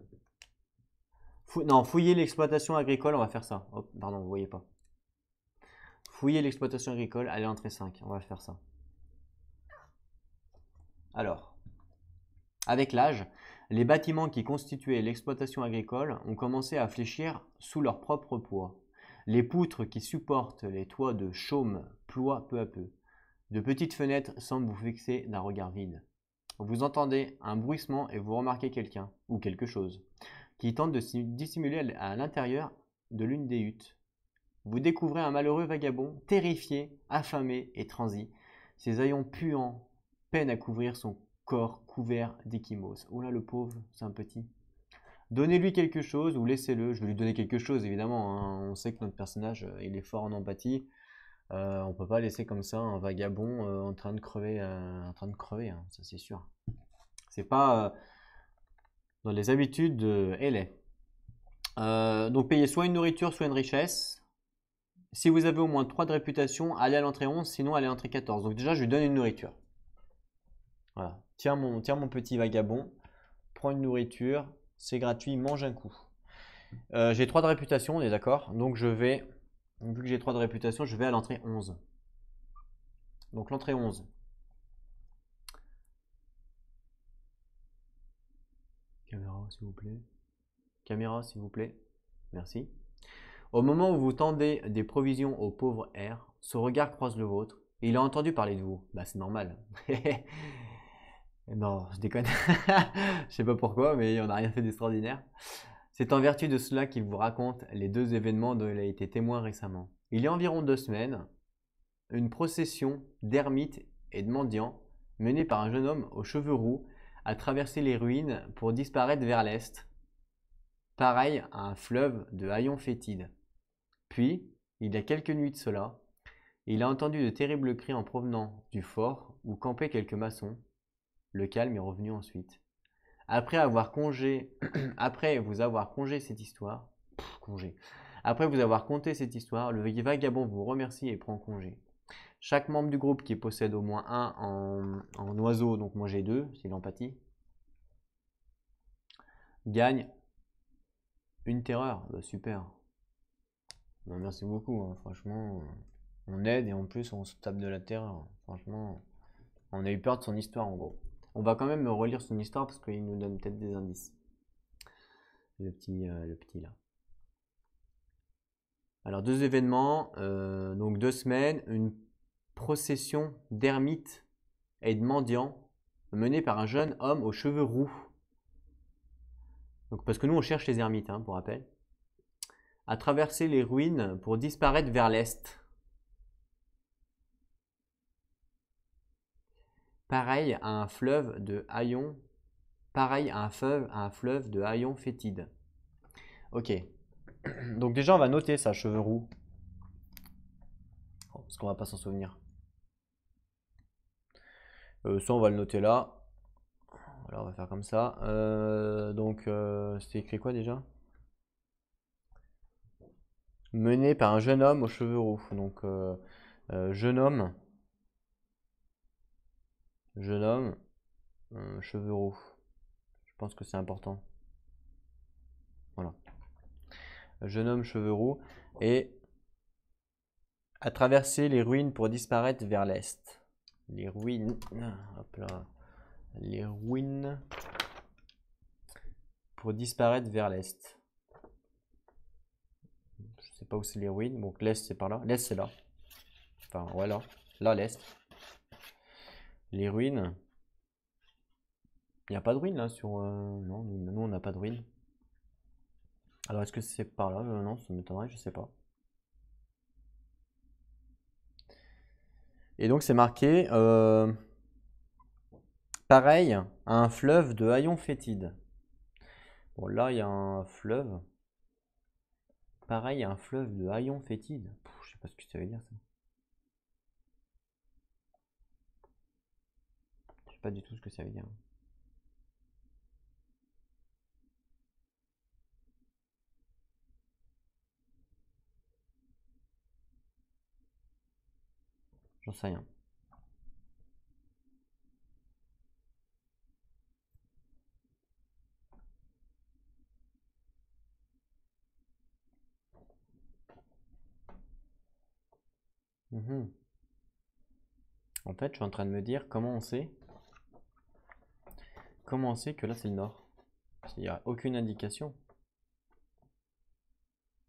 Non, fouiller l'exploitation agricole, on va faire ça. Hop, pardon, vous voyez pas. Fouiller l'exploitation agricole, allez, entrée 5. On va faire ça. Alors, avec l'âge, les bâtiments qui constituaient l'exploitation agricole ont commencé à fléchir sous leur propre poids. Les poutres qui supportent les toits de chaume ploient peu à peu. De petites fenêtres semblent vous fixer d'un regard vide. Vous entendez un bruissement et vous remarquez quelqu'un, ou quelque chose, qui tente de dissimuler à l'intérieur de l'une des huttes. Vous découvrez un malheureux vagabond, terrifié, affamé et transi. Ses haillons puants peinent à couvrir son corps couvert d'échymoses. Oh là, le pauvre, c'est un petit. Donnez-lui quelque chose ou laissez-le. Je vais lui donner quelque chose, évidemment, hein. On sait que notre personnage, il est fort en empathie. On peut pas laisser comme ça un vagabond en train de crever, hein, ça c'est sûr. C'est pas dans les habitudes de Ellie. Donc payez soit une nourriture, soit une richesse. Si vous avez au moins 3 de réputation, allez à l'entrée 11, sinon allez à l'entrée 14. Donc déjà, je lui donne une nourriture. Voilà. Tiens mon petit vagabond, prends une nourriture, c'est gratuit, mange un coup. J'ai 3 de réputation, on est d'accord. Donc je vais, vu que j'ai 3 de réputation, je vais à l'entrée 11. Donc l'entrée 11. Caméra, s'il vous plaît. Caméra, s'il vous plaît. Merci. Au moment où vous tendez des provisions au pauvre R, son regard croise le vôtre et il a entendu parler de vous. Bah, c'est normal. Non, je déconne. Je sais pas pourquoi, mais on n'a rien fait d'extraordinaire. C'est en vertu de cela qu'il vous raconte les 2 événements dont il a été témoin récemment. Il y a environ 2 semaines, une procession d'ermites et de mendiants, menée par un jeune homme aux cheveux roux, a traversé les ruines pour disparaître vers l'est, pareil à un fleuve de haillons fétides. Puis, il y a quelques nuits de cela, il a entendu de terribles cris en provenant du fort où campaient quelques maçons. Le calme est revenu ensuite. Après vous avoir conté cette histoire, Après vous avoir conté cette histoire, le vagabond vous remercie et prend congé. Chaque membre du groupe qui possède au moins un en oiseau, donc moi j'ai 2, c'est l'empathie, gagne une terreur. Bah, super. Bah, merci beaucoup, hein. Franchement, on aide et en plus on se tape de la terreur. Franchement, on a eu peur de son histoire en gros. On va quand même relire son histoire parce qu'il nous donne peut-être des indices. Le petit là. Alors 2 événements, donc 2 semaines, une procession d'ermites et de mendiants menée par un jeune homme aux cheveux roux. Donc parce que nous on cherche les ermites, hein, pour rappel. A traversé les ruines pour disparaître vers l'est. Pareil à un fleuve de haillons fétides. Ok. Donc déjà on va noter ça, cheveux roux. Parce qu'on va pas s'en souvenir. Ça on va le noter là. Alors on va faire comme ça. Donc c'était écrit quoi déjà? Mené par un jeune homme aux cheveux roux. Donc jeune homme, cheveux roux. Je pense que c'est important. Voilà. Jeune homme, cheveux roux. Et a traversé les ruines pour disparaître vers l'est. Les ruines. Hop là. Les ruines pour disparaître vers l'est. Je sais pas où c'est les ruines. Donc l'est c'est par là. L'est c'est là. Enfin voilà. Là l'est. Les ruines. Il n'y a pas de ruines là sur. Non, nous on n'a pas de ruines. Alors est-ce que c'est par là? Non, ça m'étonnerait, je sais pas. Et donc c'est marqué pareil à un fleuve de haillons fétides. Bon là il y a un fleuve. Pareil à un fleuve de haillons fétides. Je sais pas ce que ça veut dire ça. Je sais pas du tout ce que ça veut dire. J'en sais rien. En fait, je suis en train de me dire comment on sait que là c'est le nord. Il n'y a aucune indication.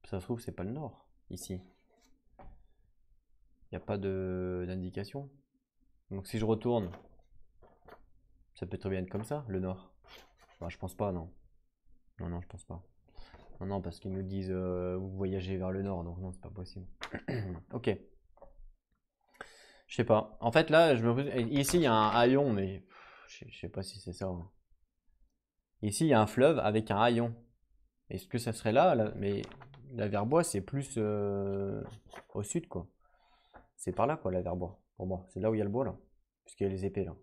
Ça se trouve c'est pas le nord ici. Il n'y a pas d'indication. Donc si je retourne, ça peut très bien être comme ça, le nord. Bah, je pense pas, non. Non, je pense pas. Non, parce qu'ils nous disent vous voyagez vers le nord, donc non, c'est pas possible. Ok. Je sais pas. En fait, là, ici, il y a un haillon, mais je sais pas si c'est ça, hein. Ici, il y a un fleuve avec un haillon. Est-ce que ça serait là, mais la Verbois, c'est plus au sud, quoi. C'est par là, quoi, la Verbois, pour moi. C'est là où il y a le bois, là. Puisqu'il y a les épées, là.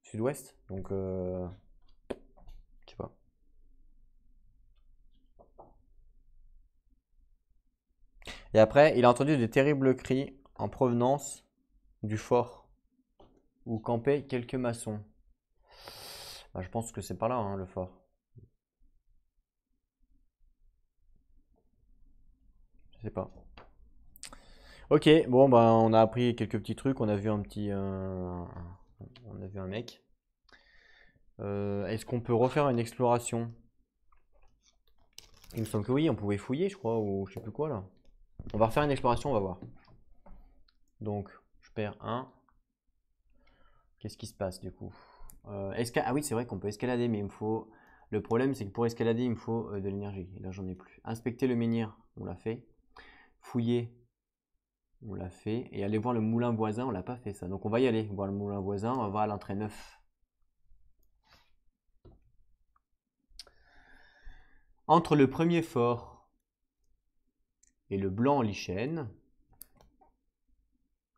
Sud-ouest, donc je sais pas. Et après, il a entendu de terribles cris en provenance du fort où campaient quelques maçons. Bah, je pense que c'est par là, hein, le fort. Je sais pas. Ok, bon, bah, on a appris quelques petits trucs. On a vu on a vu un mec. Est-ce qu'on peut refaire une exploration? Il me semble que oui, on pouvait fouiller, je crois, ou je sais plus quoi là. On va refaire une exploration, on va voir. Donc, je perds un. Qu'est-ce qui se passe du coup? Ah oui, c'est vrai qu'on peut escalader, mais il me faut. Le problème, c'est que pour escalader, il me faut de l'énergie. Et là, j'en ai plus. Inspecter le menhir, on l'a fait. Fouiller, on l'a fait. Et aller voir le moulin voisin, on l'a pas fait ça. Donc, on va y aller voir le moulin voisin. On va voir à l'entrée 9. Entre le premier fort et le blanc lichen,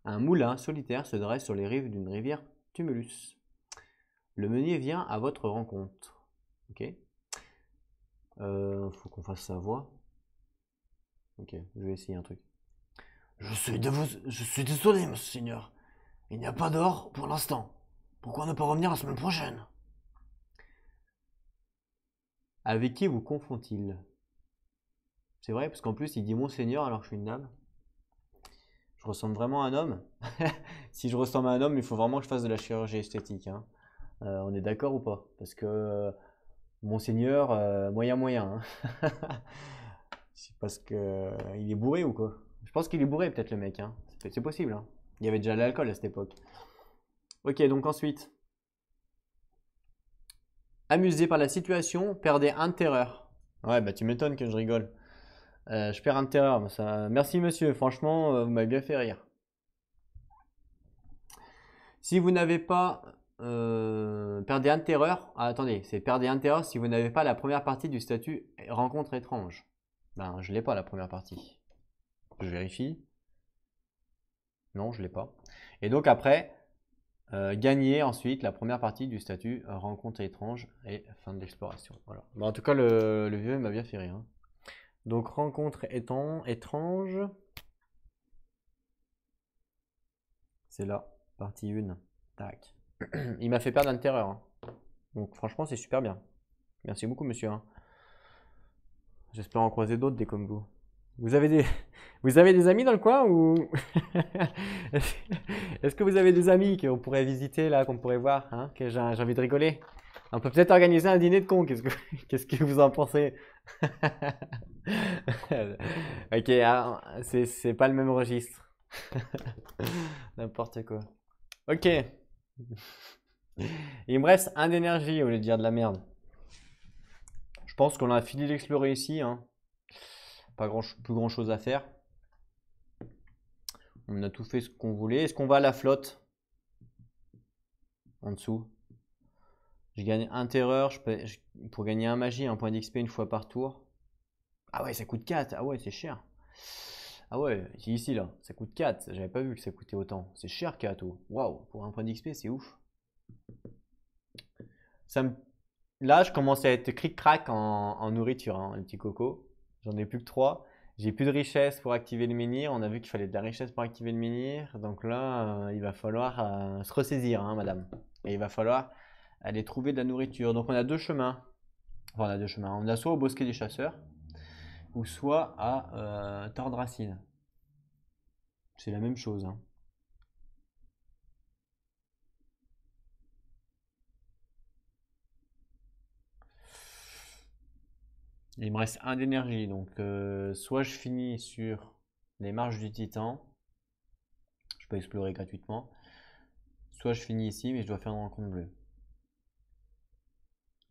un moulin solitaire se dresse sur les rives d'une rivière Tumulus. Le meunier vient à votre rencontre. Ok. Faut qu'on fasse sa voix. Ok, je vais essayer un truc. Je suis désolé, monseigneur. Il n'y a pas d'or pour l'instant. Pourquoi ne pas revenir la semaine prochaine? Avec qui vous confond-il? C'est vrai, parce qu'en plus, il dit monseigneur alors que je suis une dame. Je ressemble vraiment à un homme. Si je ressemble à un homme, il faut vraiment que je fasse de la chirurgie esthétique, hein. On est d'accord ou pas? Parce que monseigneur, moyen, hein. C'est parce que il est bourré ou quoi? Je pense qu'il est bourré peut-être le mec, hein. C'est possible, hein. Il y avait déjà de l'alcool à cette époque. Ok, donc ensuite, amusé par la situation, perdez un de terreur. Ouais, bah tu m'étonnes que je rigole. Je perds un de terreur. Ça... Merci monsieur, franchement, vous m'avez bien fait rire. Si vous n'avez pas... perdez un de terreur. Ah, attendez, c'est perdez un de terreur si vous n'avez pas la première partie du statut rencontre étrange. Ben, je l'ai pas la première partie. Je vérifie. Non, je l'ai pas. Et donc après, gagner ensuite la première partie du statut rencontre étrange et fin de l'exploration. Voilà. Bon, en tout cas, le vieux m'a bien fait rire, hein. Donc rencontre étrange. C'est là, partie 1. Tac. Il m'a fait perdre un terreur, hein. Donc franchement, c'est super bien. Merci beaucoup, monsieur, hein. J'espère en croiser d'autres des comme vous. Vous avez des, vous avez des amis dans le coin ou est-ce que vous avez des amis qu'on pourrait visiter là, qu'on pourrait voir, hein, que j'ai envie de rigoler? On peut peut-être organiser un dîner de cons. Qu'est-ce que vous en pensez? Ok, ah, c'est pas le même registre. N'importe quoi. Ok. Il me reste un d'énergie au lieu de dire de la merde. Je pense qu'on a fini d'explorer ici, hein. Pas plus grand chose à faire. On a tout fait ce qu'on voulait. Est-ce qu'on va à la flotte? En dessous. Je gagne un terreur. Pour gagner un magie, un point d'XP une fois par tour. Ah ouais, ça coûte 4. Ah ouais, c'est cher. Ah ouais, c'est ici là. Ça coûte 4. J'avais pas vu que ça coûtait autant. C'est cher 4. Waouh, pour un point d'XP, c'est ouf. Ça me... Là, je commence à être cric-crac en nourriture, hein, les petits cocos. J'en ai plus que 3. J'ai plus de richesse pour activer le menhir. On a vu qu'il fallait de la richesse pour activer le menhir. Donc là, il va falloir se ressaisir, hein, madame. Et il va falloir aller trouver de la nourriture. Donc on a deux chemins. Enfin, on a deux chemins. On a soit au bosquet des chasseurs, ou soit à Tordracine. C'est la même chose, hein. Il me reste un d'énergie. Donc soit je finis sur les marches du Titan. Je peux explorer gratuitement. Soit je finis ici, mais je dois faire une rencontre bleue.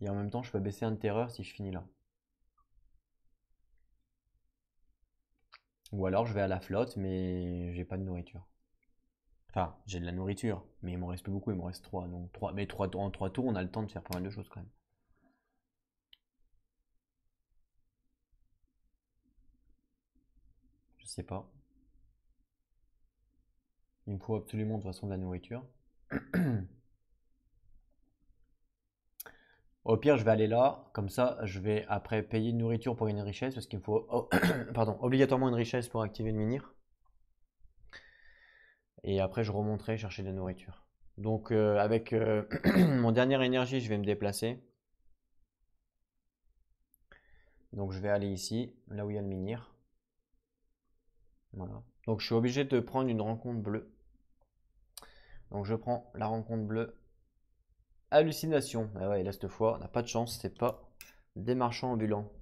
Et en même temps, je peux baisser un de terreur si je finis là. Ou alors je vais à la flotte, mais j'ai pas de nourriture. Enfin, j'ai de la nourriture, mais il m'en reste plus beaucoup, il m'en reste 3. Donc 3, mais en 3 tours, on a le temps de faire pas mal de choses quand même. sais pas. Il me faut absolument de toute façon de la nourriture. Au pire, je vais aller là, comme ça, je vais après payer une nourriture pour une richesse, parce qu'il me faut pardon, obligatoirement une richesse pour activer le menhir. Et après, je remonterai chercher de la nourriture. Donc, avec mon dernière énergie, je vais me déplacer. Donc, je vais aller ici, là où il y a le menhir. Voilà. Donc, je suis obligé de prendre une rencontre bleue. Donc, je prends la rencontre bleue. Hallucination. Ah ouais, là, cette fois, on n'a pas de chance, c'est pas des marchands ambulants.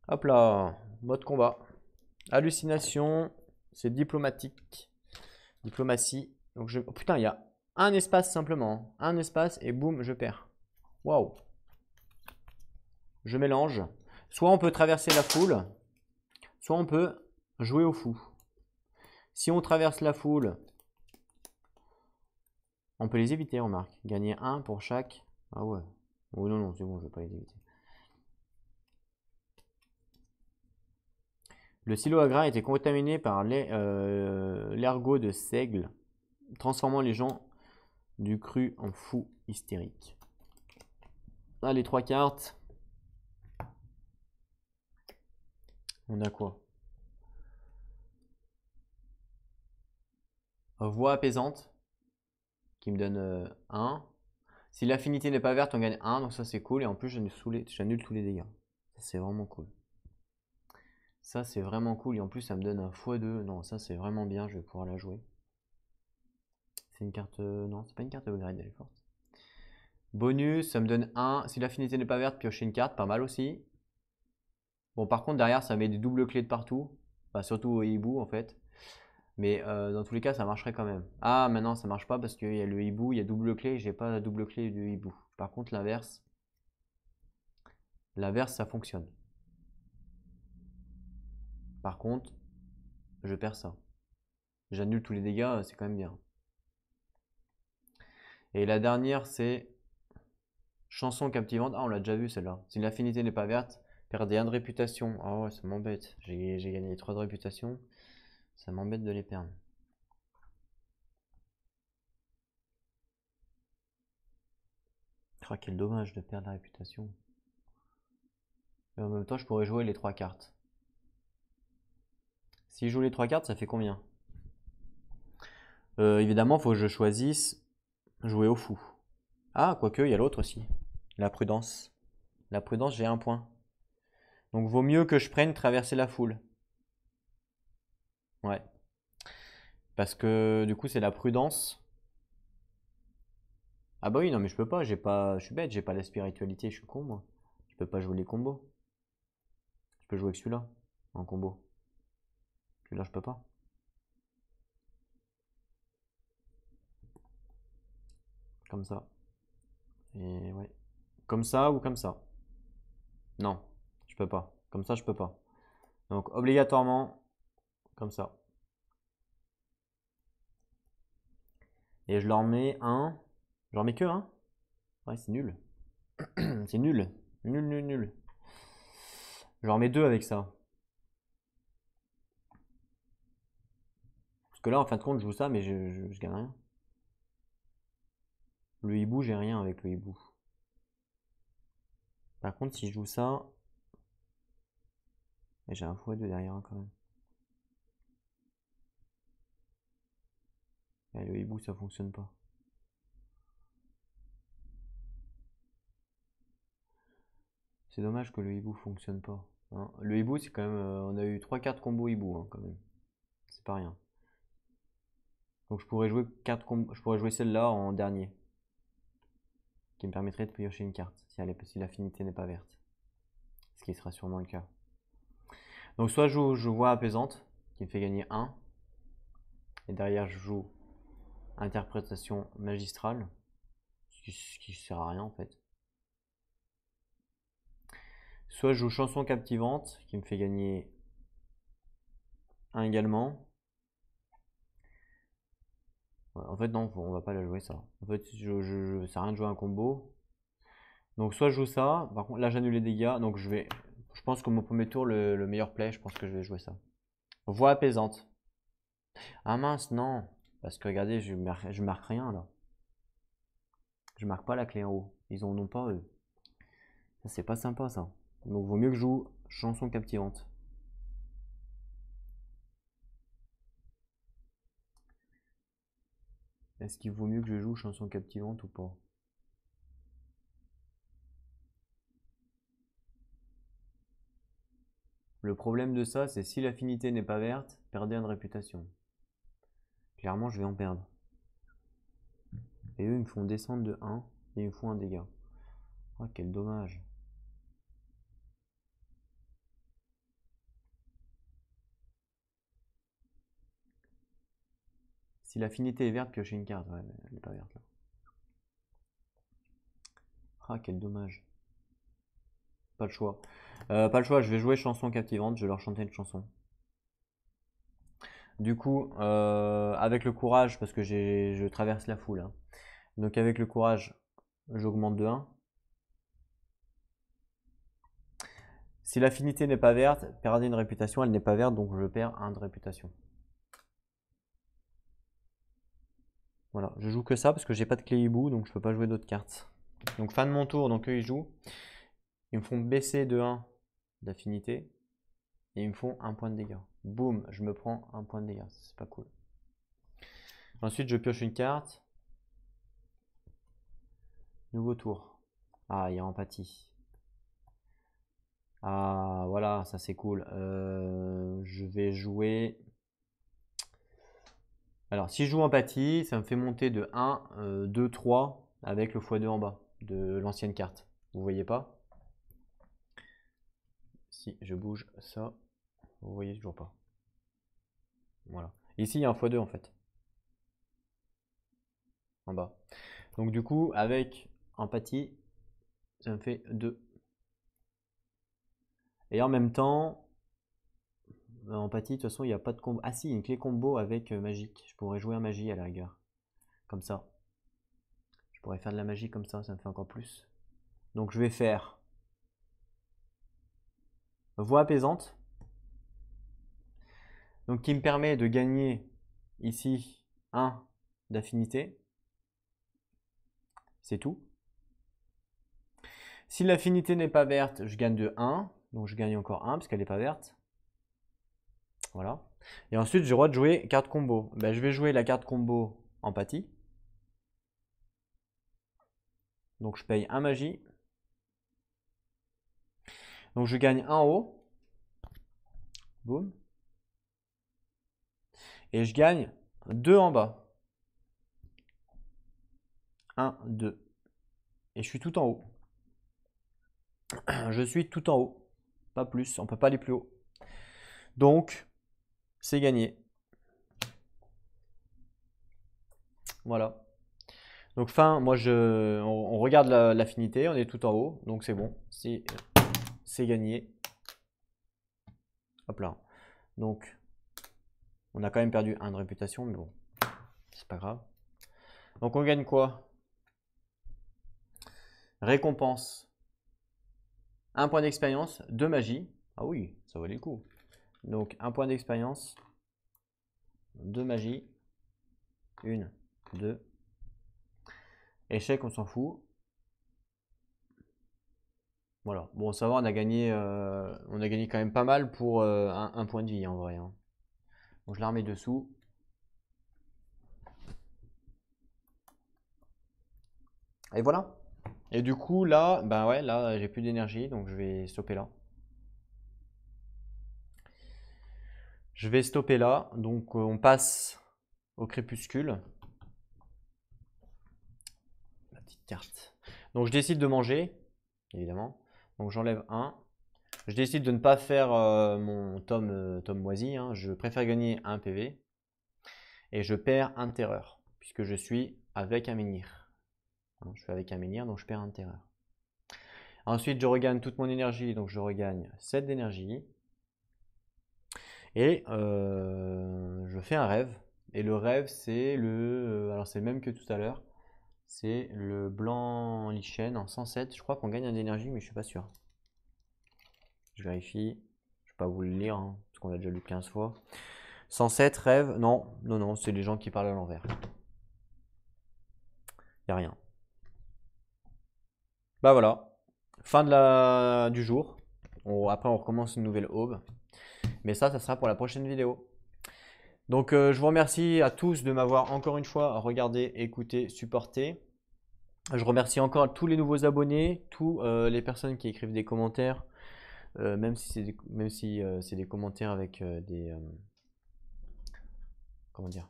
Hop là, mode combat. Hallucination, c'est diplomatique. Diplomatie. Donc je... Oh putain, il y a un espace simplement. Un espace et boum, je perds. Waouh. Je mélange. Soit on peut traverser la foule, soit on peut jouer au fou. Si on traverse la foule, on peut les éviter, remarque. Gagner un pour chaque. Ah ouais. Oh non, non, c'est bon, je vais pas les éviter. Le silo à grains a été contaminé par l'ergot de seigle, transformant les gens du cru en fous hystériques. Ah, les 3 cartes. On a quoi? Voix apaisante, qui me donne 1. Si l'affinité n'est pas verte, on gagne 1, donc ça c'est cool. Et en plus, j'annule tous les dégâts. C'est vraiment cool. Ça c'est vraiment cool. Et en plus, ça me donne un x2. Non, ça c'est vraiment bien. Je vais pouvoir la jouer. C'est une carte. Non, c'est pas une carte upgrade, elle est forte. Bonus, ça me donne 1. Si l'affinité n'est pas verte, piocher une carte. Pas mal aussi. Bon, par contre, derrière, ça met des doubles clés de partout. Enfin, surtout au hibou en fait. Mais dans tous les cas, ça marcherait quand même. Ah, maintenant, ça marche pas parce qu'il y a le hibou, il y a double clé. J'ai pas la double clé du hibou. Par contre, l'inverse, ça fonctionne. Par contre, je perds ça. J'annule tous les dégâts, c'est quand même bien. Et la dernière, c'est chanson captivante. Ah, on l'a déjà vu celle-là. Si l'affinité n'est pas verte, perdez 1 de réputation. Ah ouais, ça m'embête. J'ai gagné 3 de réputation. Ça m'embête de les perdre. Ah, quel dommage de perdre la réputation. Et en même temps, je pourrais jouer les 3 cartes. Si je joue les 3 cartes, ça fait combien? Évidemment, il faut que je choisisse jouer au fou. Ah, quoique, il y a l'autre aussi. La prudence. La prudence, j'ai 1 point. Donc, vaut mieux que je prenne traverser la foule. Ouais. Parce que du coup, c'est la prudence. Ah bah oui, non, mais je peux pas. Je suis bête, j'ai pas la spiritualité, je suis con, moi. Je peux pas jouer les combos. Je peux jouer avec celui-là en combo. Celui-là, je peux pas. Comme ça. Et ouais. Comme ça ou comme ça? Non, je peux pas. Comme ça, je peux pas. Donc, obligatoirement, comme ça. Et je leur mets un. Je leur mets que un. Ouais, c'est nul. C'est nul. Nul, nul, nul. Je leur mets 2 avec ça. Parce que là, en fin de compte, je joue ça, mais je gagne rien. Le hibou, j'ai rien avec le hibou. Par contre, si je joue ça, j'ai un x2 derrière quand même. Et le hibou, ça fonctionne pas. C'est dommage que le hibou fonctionne pas. Hein. Le hibou, c'est quand même. On a eu 3 cartes combo hibou hein, quand même. C'est pas rien. Donc je pourrais jouer je pourrais jouer celle-là en dernier. Qui me permettrait de piocher une carte si l'affinité n'est pas verte. Ce qui sera sûrement le cas. Donc soit je joue voix apaisante, qui me fait gagner 1. Et derrière je joue interprétation magistrale, ce qui sert à rien en fait. Soit je joue chanson captivante, qui me fait gagner 1 également. Ouais, en fait non, on va pas la jouer ça. En fait, ça sert à rien de jouer un combo. Donc soit je joue ça, par contre là j'annule les dégâts, donc je vais Je pense que mon premier tour, le meilleur play, je pense que je vais jouer ça. Voix apaisante. Ah mince, non. Parce que regardez, je marque rien là. Je marque pas la clé en haut. Ils en ont pas eux. Ça, c'est pas sympa ça. Donc vaut mieux que je joue chanson captivante. Est-ce qu'il vaut mieux que je joue chanson captivante ou pas? Le problème de ça, c'est si l'affinité n'est pas verte, perdez une réputation. Clairement, je vais en perdre. Et eux, ils me font descendre de 1 et ils me font un dégât. Ah, quel dommage. Si l'affinité est verte, piochez une carte. Ouais, mais elle n'est pas verte là. Ah, quel dommage. Pas le choix. Pas le choix, je vais jouer chanson captivante, je vais leur chanter une chanson. Du coup, avec le courage, parce que je traverse la foule, hein. Donc avec le courage, j'augmente de 1. Si l'affinité n'est pas verte, perdez une réputation, elle n'est pas verte, donc je perds 1 de réputation. Voilà, je joue que ça parce que j'ai pas de clé hibou, donc je peux pas jouer d'autres cartes. Donc fin de mon tour, donc eux ils jouent. Ils me font baisser de 1 d'affinité et ils me font 1 point de dégâts. Boum, je me prends 1 point de dégâts, c'est pas cool. Ensuite je pioche une carte. Nouveau tour. Ah, il y a empathie. Ah, voilà, ça c'est cool. Je vais jouer. Alors, si je joue empathie, ça me fait monter de 1, 2, 3 avec le x2 en bas de l'ancienne carte. Vous voyez pas? Si je bouge ça, vous voyez toujours pas. Voilà. Ici, il y a un x2 en fait. En bas. Donc, du coup, avec empathie, ça me fait 2. Et en même temps, empathie, de toute façon, il n'y a pas de combo. Ah si, une clé combo avec magique. Je pourrais jouer un magie à la rigueur. Comme ça. Je pourrais faire de la magie comme ça me fait encore plus. Donc je vais faire voix apaisante. Donc qui me permet de gagner ici 1 d'affinité. C'est tout. Si l'affinité n'est pas verte, je gagne de 1. Donc je gagne encore 1 parce qu'elle n'est pas verte. Voilà. Et ensuite, j'ai le droit de jouer carte combo. Ben, je vais jouer la carte combo empathie. Donc je paye 1 magie. Donc je gagne 1 en haut. Boum. Et je gagne 2 en bas. 1, 2. Et je suis tout en haut. Je suis tout en haut. Pas plus, on peut pas aller plus haut. Donc, c'est gagné. Voilà. Donc fin, moi on regarde l'affinité, on est tout en haut, donc c'est bon, c'est gagné. Hop là. Donc on a quand même perdu 1 de réputation, mais bon, c'est pas grave. Donc on gagne quoi? Récompense. 1 point d'expérience, 2 magie. Ah oui, ça valait le coup. Donc 1 point d'expérience, 2 magie. 1, 2. Échec, on s'en fout. Voilà. Bon, ça va, on a gagné quand même pas mal pour 1 point de vie en vrai, hein. Donc je la remets dessous. Et voilà. Et du coup, là, ben ouais, là, j'ai plus d'énergie, donc je vais stopper là. Je vais stopper là. Donc, on passe au crépuscule. La petite carte. Donc, je décide de manger, évidemment. Donc, j'enlève 1. Je décide de ne pas faire mon tome moisi, hein. Je préfère gagner 1 PV. Et je perds 1 de terreur, puisque je suis avec un menhir. Je suis avec un menhir, donc je perds 1 de terreur. Ensuite, je regagne toute mon énergie, donc je regagne 7 d'énergie. Et je fais un rêve. Et le rêve, c'est alors c'est le même que tout à l'heure. C'est le blanc lichen en 107. Je crois qu'on gagne un d'énergie, mais je suis pas sûr. Je vérifie. Je vais pas vous le lire, hein, parce qu'on l'a déjà lu 15 fois. 107, rêve. Non, non, non, c'est les gens qui parlent à l'envers. Y a rien. Bah voilà. Fin du jour. Après, on recommence une nouvelle aube. Mais ça sera pour la prochaine vidéo. Donc, je vous remercie à tous de m'avoir encore une fois regardé, écouté, supporté. Je remercie encore tous les nouveaux abonnés, tous les personnes qui écrivent des commentaires, même si c'est des commentaires avec comment dire,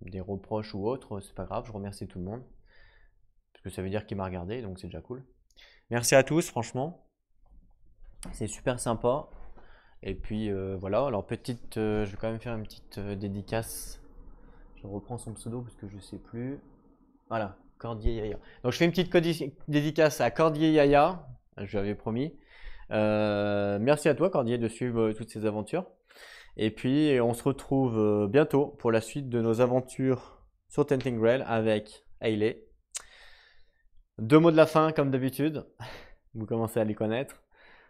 des reproches ou autres, c'est pas grave, je remercie tout le monde. Parce que ça veut dire qu'il m'a regardé, donc c'est déjà cool. Merci à tous, franchement. C'est super sympa. Et puis voilà, alors je vais quand même faire une petite dédicace. Je reprends son pseudo parce que je sais plus. Voilà, Cordier Yaya. Donc je fais une petite dédicace à Cordier Yaya, je l'avais promis. Merci à toi Cordier de suivre toutes ces aventures. Et puis on se retrouve bientôt pour la suite de nos aventures sur Tenting Grail avec Hayley. 2 mots de la fin comme d'habitude, vous commencez à les connaître.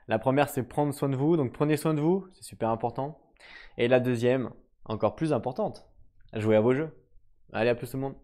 La première c'est prendre soin de vous, donc prenez soin de vous, c'est super important. Et la deuxième, encore plus importante, jouez à vos jeux. Allez, à plus tout le monde.